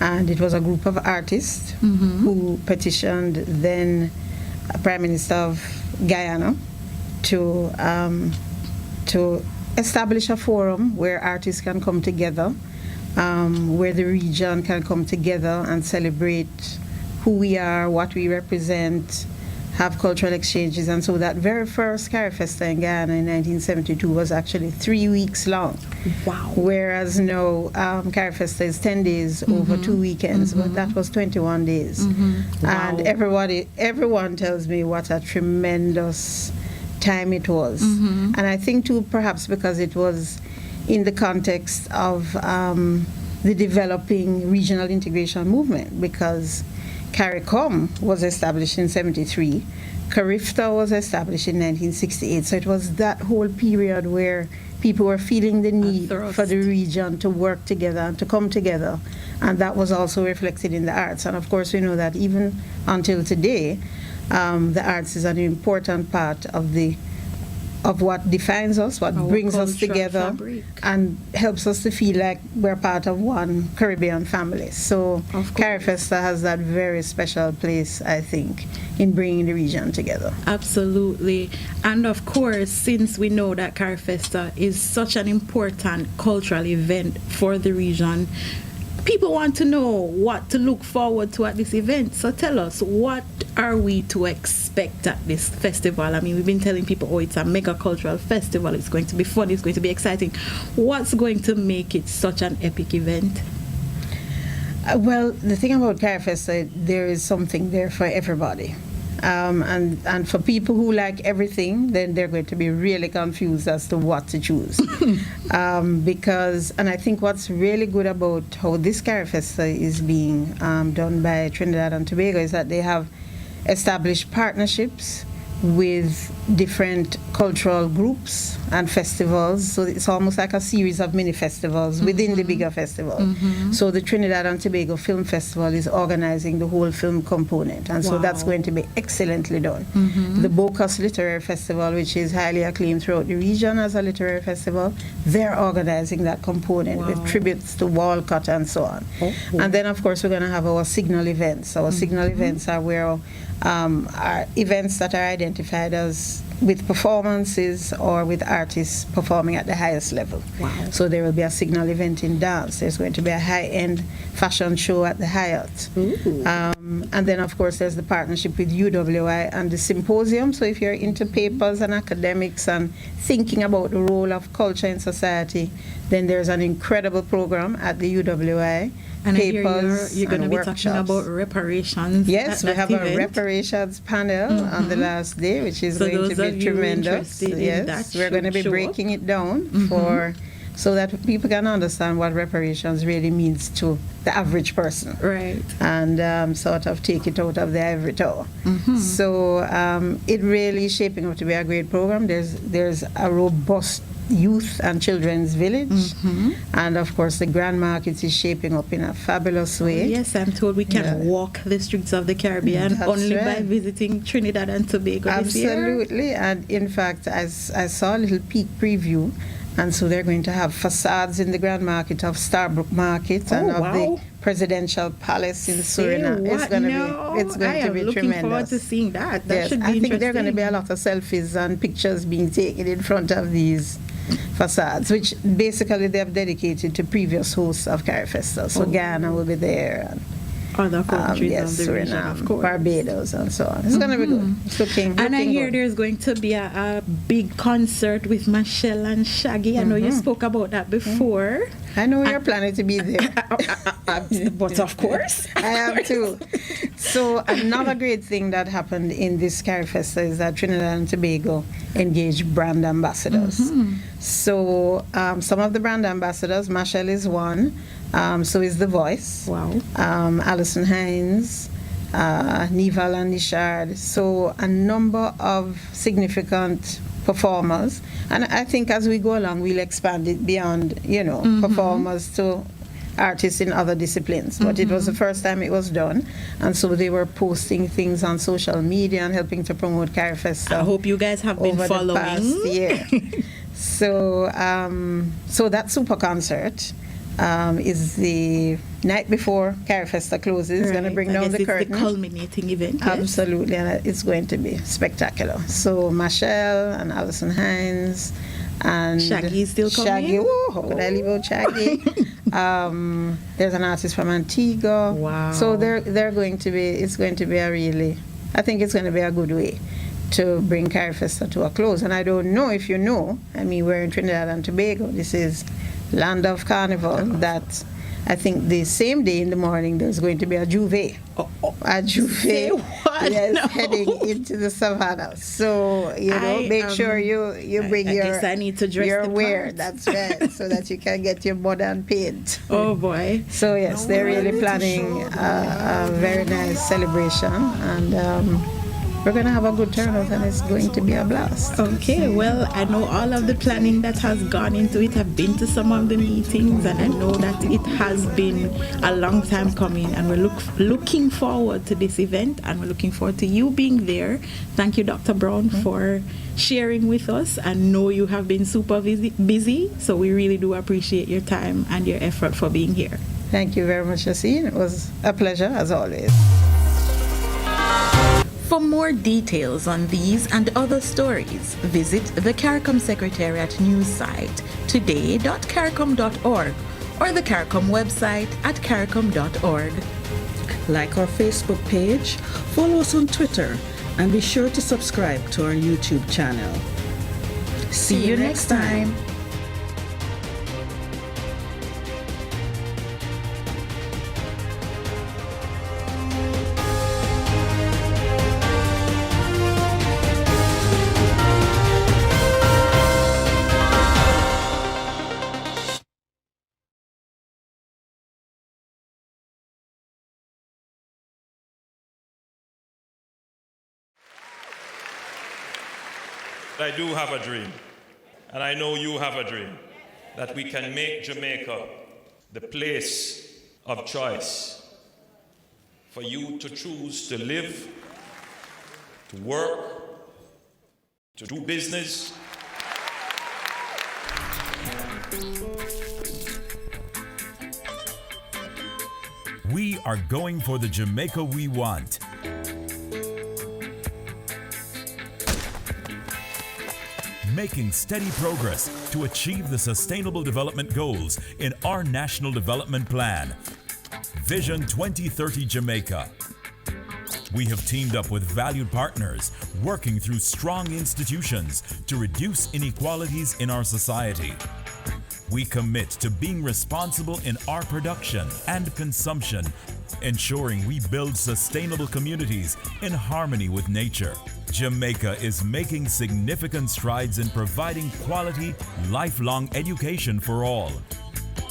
and it was a group of artists who petitioned then Prime Minister of Guyana to establish a forum where artists can come together, where the region can come together and celebrate who we are, what we represent, have cultural exchanges. And so that very first CARIFESTA in Guyana in 1972 was actually 3 weeks long. Wow. Whereas now CARIFESTA is 10 days over 2 weekends, but that was 21 days. And everyone tells me what a tremendous time it was. And I think too, perhaps because it was in the context of the developing regional integration movement, because CARICOM was established in 73, CARIFTA was established in 1968. So it was that whole period where people were feeling the need for the region to work together and to come together. And that was also reflected in the arts. And of course, we know that even until today, the arts is an important part of what defines us, what brings us together, and helps us to feel like we're part of one Caribbean family. So CARIFESTA has that very special place, I think, in bringing the region together. Absolutely. And of course, since we know that CARIFESTA is such an important cultural event for the region, people want to know what to look forward to at this event. So tell us, what are we to expect at this festival? I mean, we've been telling people, oh, it's a mega cultural festival. It's going to be fun. It's going to be exciting. What's going to make it such an epic event? Well, the thing about CARIFESTA, there is something there for everybody. And for people who like everything, then they're going to be really confused as to what to choose. And I think what's really good about how this CARIFESTA is being done by Trinidad and Tobago is that they have established partnerships with different cultural groups and festivals. So it's almost like a series of mini festivals within the bigger festival. So the Trinidad and Tobago Film Festival is organizing the whole film component. And so that's going to be excellently done. The Bocas Literary Festival, which is highly acclaimed throughout the region as a literary festival, they're organizing that component with tributes to Walcott and so on. And then, of course, we're going to have our signal events. Our signal events are where are events that are identified as with performances or with artists performing at the highest level. So there will be a signal event in dance. There's going to be a high-end fashion show at the Hyatt. And then, of course, there's the partnership with UWI and the symposium. So if you're into papers and academics and thinking about the role of culture in society, then there's an incredible program at the UWI. And you're going to be talking about reparations. Yes, we have a reparations panel on the last day, which is going to be tremendous. Yes, we're going to be breaking it down so that people can understand what reparations really means to the average person. Right. And sort of take it out of the ivory tower. So it really is shaping up to be a great program. There's a robust youth and children's village, and of course the Grand Market is shaping up in a fabulous way. Yes, I'm told we can walk the streets of the Caribbean only by visiting Trinidad and Tobago this year. Absolutely, and in fact I saw a little peek preview, and so they're going to have facades in the Grand Market of Starbrook Market and of the Presidential Palace in Suriname. It's going to be tremendous. Looking forward to seeing that. That should be I think there are going to be a lot of selfies and pictures being taken in front of these facades, which basically they have dedicated to previous hosts of CARIFESTA. So Ghana will be there, other countries yes, of the region, of course. Barbados and so on. It's going to be good. It's looking And I hear good. there's going to be a big concert with Machel and Shaggy. I know you spoke about that before. I know you're planning to be there. But of course. I am too. So another great thing that happened in this CARIFESTA is that Trinidad and Tobago engaged brand ambassadors. So some of the brand ambassadors, Machel is one, so is The Voice. Wow. Alison Hines, Nival and Nishard. So a number of significant performers. And I think as we go along, we'll expand it beyond, performers to artists in other disciplines. But it was the first time it was done. And so they were posting things on social media and helping to promote CARIFESTA. I hope you guys have been following. The past year. So that super concert is the night before CARIFESTA closes. It's going to bring down the curtain. The culminating event. Absolutely, and it's going to be spectacular. So Machel and Alison Hines and Shaggy is still coming. Shaggy, how could I leave out Shaggy? There's an artist from Antigua. Wow. So they're going to be. It's going to be I think it's going to be a good way to bring CARIFESTA to a close. And I don't know if you know. I mean, we're in Trinidad and Tobago. This is Land of Carnival. That I think the same day in the morning there's going to be a Juve. A Juve. Yes, no. Heading into the savannah. So make sure you bring I guess I need to dress your the wear. part. That's right, so that you can get your modern paint. Oh boy! So yes, they're really planning a very nice celebration, and we're going to have a good turnout, and it's going to be a blast. Okay, well, I know all of the planning that has gone into it. I've been to some of the meetings, and I know that it has been a long time coming, and we're looking forward to this event, and we're looking forward to you being there. Thank you, Dr. Brown, for sharing with us. I know you have been super busy, so we really do appreciate your time and your effort for being here. Thank you very much, Yassine. It was a pleasure, as always. For more details on these and other stories, visit the CARICOM Secretariat news site today.caricom.org or the CARICOM website at caricom.org. Like our Facebook page, follow us on Twitter, and be sure to subscribe to our YouTube channel. See you next time. I do have a dream, and I know you have a dream, that we can make Jamaica the place of choice for you to choose to live, to work, to do business. We are going for the Jamaica we want. Making steady progress to achieve the Sustainable Development Goals in our National Development Plan, Vision 2030 Jamaica. We have teamed up with valued partners, working through strong institutions to reduce inequalities in our society. We commit to being responsible in our production and consumption, ensuring we build sustainable communities in harmony with nature. Jamaica is making significant strides in providing quality, lifelong education for all,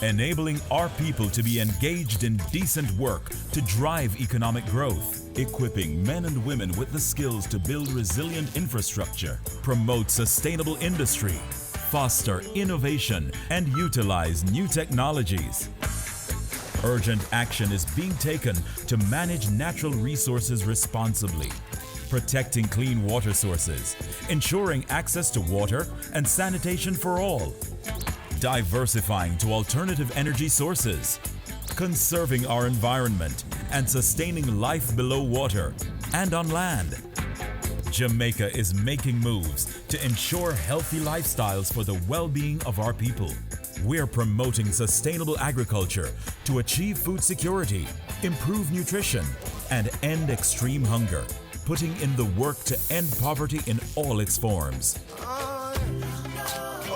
enabling our people to be engaged in decent work to drive economic growth, equipping men and women with the skills to build resilient infrastructure, promote sustainable industry, foster innovation, and utilize new technologies. Urgent action is being taken to manage natural resources responsibly, protecting clean water sources, ensuring access to water and sanitation for all, diversifying to alternative energy sources, conserving our environment and sustaining life below water and on land. Jamaica is making moves to ensure healthy lifestyles for the well-being of our people. We're promoting sustainable agriculture to achieve food security, improve nutrition, and end extreme hunger, putting in the work to end poverty in all its forms.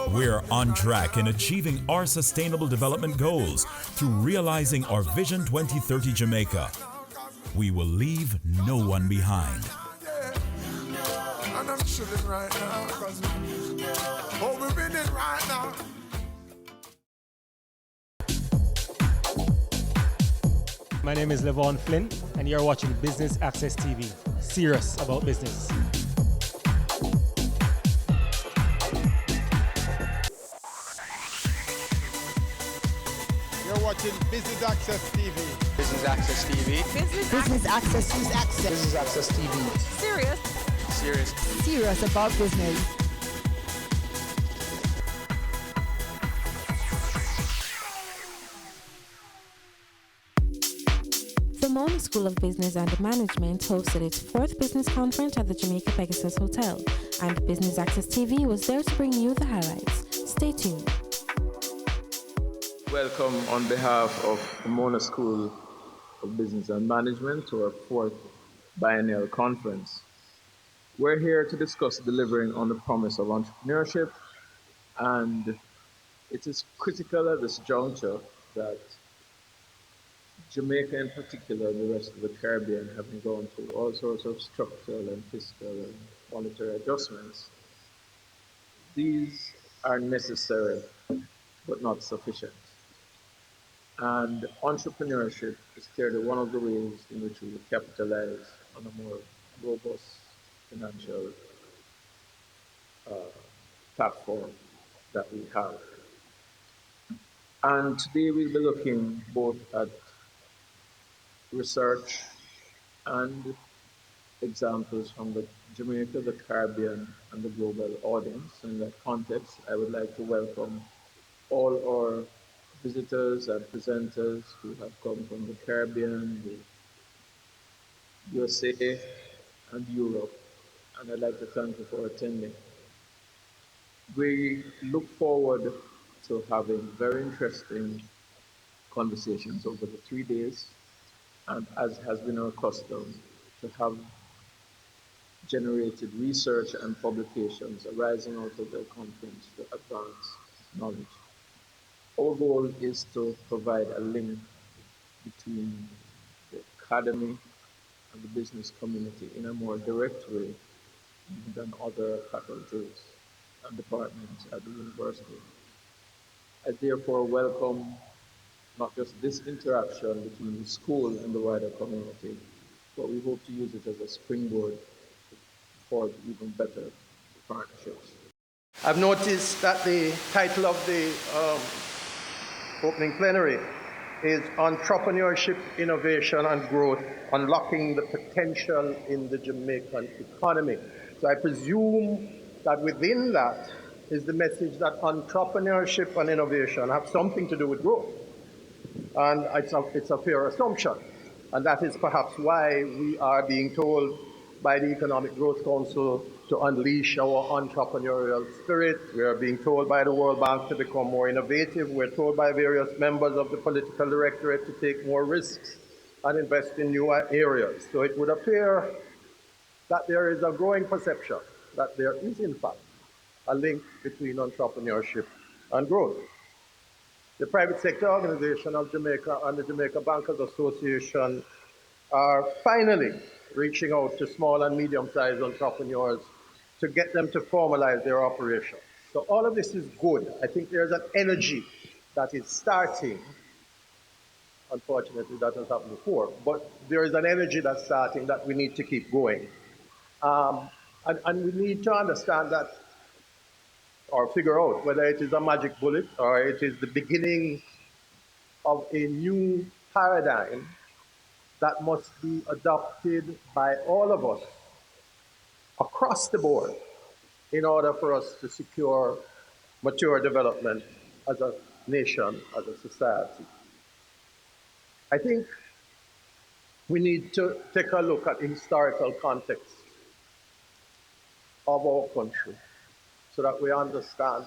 We're on track in achieving our sustainable development goals through realizing our Vision 2030 Jamaica. We will leave no one behind. And I'm chilling right now because we're winning right now. My name is Levon Flynn, and you're watching Business Access TV. Serious about business. You're watching Business Access TV. Business Access TV. Business Access. Business Access TV. Serious. Serious. Serious about business. The Mona School of Business and Management hosted its 4th business conference at the Jamaica Pegasus Hotel, and Business Access TV was there to bring you the highlights. Stay tuned. Welcome on behalf of the Mona School of Business and Management to our 4th biennial conference. We're here to discuss delivering on the promise of entrepreneurship, and it is critical at this juncture that Jamaica in particular and the rest of the Caribbean, having gone through all sorts of structural and fiscal and monetary adjustments, these are necessary but not sufficient. And entrepreneurship is clearly one of the ways in which we will capitalize on a more robust financial platform that we have. And today we'll be looking both at research and examples from the Jamaica, the Caribbean, and the global audience. In that context, I would like to welcome all our visitors and presenters who have come from the Caribbean, the USA, and Europe, and I'd like to thank you for attending. We look forward to having very interesting conversations over the 3 days, and as has been our custom, to have generated research and publications arising out of the conference to advance knowledge. Our goal is to provide a link between the academy and the business community in a more direct way than other faculties and departments at the university. I therefore welcome not just this interaction between the school and the wider community, but we hope to use it as a springboard for even better partnerships. I've noticed that the title of the opening plenary is Entrepreneurship, Innovation and Growth, Unlocking the Potential in the Jamaican Economy. So I presume that within that is the message that entrepreneurship and innovation have something to do with growth. And it's a fair assumption. And that is perhaps why we are being told by the Economic Growth Council to unleash our entrepreneurial spirit. We are being told by the World Bank to become more innovative. We're told by various members of the political directorate to take more risks and invest in new areas. So it would appear that there is a growing perception that there is, in fact, a link between entrepreneurship and growth. The private sector organization of Jamaica and the Jamaica Bankers Association are finally reaching out to small and medium-sized entrepreneurs to get them to formalize their operations. So all of this is good. I think there's an energy that is starting. Unfortunately, that has happened before, but there is an energy that's starting that we need to keep going. And we need to understand that, or figure out whether it is a magic bullet or it is the beginning of a new paradigm that must be adopted by all of us across the board in order for us to secure mature development as a nation, as a society. I think we need to take a look at the historical context of our country so that we understand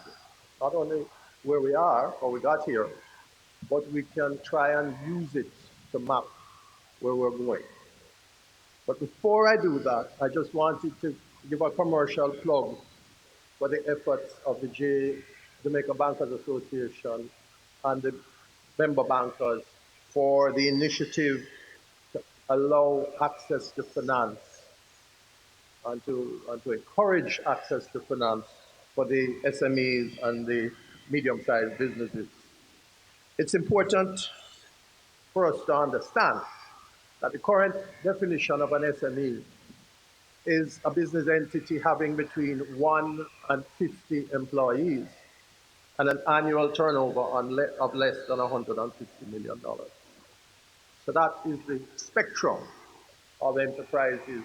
not only where we are, or we got here, but we can try and use it to map where we're going. But before I do that, I just wanted to give a commercial plug for the efforts of the Jamaica Bankers Association and the member bankers for the initiative to allow access to finance and to encourage access to finance for the SMEs and the medium-sized businesses. It's important for us to understand that the current definition of an SME is a business entity having between 1 and 50 employees and an annual turnover of less than $150 million. So that is the spectrum of enterprises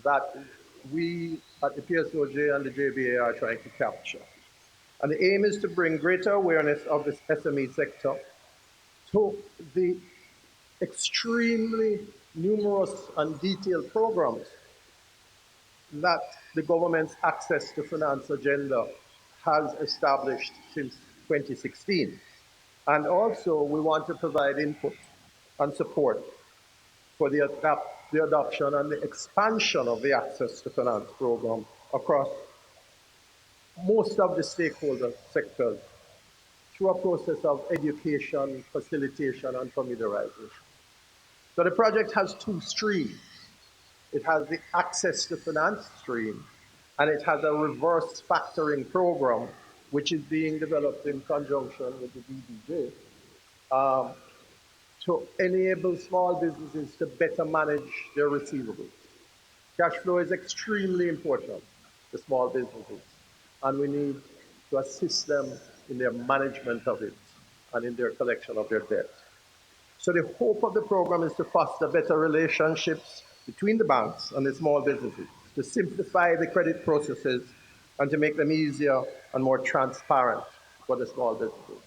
that we at the PSOJ and the JBA are trying to capture. And the aim is to bring greater awareness of this SME sector to the extremely numerous and detailed programs that the government's access to finance agenda has established since 2016. And also, we want to provide input and support for the adoption and the expansion of the access to finance program across most of the stakeholder sectors through a process of education, facilitation, and familiarization. So the project has two streams. It has the access to finance stream, and it has a reverse factoring program, which is being developed in conjunction with the DBJ to enable small businesses to better manage their receivables. Cash flow is extremely important to small businesses, and we need to assist them in their management of it and in their collection of their debt. So the hope of the program is to foster better relationships between the banks and the small businesses, to simplify the credit processes and to make them easier and more transparent for the small businesses.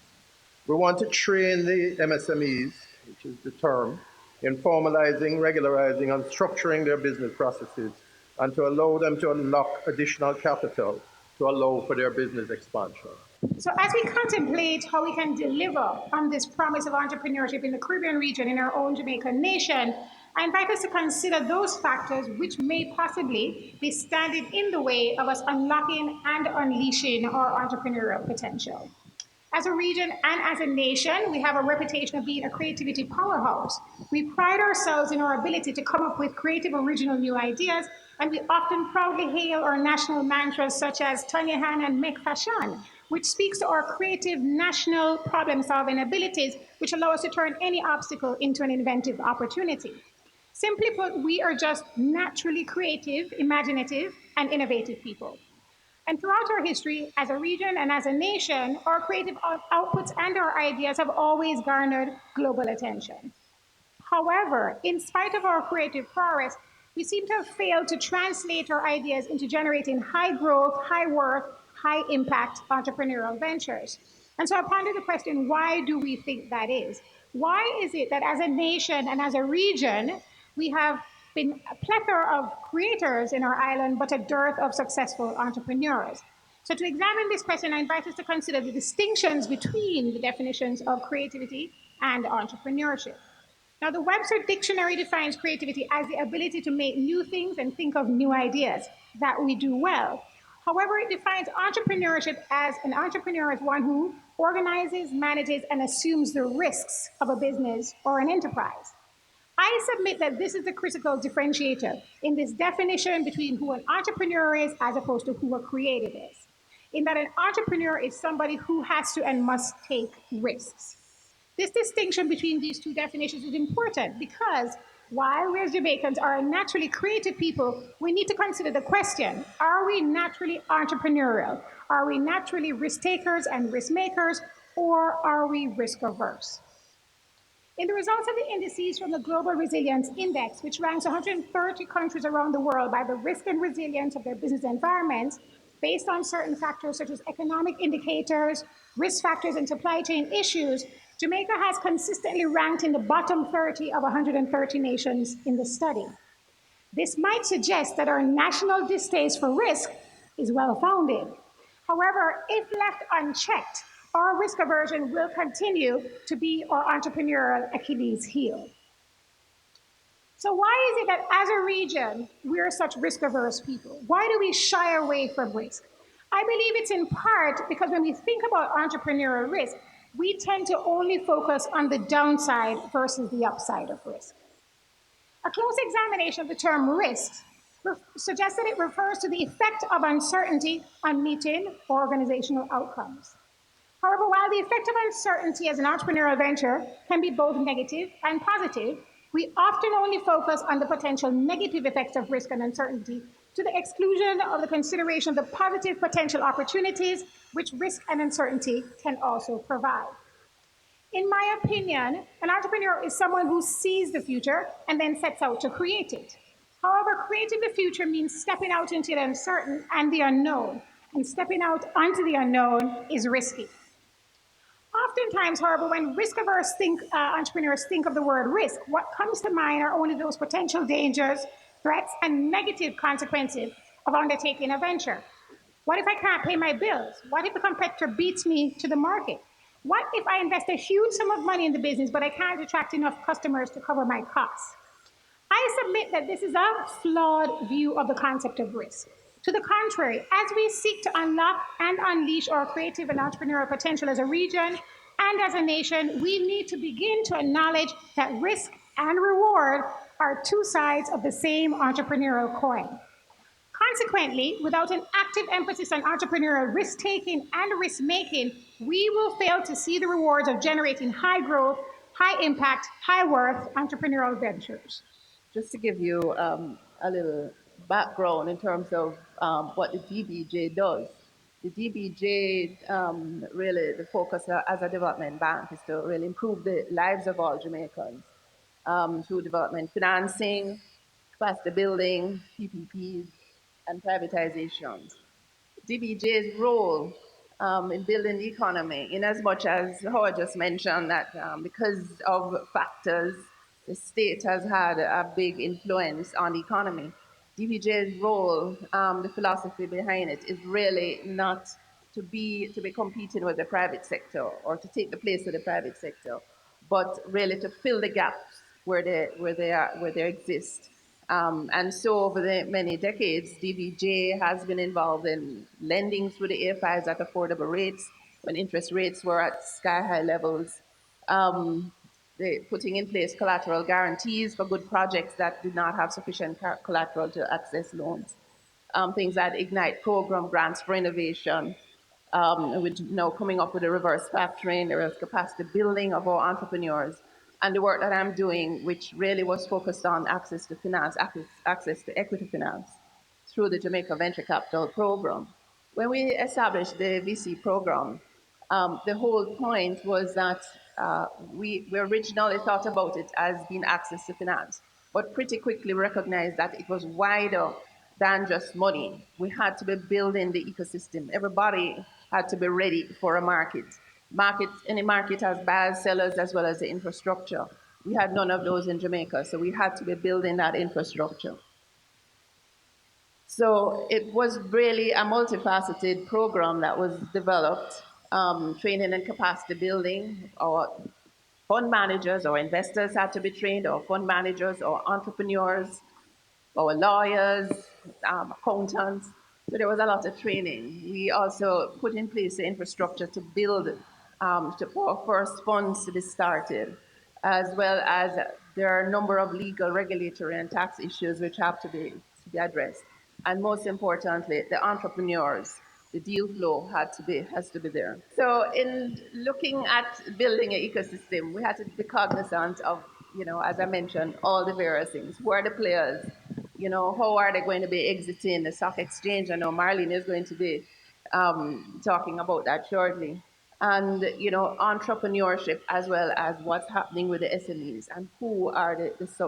We want to train the MSMEs, which is the term, in formalizing, regularizing, and structuring their business processes, and to allow them to unlock additional capital to allow for their business expansion. So as we contemplate how we can deliver on this promise of entrepreneurship in the Caribbean region, in our own Jamaican nation, I invite us to consider those factors which may possibly be standing in the way of us unlocking and unleashing our entrepreneurial potential. As a region and as a nation, we have a reputation of being a creativity powerhouse. We pride ourselves in our ability to come up with creative, original new ideas, and we often proudly hail our national mantras such as Tanya Han and Make Fashion, which speaks to our creative national problem-solving abilities, which allow us to turn any obstacle into an inventive opportunity. Simply put, we are just naturally creative, imaginative, and innovative people. And throughout our history, as a region and as a nation, our creative outputs and our ideas have always garnered global attention. However, in spite of our creative prowess, we seem to have failed to translate our ideas into generating high growth, high worth, high impact entrepreneurial ventures. And so I ponder the question, why do we think that is? Why is it that as a nation and as a region, we have been a plethora of creators in our island, but a dearth of successful entrepreneurs? So to examine this question, I invite us to consider the distinctions between the definitions of creativity and entrepreneurship. Now, the Webster Dictionary defines creativity as the ability to make new things and think of new ideas. That we do well. However, it defines entrepreneurship as an entrepreneur as one who organizes, manages, and assumes the risks of a business or an enterprise. I submit that this is the critical differentiator in this definition between who an entrepreneur is as opposed to who a creative is, in that an entrepreneur is somebody who has to and must take risks. This distinction between these two definitions is important because while we as Jamaicans are a naturally creative people, we need to consider the question, are we naturally entrepreneurial? Are we naturally risk takers and risk makers, or are we risk averse? In the results of the indices from the Global Resilience Index, which ranks 130 countries around the world by the risk and resilience of their business environments, based on certain factors such as economic indicators, risk factors, and supply chain issues, Jamaica has consistently ranked in the bottom 30 of 130 nations in the study. This might suggest that our national distaste for risk is well-founded. However, if left unchecked, our risk aversion will continue to be our entrepreneurial Achilles heel. So why is it that as a region, we're such risk-averse people? Why do we shy away from risk? I believe it's in part because when we think about entrepreneurial risk, we tend to only focus on the downside versus the upside of risk. A close examination of the term risk suggests that it refers to the effect of uncertainty on meeting organizational outcomes. However, while the effect of uncertainty as an entrepreneurial venture can be both negative and positive, we often only focus on the potential negative effects of risk and uncertainty to the exclusion of the consideration of the positive potential opportunities which risk and uncertainty can also provide. In my opinion, an entrepreneur is someone who sees the future and then sets out to create it. However, creating the future means stepping out into the uncertain and the unknown, and stepping out onto the unknown is risky. Oftentimes, however, when risk-averse entrepreneurs think of the word risk, what comes to mind are only those potential dangers, threats, and negative consequences of undertaking a venture. What if I can't pay my bills? What if a competitor beats me to the market? What if I invest a huge sum of money in the business, but I can't attract enough customers to cover my costs? I submit that this is a flawed view of the concept of risk. To the contrary, as we seek to unlock and unleash our creative and entrepreneurial potential as a region and as a nation, we need to begin to acknowledge that risk and reward are two sides of the same entrepreneurial coin. Consequently, without an active emphasis on entrepreneurial risk-taking and risk-making, we will fail to see the rewards of generating high growth, high impact, high worth entrepreneurial ventures. Just to give you a little background in terms of what the DBJ does. The DBJ, really, the focus as a development bank is to really improve the lives of all Jamaicans through development financing, capacity building, PPPs, and privatizations. DBJ's role in building the economy, in as much as Howard just mentioned that because of factors, the state has had a big influence on the economy. DBJ's role, the philosophy behind it, is really not to be competing with the private sector or to take the place of the private sector, but really to fill the gaps where they exist. And so over the many decades, DBJ has been involved in lending through the AFIs at affordable rates when interest rates were at sky-high levels. Putting in place collateral guarantees for good projects that did not have sufficient collateral to access loans. Things like Ignite program, grants for innovation, which now coming up with a reverse factoring, there is capacity building of our entrepreneurs, and the work that I'm doing, which really was focused on access to finance, access to equity finance through the Jamaica Venture Capital Program. When we established the VC program, the whole point was that we originally thought about it as being access to finance, but pretty quickly recognized that it was wider than just money. We had to be building the ecosystem. Everybody had to be ready for a market. Any market has buyers, sellers, as well as the infrastructure. We had none of those in Jamaica, so we had to be building that infrastructure. So it was really a multifaceted program that was developed. Training and capacity building. Our fund managers or investors had to be trained, or fund managers or entrepreneurs, or lawyers, accountants. So there was a lot of training. We also put in place the infrastructure to build, for our first funds to be started, as well as there are a number of legal, regulatory, and tax issues which have to be addressed. And most importantly, the entrepreneurs. The deal flow has to be there. So in looking at building an ecosystem, we had to be cognizant of, as I mentioned, all the various things. Who are the players? How are they going to be exiting the stock exchange? I know Marlene is going to be talking about that shortly. And, entrepreneurship, as well as what's happening with the SMEs and who are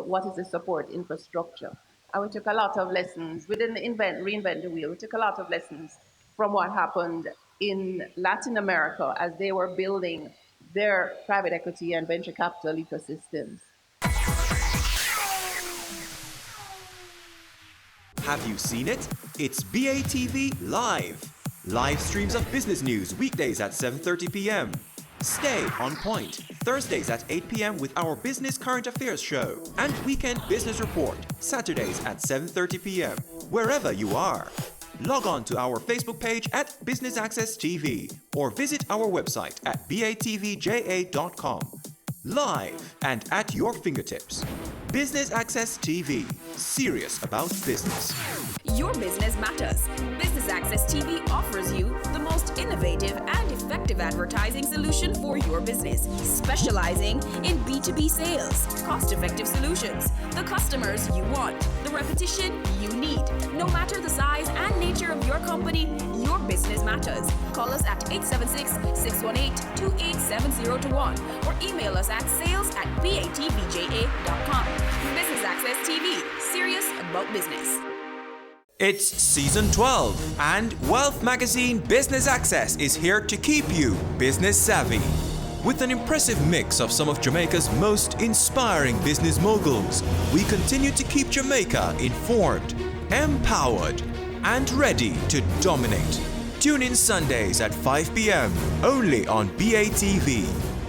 what is the support infrastructure. And we took a lot of lessons. We didn't reinvent the wheel. We took a lot of lessons from what happened in Latin America as they were building their private equity and venture capital ecosystems. Have you seen it? It's BATV Live. Live streams of business news weekdays at 7:30 p.m. Stay on point Thursdays at 8 p.m. with our Business Current Affairs show. And Weekend Business Report Saturdays at 7:30 p.m. Wherever you are. Log on to our Facebook page at Business Access TV or visit our website at batvja.com. Live and at your fingertips. Business Access TV. Serious about business. Your business matters. Business Access TV offers you the most innovative and effective advertising solution for your business, specializing in B2B sales, cost-effective solutions, the customers you want, the repetition you need. No matter the size and nature of your company, your business matters. Call us at 876-618-2870 or email us at sales@batvja.com. Business Access TV, serious about business. It's season 12, and Wealth Magazine Business Access is here to keep you business savvy. With an impressive mix of some of Jamaica's most inspiring business moguls, we continue to keep Jamaica informed, empowered, and ready to dominate. Tune in Sundays at 5 p.m. only on BATV.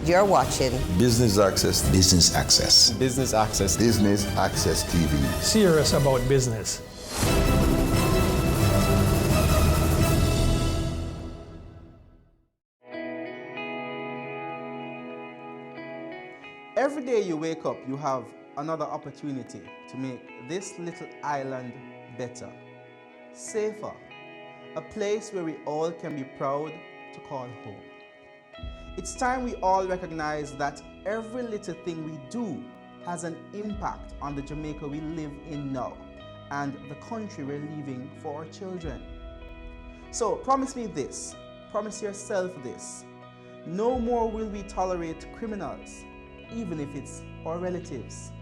You're watching Business Access. Business Access. Business Access. Business Access TV. Serious about business. Every day you wake up, you have another opportunity to make this little island better, safer, a place where we all can be proud to call home. It's time we all recognize that every little thing we do has an impact on the Jamaica we live in now and the country we're leaving for our children. So promise me this, promise yourself this. No more will we tolerate criminals, even if it's our relatives.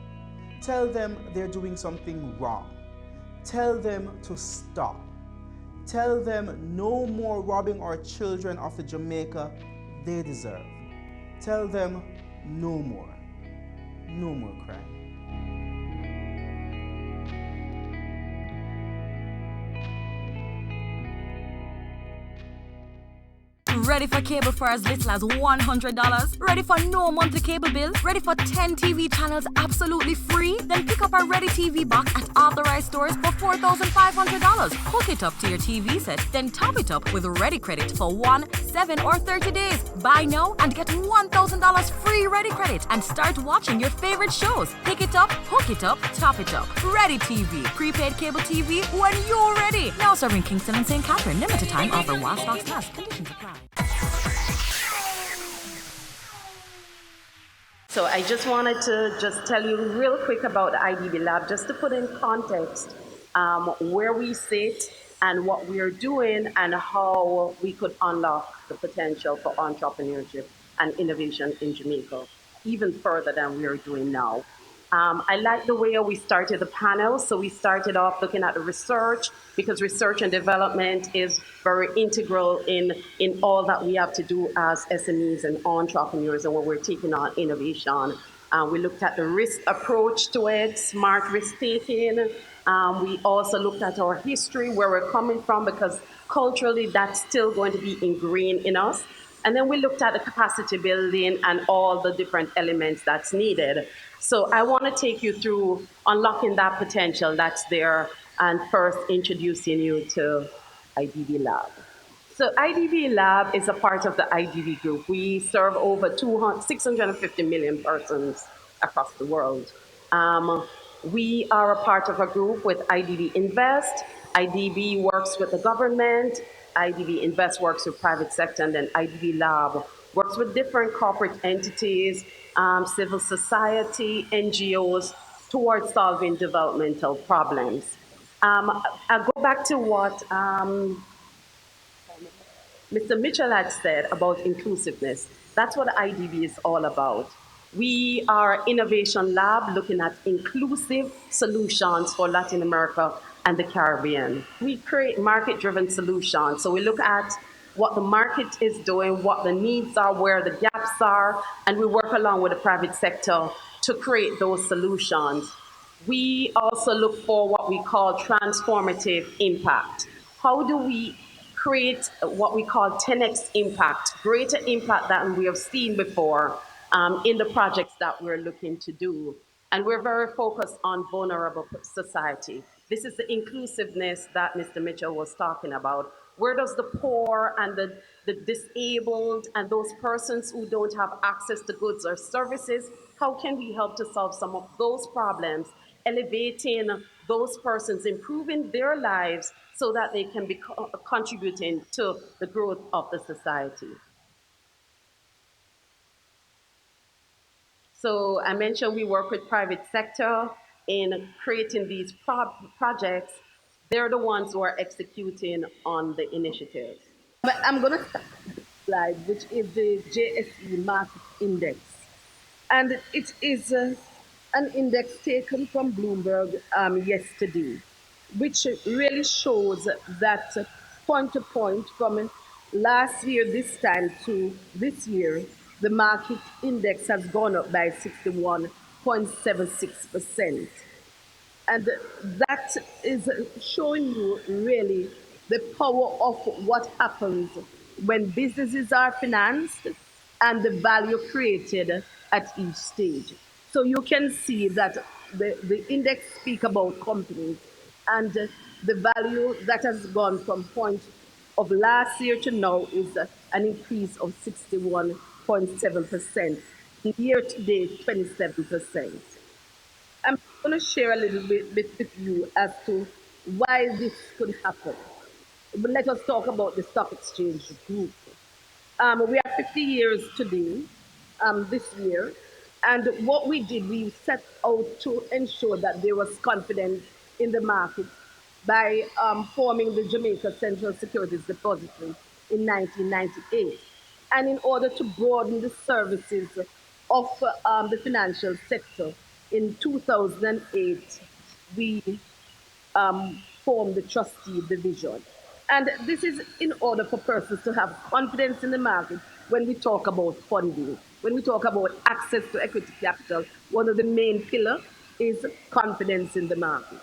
Tell them they're doing something wrong. Tell them to stop. Tell them no more robbing our children of the Jamaica they deserve. Tell them no more crime. Ready for cable for as little as $100? Ready for no monthly cable bill? Ready for 10 TV channels absolutely free? Then pick up our Ready TV box at authorized stores for $4,500. Hook it up to your TV set, then top it up with Ready Credit for 1, 7, or 30 days. Buy now and get $1,000 free Ready Credit and start watching your favorite shows. Pick it up, hook it up, top it up. Ready TV. Prepaid cable TV when you're ready. Now serving Kingston and St. Catherine. Limited time offer while stocks last. Conditions apply. So I just wanted to tell you real quick about the IDB Lab, just to put in context where we sit and what we are doing and how we could unlock the potential for entrepreneurship and innovation in Jamaica, even further than we are doing now. I like the way we started the panel. So we started off looking at the research, because research and development is very integral in all that we have to do as SMEs and entrepreneurs and when we're taking on innovation. We looked at the risk approach to it, smart risk taking. We also looked at our history, where we're coming from, because culturally that's still going to be ingrained in us. And then we looked at the capacity building and all the different elements that's needed. So I want to take you through unlocking that potential that's there and first introducing you to IDB Lab. So IDB Lab is a part of the IDB Group. We serve over 650 million persons across the world. We are a part of a group with IDB Invest. IDB works with the government. IDB Invest works with private sector, and then IDB Lab works with different corporate entities, civil society, NGOs, towards solving developmental problems. I'll go back to what Mr. Mitchell had said about inclusiveness. That's what IDB is all about. We are an innovation lab looking at inclusive solutions for Latin America and the Caribbean. We create market-driven solutions. So we look at what the market is doing, what the needs are, where the gaps are, and we work along with the private sector to create those solutions. We also look for what we call transformative impact. How do we create what we call 10x impact, greater impact than we have seen before in the projects that we're looking to do. And we're very focused on vulnerable society. This is the inclusiveness that Mr. Mitchell was talking about. Where does the poor and the disabled and those persons who don't have access to goods or services, how can we help to solve some of those problems, elevating those persons, improving their lives so that they can be contributing to the growth of the society? So I mentioned we work with private sector in creating these projects. They're the ones who are executing on the initiatives. But I'm going to start with this slide, which is the JSE Market Index. And it is an index taken from Bloomberg yesterday, which really shows that point to point from last year, this time to this year, the market index has gone up by 61.76%. And that is showing you really the power of what happens when businesses are financed and the value created at each stage. So you can see that the index speak about companies and the value that has gone from point of last year to now is an increase of 61.7%. Year to date, 27%. I'm going to share a little bit with you as to why this could happen. But let us talk about the stock exchange group. We are 50 years today, this year, and what we did, we set out to ensure that there was confidence in the market by forming the Jamaica Central Securities Depository in 1998. And in order to broaden the services of the financial sector, in 2008, we formed the trustee division. And this is in order for persons to have confidence in the market when we talk about funding. When we talk about access to equity capital, one of the main pillars is confidence in the market.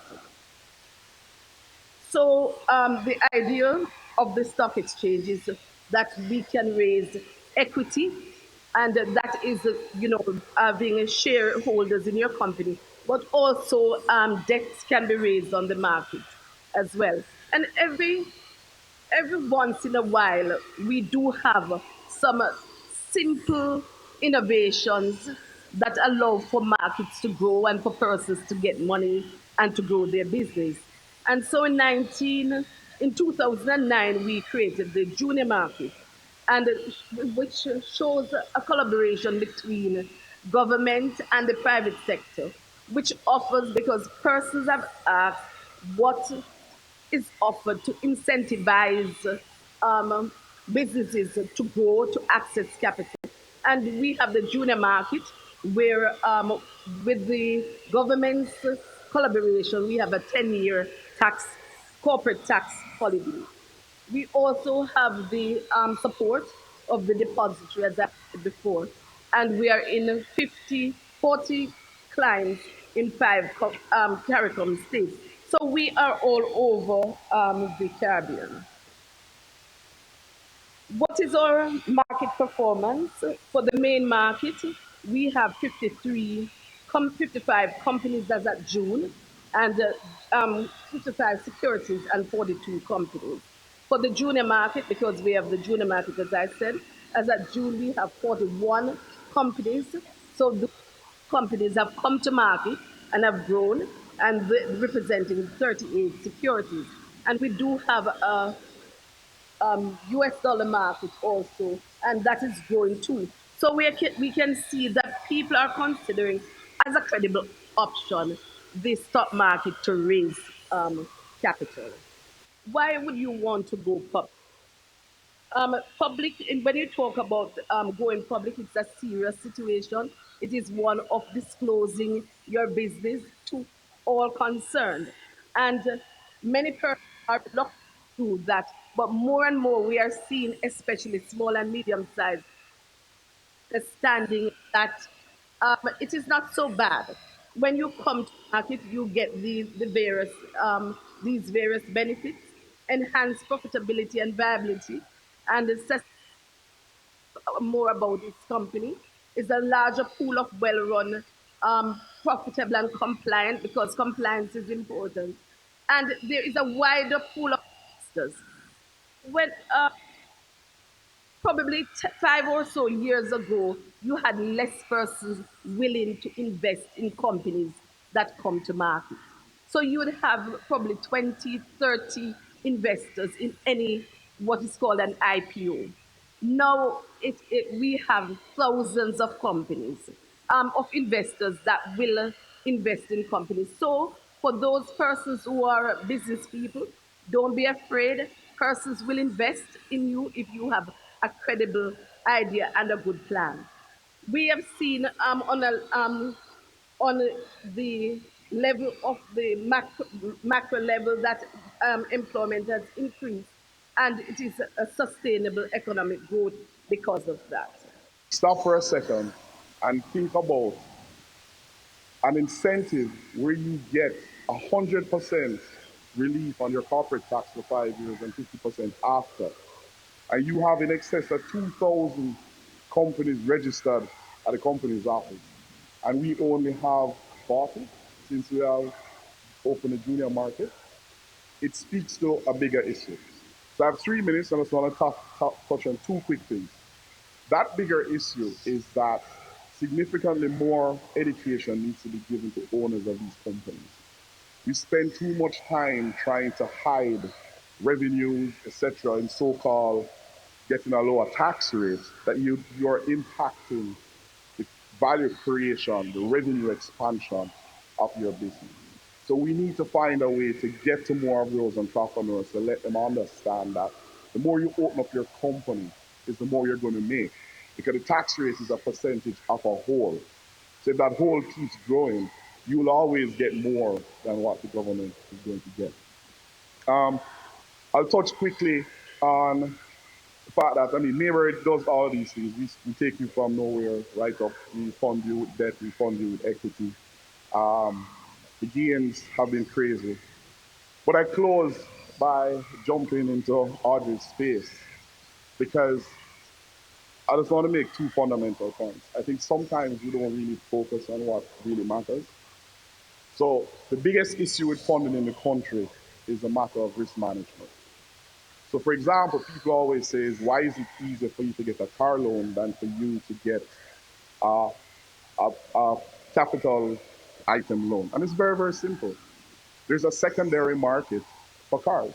So the idea of the stock exchange is that we can raise equity, and that is, having shareholders in your company, but also debts can be raised on the market as well. And every once in a while, we do have some simple innovations that allow for markets to grow and for persons to get money and to grow their business. And so in 2009, we created the junior market, and which shows a collaboration between government and the private sector, which offers, because persons have asked what is offered to incentivize businesses to grow, to access capital. And we have the junior market where with the government's collaboration, we have a 10-year corporate tax holiday. We also have the support of the depository, as I said before, and we are in 40 clients in 5 CARICOM states. So we are all over the Caribbean. What is our market performance? For the main market, we have 55 companies as at June, and 55 securities and 42 companies. For the junior market, because we have the junior market, as I said, as at June, we have 41 companies. So the companies have come to market and have grown, and representing 38 securities. And we do have a US dollar market also, and that is growing too. So we can see that people are considering as a credible option the stock market to raise capital. Why would you want to go public? When you talk about going public, it's a serious situation. It is one of disclosing your business to all concerned. And many persons are not to do that, but more and more we are seeing, especially small and medium sized, understanding that it is not so bad. When you come to market, you get these various benefits. enhance profitability and viability, and assess more about its company, is a larger pool of well-run, profitable and compliant, because compliance is important. And there is a wider pool of investors. When probably 5 or so years ago, you had less persons willing to invest in companies that come to market. So you would have probably 20, 30 investors in any what is called an IPO. Now we have thousands of companies, of investors that will invest in companies. So for those persons who are business people, don't be afraid. Persons will invest in you if you have a credible idea and a good plan. We have seen on the level of the macro level that employment has increased, and it is a sustainable economic growth because of that. Stop for a second and think about an incentive where you get 100% relief on your corporate tax for 5 years and 50% after. And you have in excess of 2,000 companies registered at the company's office. And we only have 40 since we have opened a junior market. It speaks to a bigger issue. So I have 3 minutes and I just want to touch on 2 quick things. That bigger issue is that significantly more education needs to be given to owners of these companies. We spend too much time trying to hide revenues, etc., in so-called getting a lower tax rate, that you're impacting the value creation, the revenue expansion of your business. So we need to find a way to get to more of those entrepreneurs, to let them understand that the more you open up your company is the more you're going to make, because the tax rate is a percentage of a whole. So if that whole keeps growing, you will always get more than what the government is going to get. I'll touch quickly on the fact that, Neighbor does all these things. We take you from nowhere right up. We fund you with debt, we fund you with equity. The gains have been crazy. But I close by jumping into Audrey's space, because I just want to make 2 fundamental points. I think sometimes we don't really focus on what really matters. So the biggest issue with funding in the country is a matter of risk management. So for example, people always say, why is it easier for you to get a car loan than for you to get a capital item loan? And it's very, very simple. There's a secondary market for cars.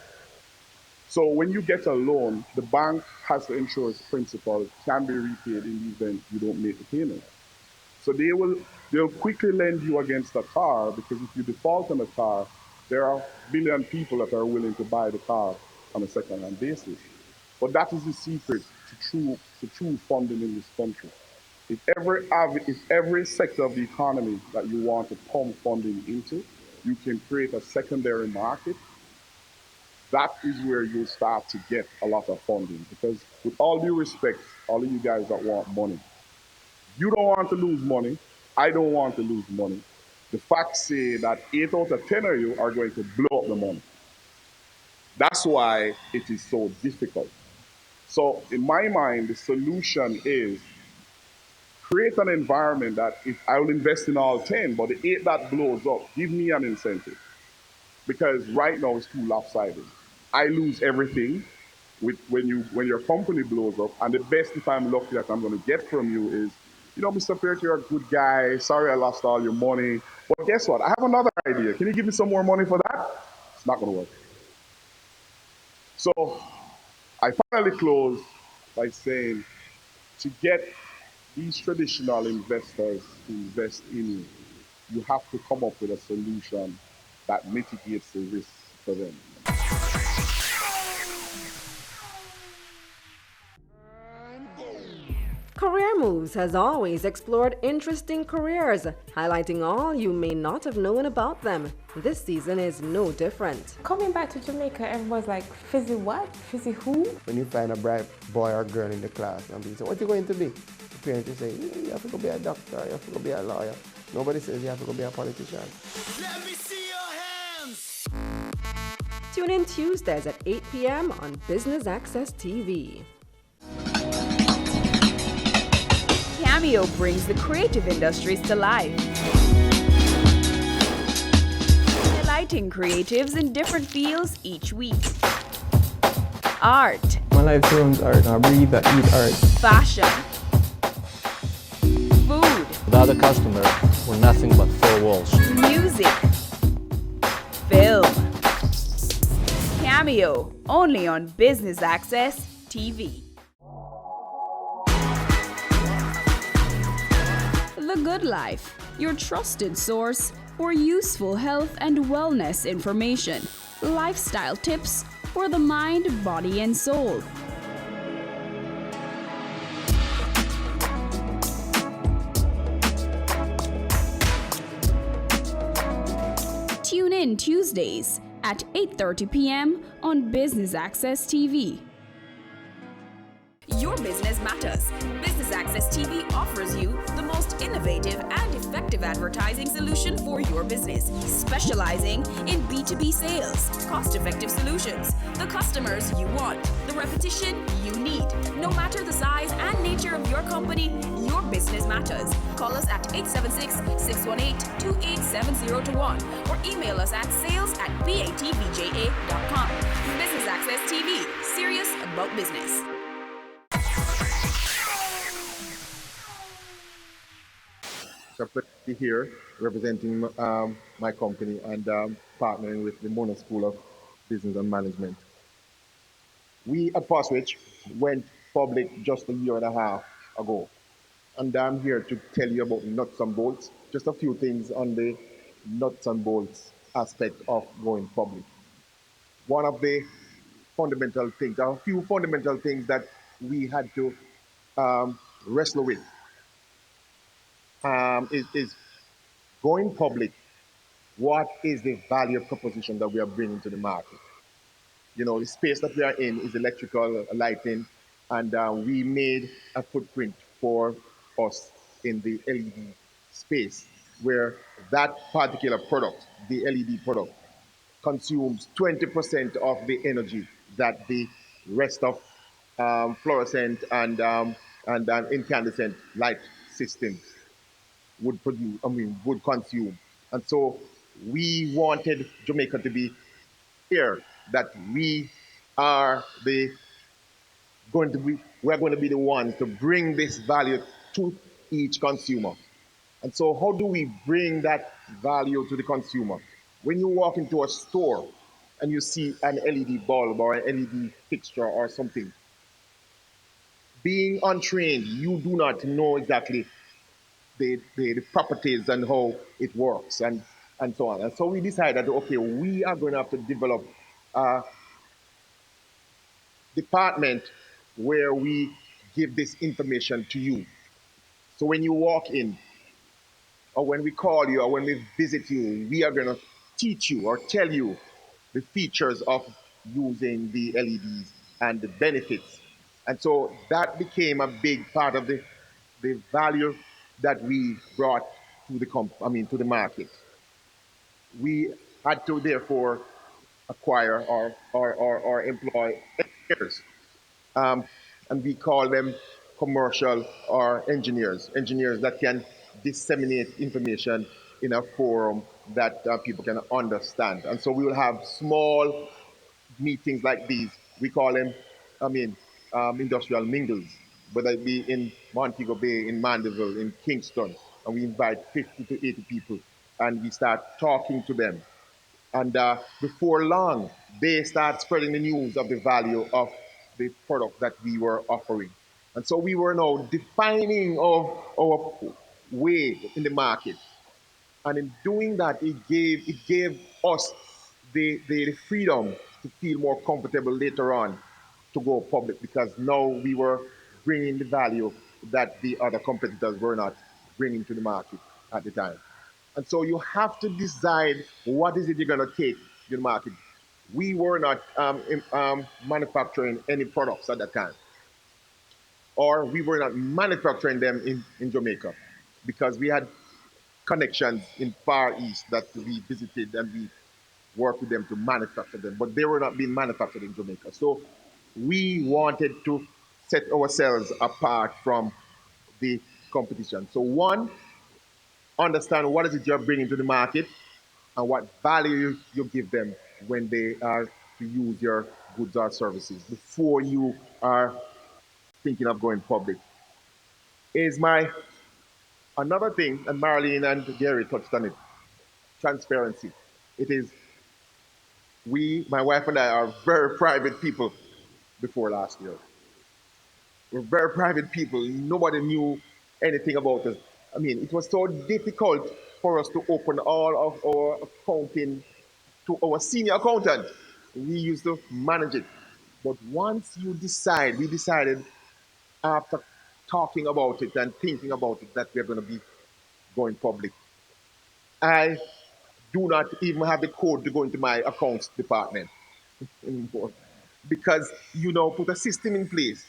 So when you get a loan, the bank has to ensure its principal can be repaid in the event you don't make the payment. So they'll quickly lend you against a car, because if you default on a car, there are 1 billion people that are willing to buy the car on a second-hand basis. But that is the secret to true funding in this country. If every sector of the economy that you want to pump funding into, you can create a secondary market, that is where you start to get a lot of funding. Because with all due respect, all of you guys that want money, you don't want to lose money. I don't want to lose money. The facts say that 8 out of 10 of you are going to blow up the money. That's why it is so difficult. So in my mind, the solution is create an environment that if I will invest in all 10, but the 8 that blows up, give me an incentive. Because right now it's too lopsided. I lose everything when your company blows up, and the best, if I'm lucky, that I'm going to get from you is, Mr. Peart, you're a good guy. Sorry I lost all your money. But guess what? I have another idea. Can you give me some more money for that? It's not going to work. So I finally close by saying, to get these traditional investors to invest in you, you have to come up with a solution that mitigates the risk for them. Career Moves has always explored interesting careers, highlighting all you may not have known about them. This season is no different. Coming back to Jamaica, everyone's like, Fizzy what? Fizzy who? When you find a bright boy or girl in the class and they say, what are you going to be? The parents say, you have to go be a doctor, you have to go be a lawyer. Nobody says you have to go be a politician. Let me see your hands! Tune in Tuesdays at 8 p.m. on Business Access TV. Cameo brings the creative industries to life. Delighting creatives in different fields each week. Art. My life turns art. I breathe, I eat art. Fashion. Food. Without a customer, we're nothing but four walls. Music. Film. Cameo, only on Business Access TV. The Good Life, your trusted source for useful health and wellness information, lifestyle tips for the mind, body, and soul. Tune in Tuesdays at 8:30 p.m. on Business Access TV. Your business matters. Business Access TV offers you the most innovative and effective advertising solution for your business, specializing in B2B sales, cost-effective solutions, the customers you want, the repetition you need. No matter the size and nature of your company, your business matters. Call us at 876-618-28701 or email us at sales@batvja.com. Business Access TV, serious about business. Here representing my company and partnering with the Mona School of Business and Management. We at Foswich went public just a year and a half ago, and I'm here to tell you about nuts and bolts, just a few things on the nuts and bolts aspect of going public. One of the fundamental things, a few fundamental things that we had to wrestle with is going public. What is the value proposition that we are bringing to the market? You know, the space that we are in is electrical lighting, and we made a footprint for us in the LED space, where that particular product, the LED product, consumes 20% of the energy that the rest of fluorescent and incandescent light systems would produce, would consume. And so we wanted Jamaica to be clear that we are going to be the ones to bring this value to each consumer. And so how do we bring that value to the consumer? When you walk into a store and you see an LED bulb or an LED fixture or something, being untrained, you do not know exactly the properties and how it works and so on. And so we decided, okay, we are going to have to develop a department where we give this information to you. So when you walk in, or when we call you, or when we visit you, we are going to teach you or tell you the features of using the LEDs and the benefits. And so that became a big part of the value that we brought to the market. We had to therefore acquire or employ engineers, and we call them commercial or engineers that can disseminate information in a forum that people can understand. And so we will have small meetings like these. We call them, industrial mingles, whether it be in Montego Bay, in Mandeville, in Kingston, and we invite 50 to 80 people, and we start talking to them. And before long, they start spreading the news of the value of the product that we were offering. And so we were now defining our way in the market. And in doing that, it gave us the freedom to feel more comfortable later on to go public, because now we were bringing the value that the other competitors were not bringing to the market at the time. And so you have to decide what is it you're going to take to the market. We were not manufacturing any products at that time, or we were not manufacturing them in Jamaica, because we had connections in Far East that we visited and we work with them to manufacture them, but they were not being manufactured in Jamaica. So we wanted to set ourselves apart from the competition. So one, understand what is it you're bringing to the market and what value you give them when they are to use your goods or services before you are thinking of going public. Is my another thing, and Marlene and Gary touched on it, transparency. It is my wife and I are very private people before last year. We're very private people. Nobody knew anything about us. I mean, it was so difficult for us to open all of our accounting to our senior accountant. We used to manage it. But once we decided after talking about it and thinking about it that we're going to be going public. I do not even have the code to go into my accounts department anymore because you now put a system in place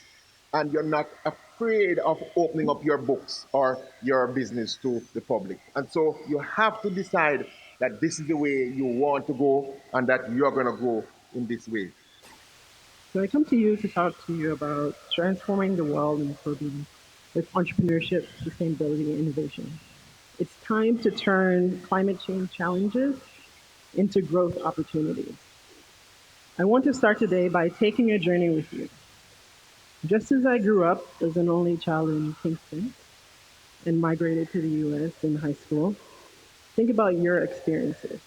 and you're not afraid of opening up your books or your business to the public. And so you have to decide that this is the way you want to go and that you're going to go in this way. So I come to you to talk to you about transforming the world in the Caribbean with entrepreneurship, sustainability, and innovation. It's time to turn climate change challenges into growth opportunities. I want to start today by taking a journey with you. Just as I grew up as an only child in Kingston and migrated to the US in high school, think about your experiences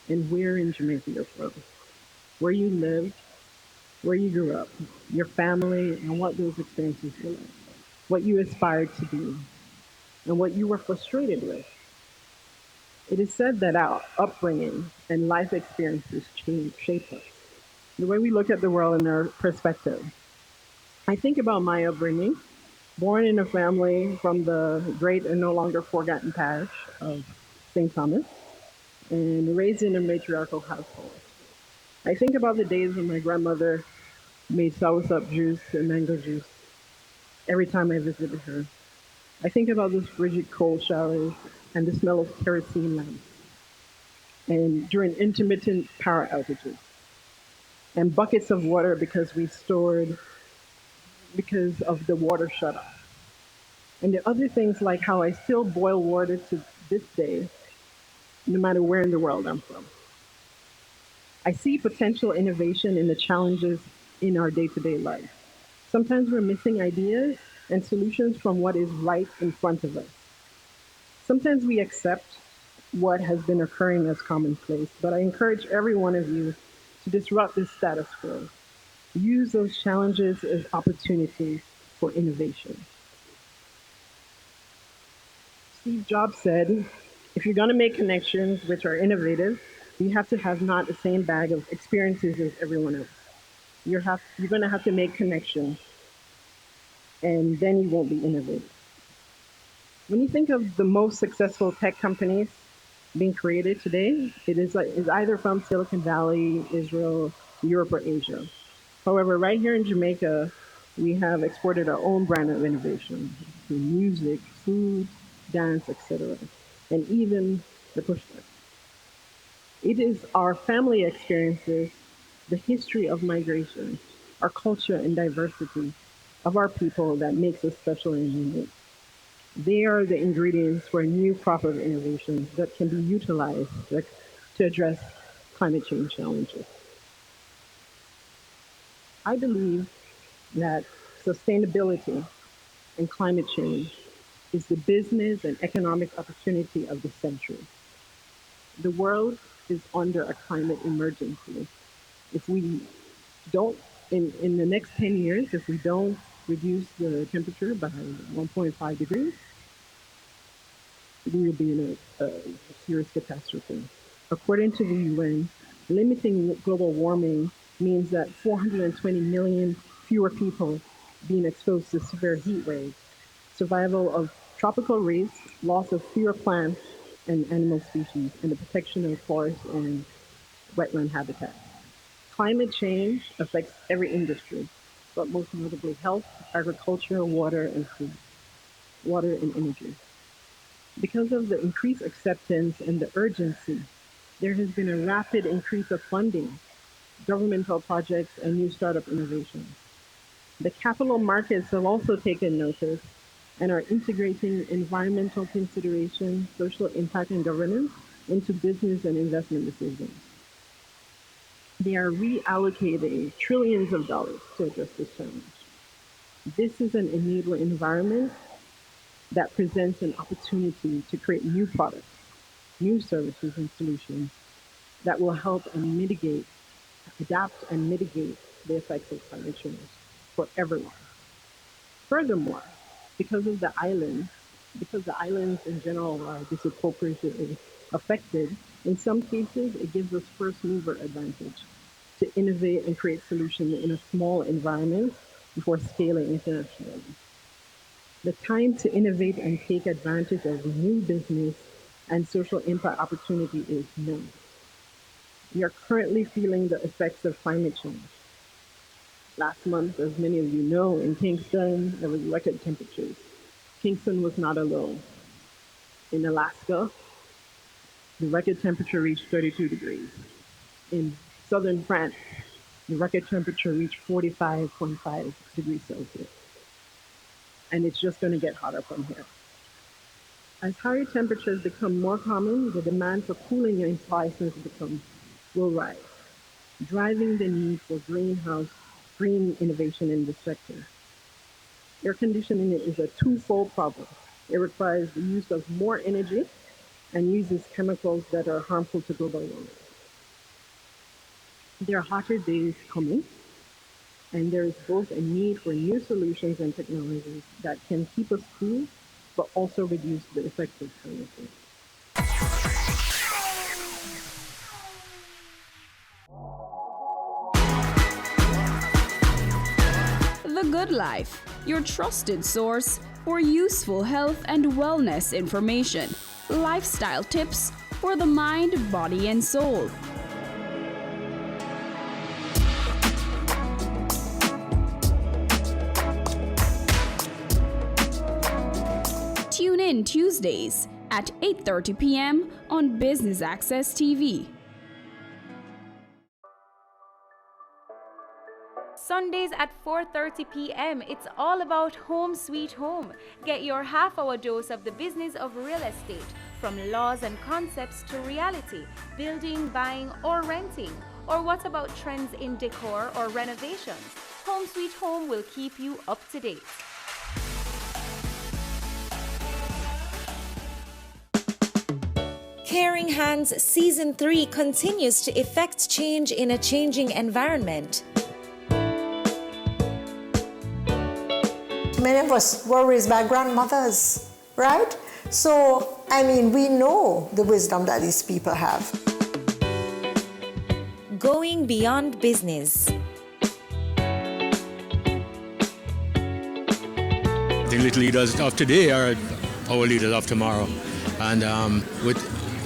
and where in Jamaica you're from, where you lived, where you grew up, your family, and what those experiences were like, what you aspired to be, and what you were frustrated with. It is said that our upbringing and life experiences shape us, the way we look at the world and our perspective. I think about my upbringing, born in a family from the great and no longer forgotten parish of St. Thomas, and raised in a matriarchal household. I think about the days when my grandmother made soursop juice and mango juice every time I visited her. I think about those frigid cold showers and the smell of kerosene lamps, and during intermittent power outages, and buckets of water because of the water shut off. And the other things like how I still boil water to this day, no matter where in the world I'm from. I see potential innovation in the challenges in our day-to-day life. Sometimes we're missing ideas and solutions from what is right in front of us. Sometimes we accept what has been occurring as commonplace, but I encourage every one of you to disrupt this status quo. Use those challenges as opportunities for innovation. Steve Jobs said, if you're going to make connections which are innovative, you have to have not the same bag of experiences as everyone else. You're going to have to make connections, and then you won't be innovative. When you think of the most successful tech companies being created today, it is either from Silicon Valley, Israel, Europe, or Asia. However, right here in Jamaica, we have exported our own brand of innovation in music, food, dance, etc., and even the push start. It is our family experiences, the history of migration, our culture and diversity of our people that makes us special and unique. They are the ingredients for a new crop of innovations that can be utilized to address climate change challenges. I believe that sustainability and climate change is the business and economic opportunity of the century. The world is under a climate emergency. If we don't, in the next 10 years, if we don't reduce the temperature by 1.5 degrees, we will be in a serious catastrophe. According to the UN, limiting global warming means that 420 million fewer people being exposed to severe heat waves, survival of tropical reefs, loss of fewer plants and animal species, and the protection of forests and wetland habitats. Climate change affects every industry, but most notably health, agriculture, water, and food, water and energy. Because of the increased acceptance and the urgency There has been a rapid increase of funding, governmental projects, and new startup innovations. The capital markets have also taken notice and are integrating environmental consideration, social impact, and governance into business and investment decisions. They are reallocating trillions of dollars to address this challenge. This is an enabling environment that presents an opportunity to create new products, new services, and solutions that will help and mitigate, adapt and mitigate the effects of climate change for everyone. Furthermore, because the islands in general are disproportionately affected, in some cases it gives us first mover advantage to innovate and create solutions in a small environment before scaling internationally. The time to innovate and take advantage of new business and social impact opportunity is now. We are currently feeling the effects of climate change. Last month, as many of you know, in Kingston, there was record temperatures. Kingston was not alone. In Alaska, the record temperature reached 32 degrees. In southern France, the record temperature reached 45.5 degrees Celsius. And it's just going to get hotter from here. As higher temperatures become more common, the demand for cooling devices will rise, driving the need for green innovation in the sector. Air conditioning is a twofold problem. It requires the use of more energy and uses chemicals that are harmful to global warming. There are hotter days coming, and there is both a need for new solutions and technologies that can keep us cool, but also reduce the effects of climate change. The Good Life, your trusted source for useful health and wellness information, lifestyle tips for the mind, body, and soul. Tune in Tuesdays at 8:30 p.m. on Business Access TV. Sundays at 4:30 p.m. It's all about Home Sweet Home. Get your half-hour dose of the business of real estate, from laws and concepts to reality, building, buying, or renting. Or what about trends in decor or renovations? Home Sweet Home will keep you up to date. Caring Hands Season 3 continues to effect change in a changing environment. Many of us were raised by grandmothers, right? So, I mean, we know the wisdom that these people have. Going beyond business. The little leaders of today are our leaders of tomorrow. And with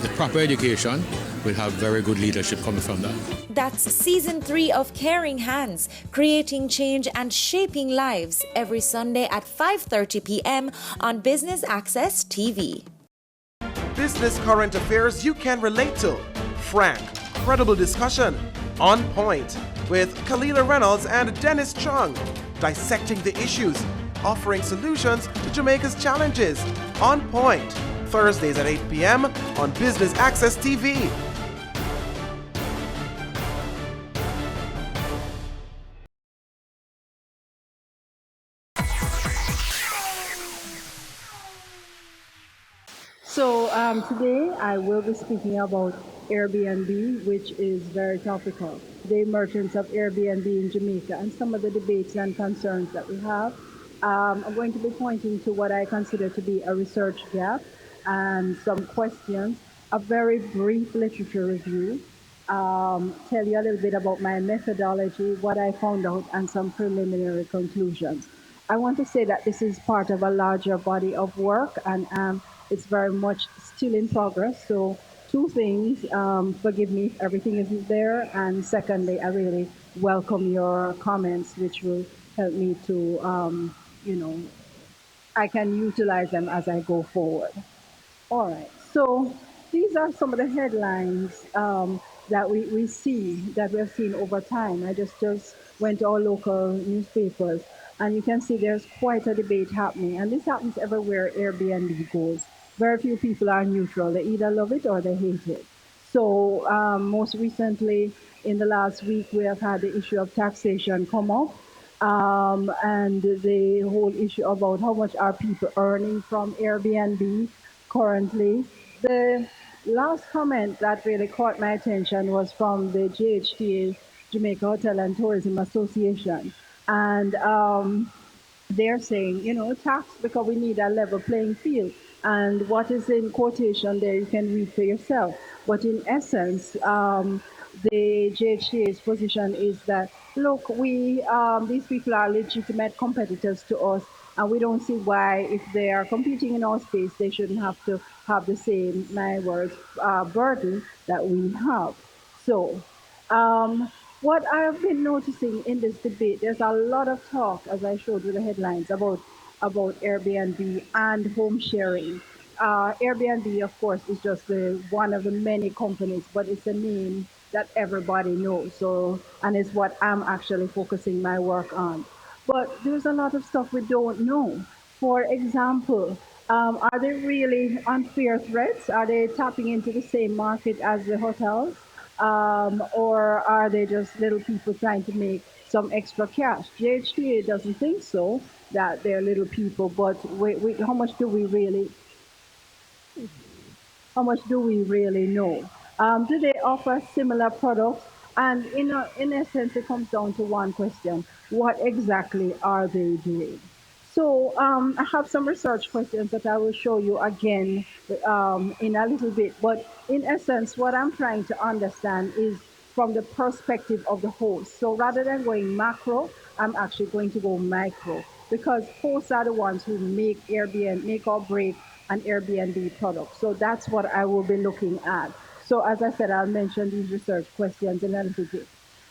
the proper education, we'll have very good leadership coming from that. That's Season 3 of Caring Hands, creating change and shaping lives, every Sunday at 5:30 p.m. on Business Access TV. Business current affairs you can relate to. Frank, credible discussion. On point with Kalila Reynolds and Dennis Chung. Dissecting the issues, offering solutions to Jamaica's challenges. On point. Thursdays at 8 p.m. on Business Access TV. So today I will be speaking about Airbnb, which is very topical. The emergence of Airbnb in Jamaica and some of the debates and concerns that we have. I'm going to be pointing to what I consider to be a research gap and some questions, a very brief literature review, tell you a little bit about my methodology, what I found out, and some preliminary conclusions. I want to say that this is part of a larger body of work, and it's very much still in progress. So two things, forgive me if everything isn't there, and secondly, I really welcome your comments, which will help me to, I can utilize them as I go forward. All right, so these are some of the headlines that we see, that we have seen over time. I just went to our local newspapers, and you can see there's quite a debate happening. And this happens everywhere Airbnb goes. Very few people are neutral. They either love it or they hate it. So most recently, in the last week, we have had the issue of taxation come up, and the whole issue about how much are people earning from Airbnb currently. The last comment that really caught my attention was from the JHTA, Jamaica Hotel and Tourism Association. And they're saying, tax because we need a level playing field. And what is in quotation there, you can read for yourself. But in essence, the JHA's position is that, look, these people are legitimate competitors to us, and we don't see why, if they are competing in our space, they shouldn't have to have the same, my words, burden that we have. So, what I have been noticing in this debate, there's a lot of talk, as I showed with the headlines, about Airbnb and home sharing. Airbnb, of course, is just one of the many companies, but it's a name that everybody knows. So, and it's what I'm actually focusing my work on. But there's a lot of stuff we don't know. For example, are they really unfair threats? Are they tapping into the same market as the hotels? Or are they just little people trying to make some extra cash? JHTA doesn't think so, that they're little people, but how much do we really know? Do they offer similar products? And in essence, it comes down to one question: what exactly are they doing? So I have some research questions that I will show you again in a little bit. But in essence, what I'm trying to understand is from the perspective of the host. So rather than going macro, I'm actually going to go micro, because hosts are the ones who make or break an Airbnb product. So that's what I will be looking at. So as I said, I'll mention these research questions in a little bit.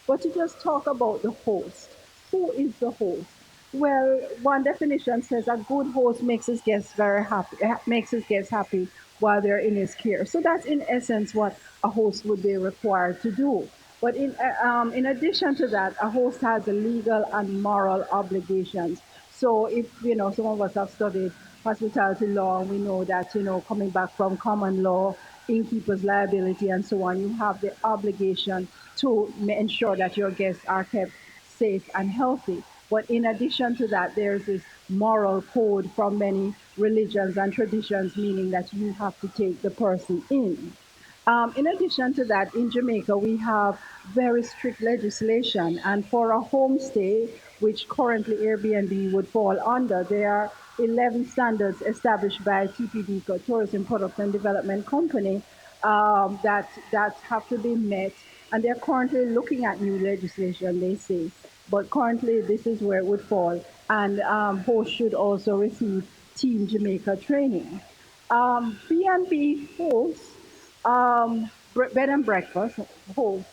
But to just talk about the host, who is the host? Well, one definition says a good host makes his guests happy while they're in his care. So that's in essence what a host would be required to do. But in addition to that, a host has a legal and moral obligations. So if some of us have studied hospitality law, we know that coming back from common law, innkeeper's liability, and so on, you have the obligation to ensure that your guests are kept safe and healthy. But in addition to that, there's this moral code from many religions and traditions, meaning that you have to take the person in. In addition to that, in Jamaica, we have very strict legislation. And for a homestay, which currently Airbnb would fall under, there are 11 standards established by TPD, Tourism Product and Development Company, that have to be met. And they're currently looking at new legislation, they say. But currently, this is where it would fall. And hosts should also receive Team Jamaica training. B&B hosts, bed and breakfast hosts,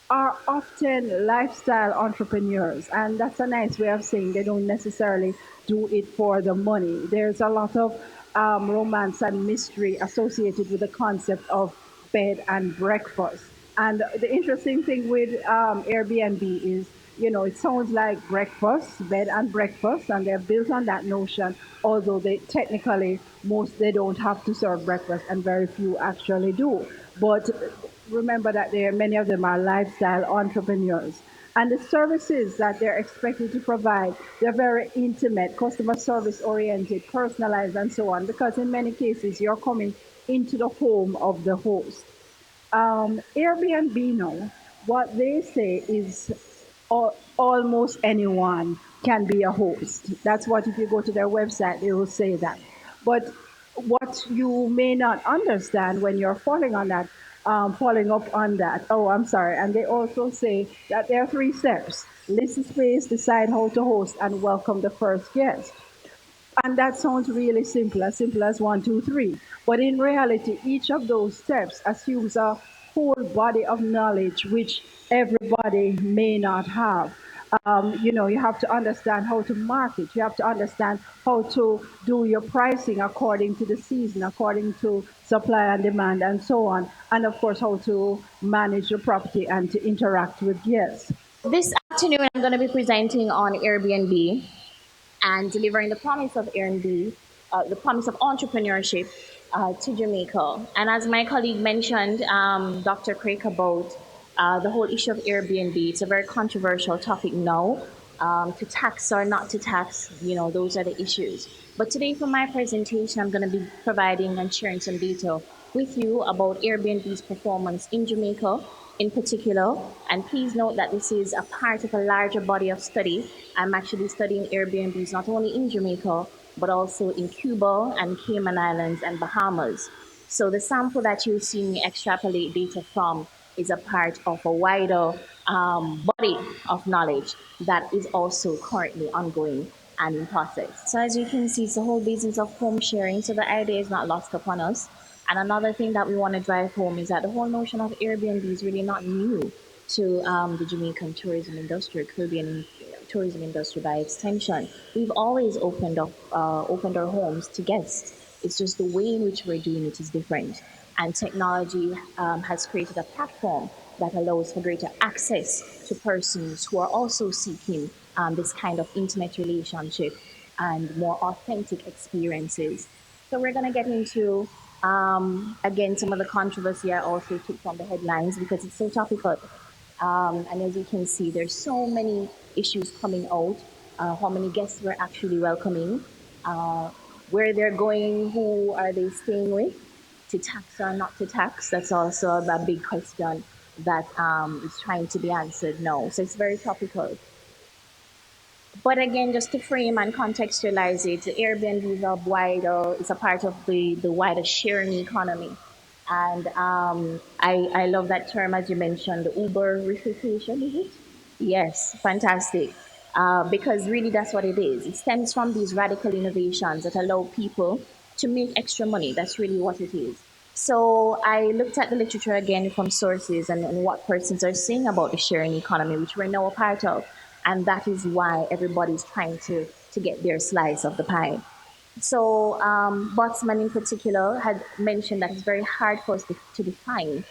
are often lifestyle entrepreneurs. And that's a nice way of saying they don't necessarily do it for the money. There's a lot of romance and mystery associated with the concept of bed and breakfast. And the interesting thing with Airbnb is, it sounds like breakfast, bed and breakfast, and they're built on that notion, although they don't have to serve breakfast, and very few actually do. But remember that many of them are lifestyle entrepreneurs. And the services that they're expected to provide, they're very intimate, customer service oriented, personalized, and so on, because in many cases, you're coming into the home of the host. Airbnb now, what they say is almost anyone can be a host. That's what, if you go to their website, they will say that. But what you may not understand when you're following up on that, and they also say that there are 3 steps: list the space, decide how to host, and welcome the first guest. And that sounds really simple as 1, 2, 3. But in reality, each of those steps assumes a whole body of knowledge which everybody may not have. You have to understand how to market. You have to understand how to do your pricing according to the season, according to supply and demand, and so on. And of course, how to manage the property and to interact with guests. This afternoon, I'm going to be presenting on Airbnb and delivering the promise of Airbnb, the promise of entrepreneurship to Jamaica. And as my colleague mentioned, Dr. Craig, about the whole issue of Airbnb, it's a very controversial topic now. To tax or not to tax, those are the issues. But today for my presentation, I'm going to be providing and sharing some data with you about Airbnb's performance in Jamaica in particular. And please note that this is a part of a larger body of study. I'm actually studying Airbnbs not only in Jamaica, but also in Cuba and Cayman Islands and Bahamas. So the sample that you see me extrapolate data from is a part of a wider body of knowledge that is also currently ongoing and in process. So as you can see, it's the whole business of home sharing. So the idea is not lost upon us. And another thing that we want to drive home is that the whole notion of Airbnb is really not new to the Jamaican tourism industry, Caribbean tourism industry by extension. We've always opened our homes to guests. It's just the way in which we're doing it is different. And technology has created a platform that allows for greater access to persons who are also seeking this kind of intimate relationship and more authentic experiences. So we're going to get into, again, some of the controversy I also took from the headlines because it's so topical. And as you can see, there's so many issues coming out, how many guests we're actually welcoming, where they're going, who are they staying with, to tax or not to tax. That's also a big question that is trying to be answered now. So it's very topical. But again, just to frame and contextualize it, the Airbnb is a part of the wider sharing economy. And I love that term, as you mentioned, the Uberification, is it? Yes, fantastic. Because really that's what it is. It stems from these radical innovations that allow people to make extra money. That's really what it is. So I looked at the literature again from sources and what persons are saying about the sharing economy, which we're now a part of. And that is why everybody's trying to get their slice of the pie. So Botsman in particular had mentioned that it's very hard for us to define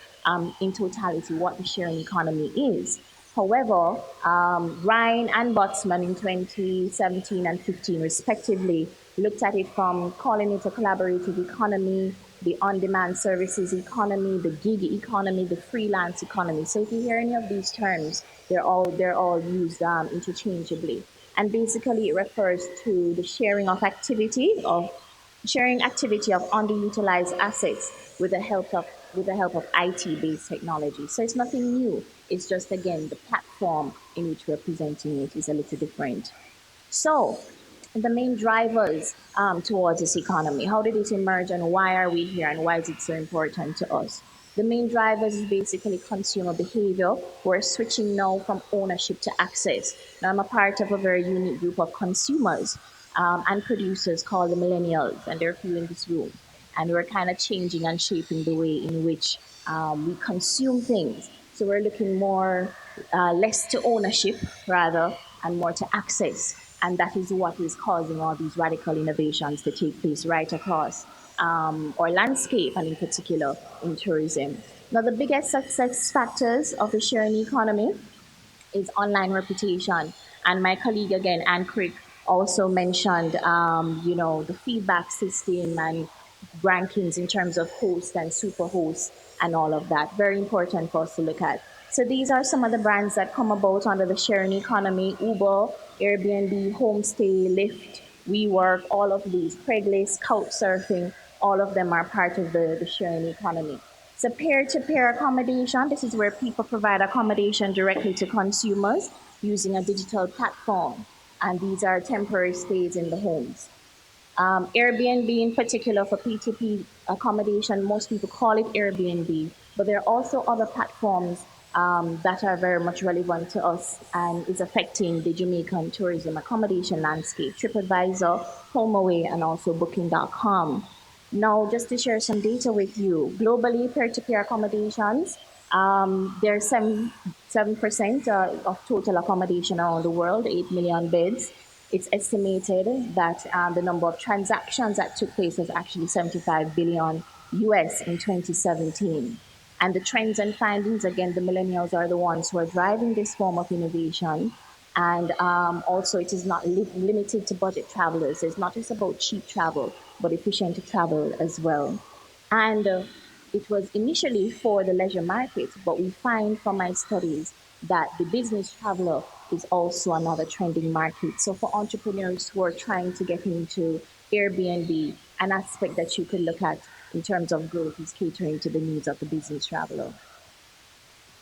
in totality what the sharing economy is. However, Ryan and Botsman in 2017 and 15 respectively looked at it from calling it a collaborative economy, the on-demand services economy, the gig economy, the freelance economy. So if you hear any of these terms, they're all used interchangeably. And basically it refers to the sharing activity of underutilized assets with the help of IT-based technology. So it's nothing new. It's just, again, the platform in which we're presenting it is a little different. So the main drivers towards this economy, how did it emerge and why are we here and why is it so important to us? The main drivers is basically consumer behavior. We're switching now from ownership to access. Now, I'm a part of a very unique group of consumers and producers called the millennials, and there are a few in this room. And we're kind of changing and shaping the way in which we consume things. So we're looking less to ownership rather, and more to access. And that is what is causing all these radical innovations to take place right across our landscape, and in particular in tourism. Now, the biggest success factors of the sharing economy is online reputation. And my colleague again, Anne Crick, also mentioned, the feedback system and rankings in terms of host and super host and all of that. Very important for us to look at. So these are some of the brands that come about under the sharing economy: Uber, Airbnb, Homestay, Lyft, WeWork, all of these, Craigslist, Couchsurfing, all of them are part of the sharing economy. So peer-to-peer accommodation, this is where people provide accommodation directly to consumers using a digital platform. And these are temporary stays in the homes. Airbnb in particular for P2P accommodation, most people call it Airbnb, but there are also other platforms that are very much relevant to us and is affecting the Jamaican tourism accommodation landscape: TripAdvisor, HomeAway, and also Booking.com. Now, just to share some data with you, globally, peer-to-peer accommodations There's 7% of total accommodation around the world, 8 million beds. It's estimated that the number of transactions that took place was actually 75 billion US in 2017. And the trends and findings, again, the millennials are the ones who are driving this form of innovation. And also, it is not limited to budget travelers. It's not just about cheap travel, but efficient travel as well. And it was initially for the leisure market, but we find from my studies that the business traveler is also another trending market. So for entrepreneurs who are trying to get into Airbnb, an aspect that you could look at in terms of growth is catering to the needs of the business traveler.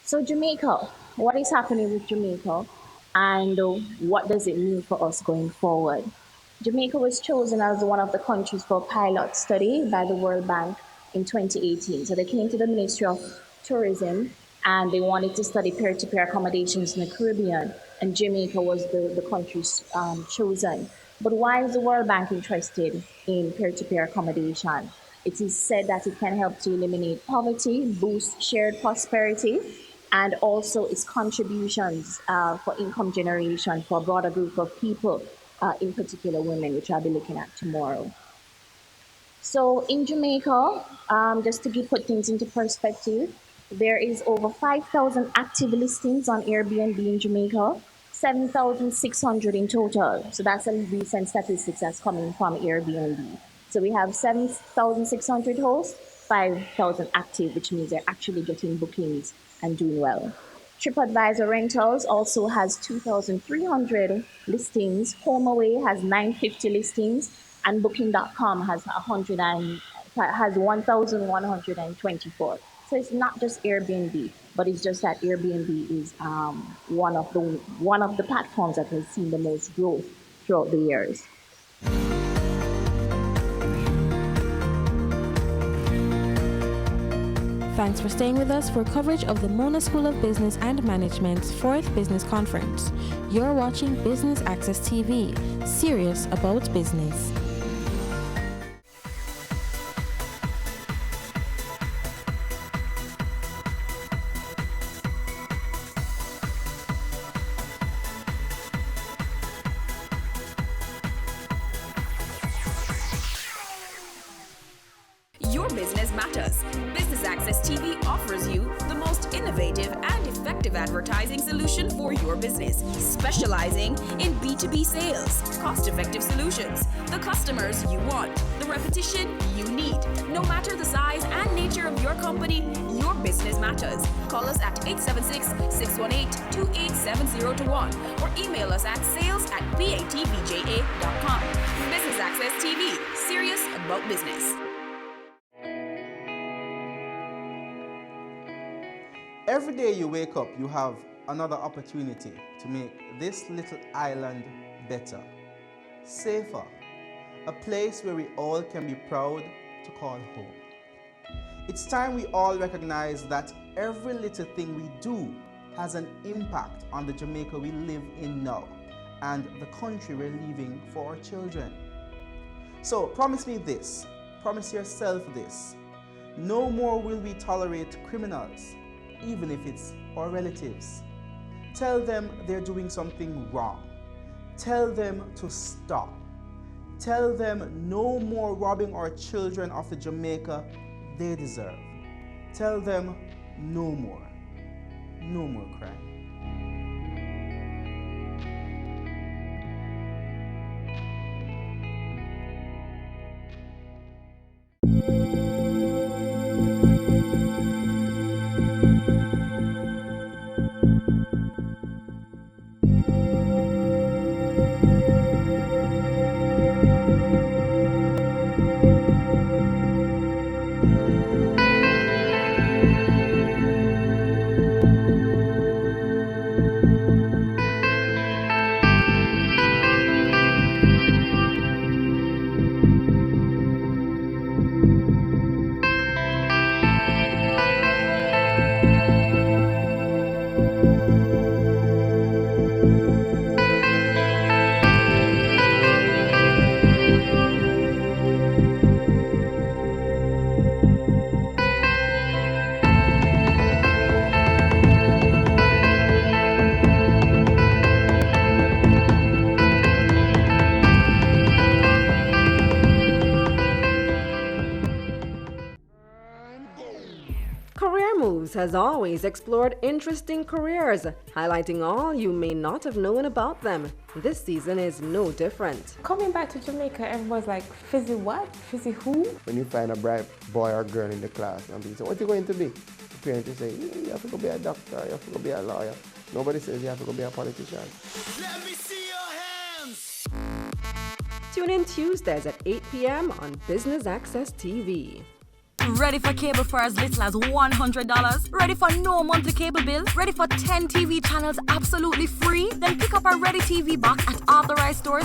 So Jamaica, what is happening with Jamaica and what does it mean for us going forward? Jamaica was chosen as one of the countries for a pilot study by the World Bank in 2018. So they came to the Ministry of Tourism and they wanted to study peer-to-peer accommodations in the Caribbean, and Jamaica was the country chosen. But why is the World Bank interested in peer-to-peer accommodation? It is said that it can help to eliminate poverty, boost shared prosperity, and also its contributions for income generation for a broader group of people, in particular women, which I'll be looking at tomorrow. So in Jamaica, just to put things into perspective, there is over 5,000 active listings on Airbnb in Jamaica, 7,600 in total. So that's a recent statistics that's coming from Airbnb. So we have 7,600 hosts, 5,000 active, which means they're actually getting bookings and doing well. TripAdvisor Rentals also has 2,300 listings. HomeAway has 950 listings, and Booking.com has 1,124. So it's not just Airbnb, but it's just that Airbnb is one of the platforms that has seen the most growth throughout the years. Thanks for staying with us for coverage of the Mona School of Business and Management's 4th Business Conference. You're watching Business Access TV, serious about business. Your business matters. Business Access TV offers you the most innovative and effective advertising solution for your business, specializing in B2B sales, cost-effective solutions, the customers you want, the repetition you need. No matter the size and nature of your company, your business matters. Call us at 876-618-2870 or email us at sales@batvja.com. Business Access TV, serious about business. Every day you wake up, you have another opportunity to make this little island better, safer, a place where we all can be proud to call home. It's time we all recognize that every little thing we do has an impact on the Jamaica we live in now and the country we're leaving for our children. So promise me this, promise yourself this: no more will we tolerate criminals, even if it's our relatives. Tell them they're doing something wrong. Tell them to stop. Tell them no more robbing our children of the Jamaica they deserve. Tell them no more crime. has always explored interesting careers, highlighting all you may not have known about them. This season is no different. Coming back to Jamaica, everyone's like, Fizzy what? Fizzy who? When you find a bright boy or girl in the class and they say, what are you going to be? The parents say, you have to go be a doctor, you have to go be a lawyer. Nobody says you have to go be a politician. Let me see your hands! Tune in Tuesdays at 8 p.m. on Business Access TV. Ready for cable for as little as $100? Ready for no monthly cable bill? Ready for 10 TV channels absolutely free? Then pick up our Ready TV box at authorized stores.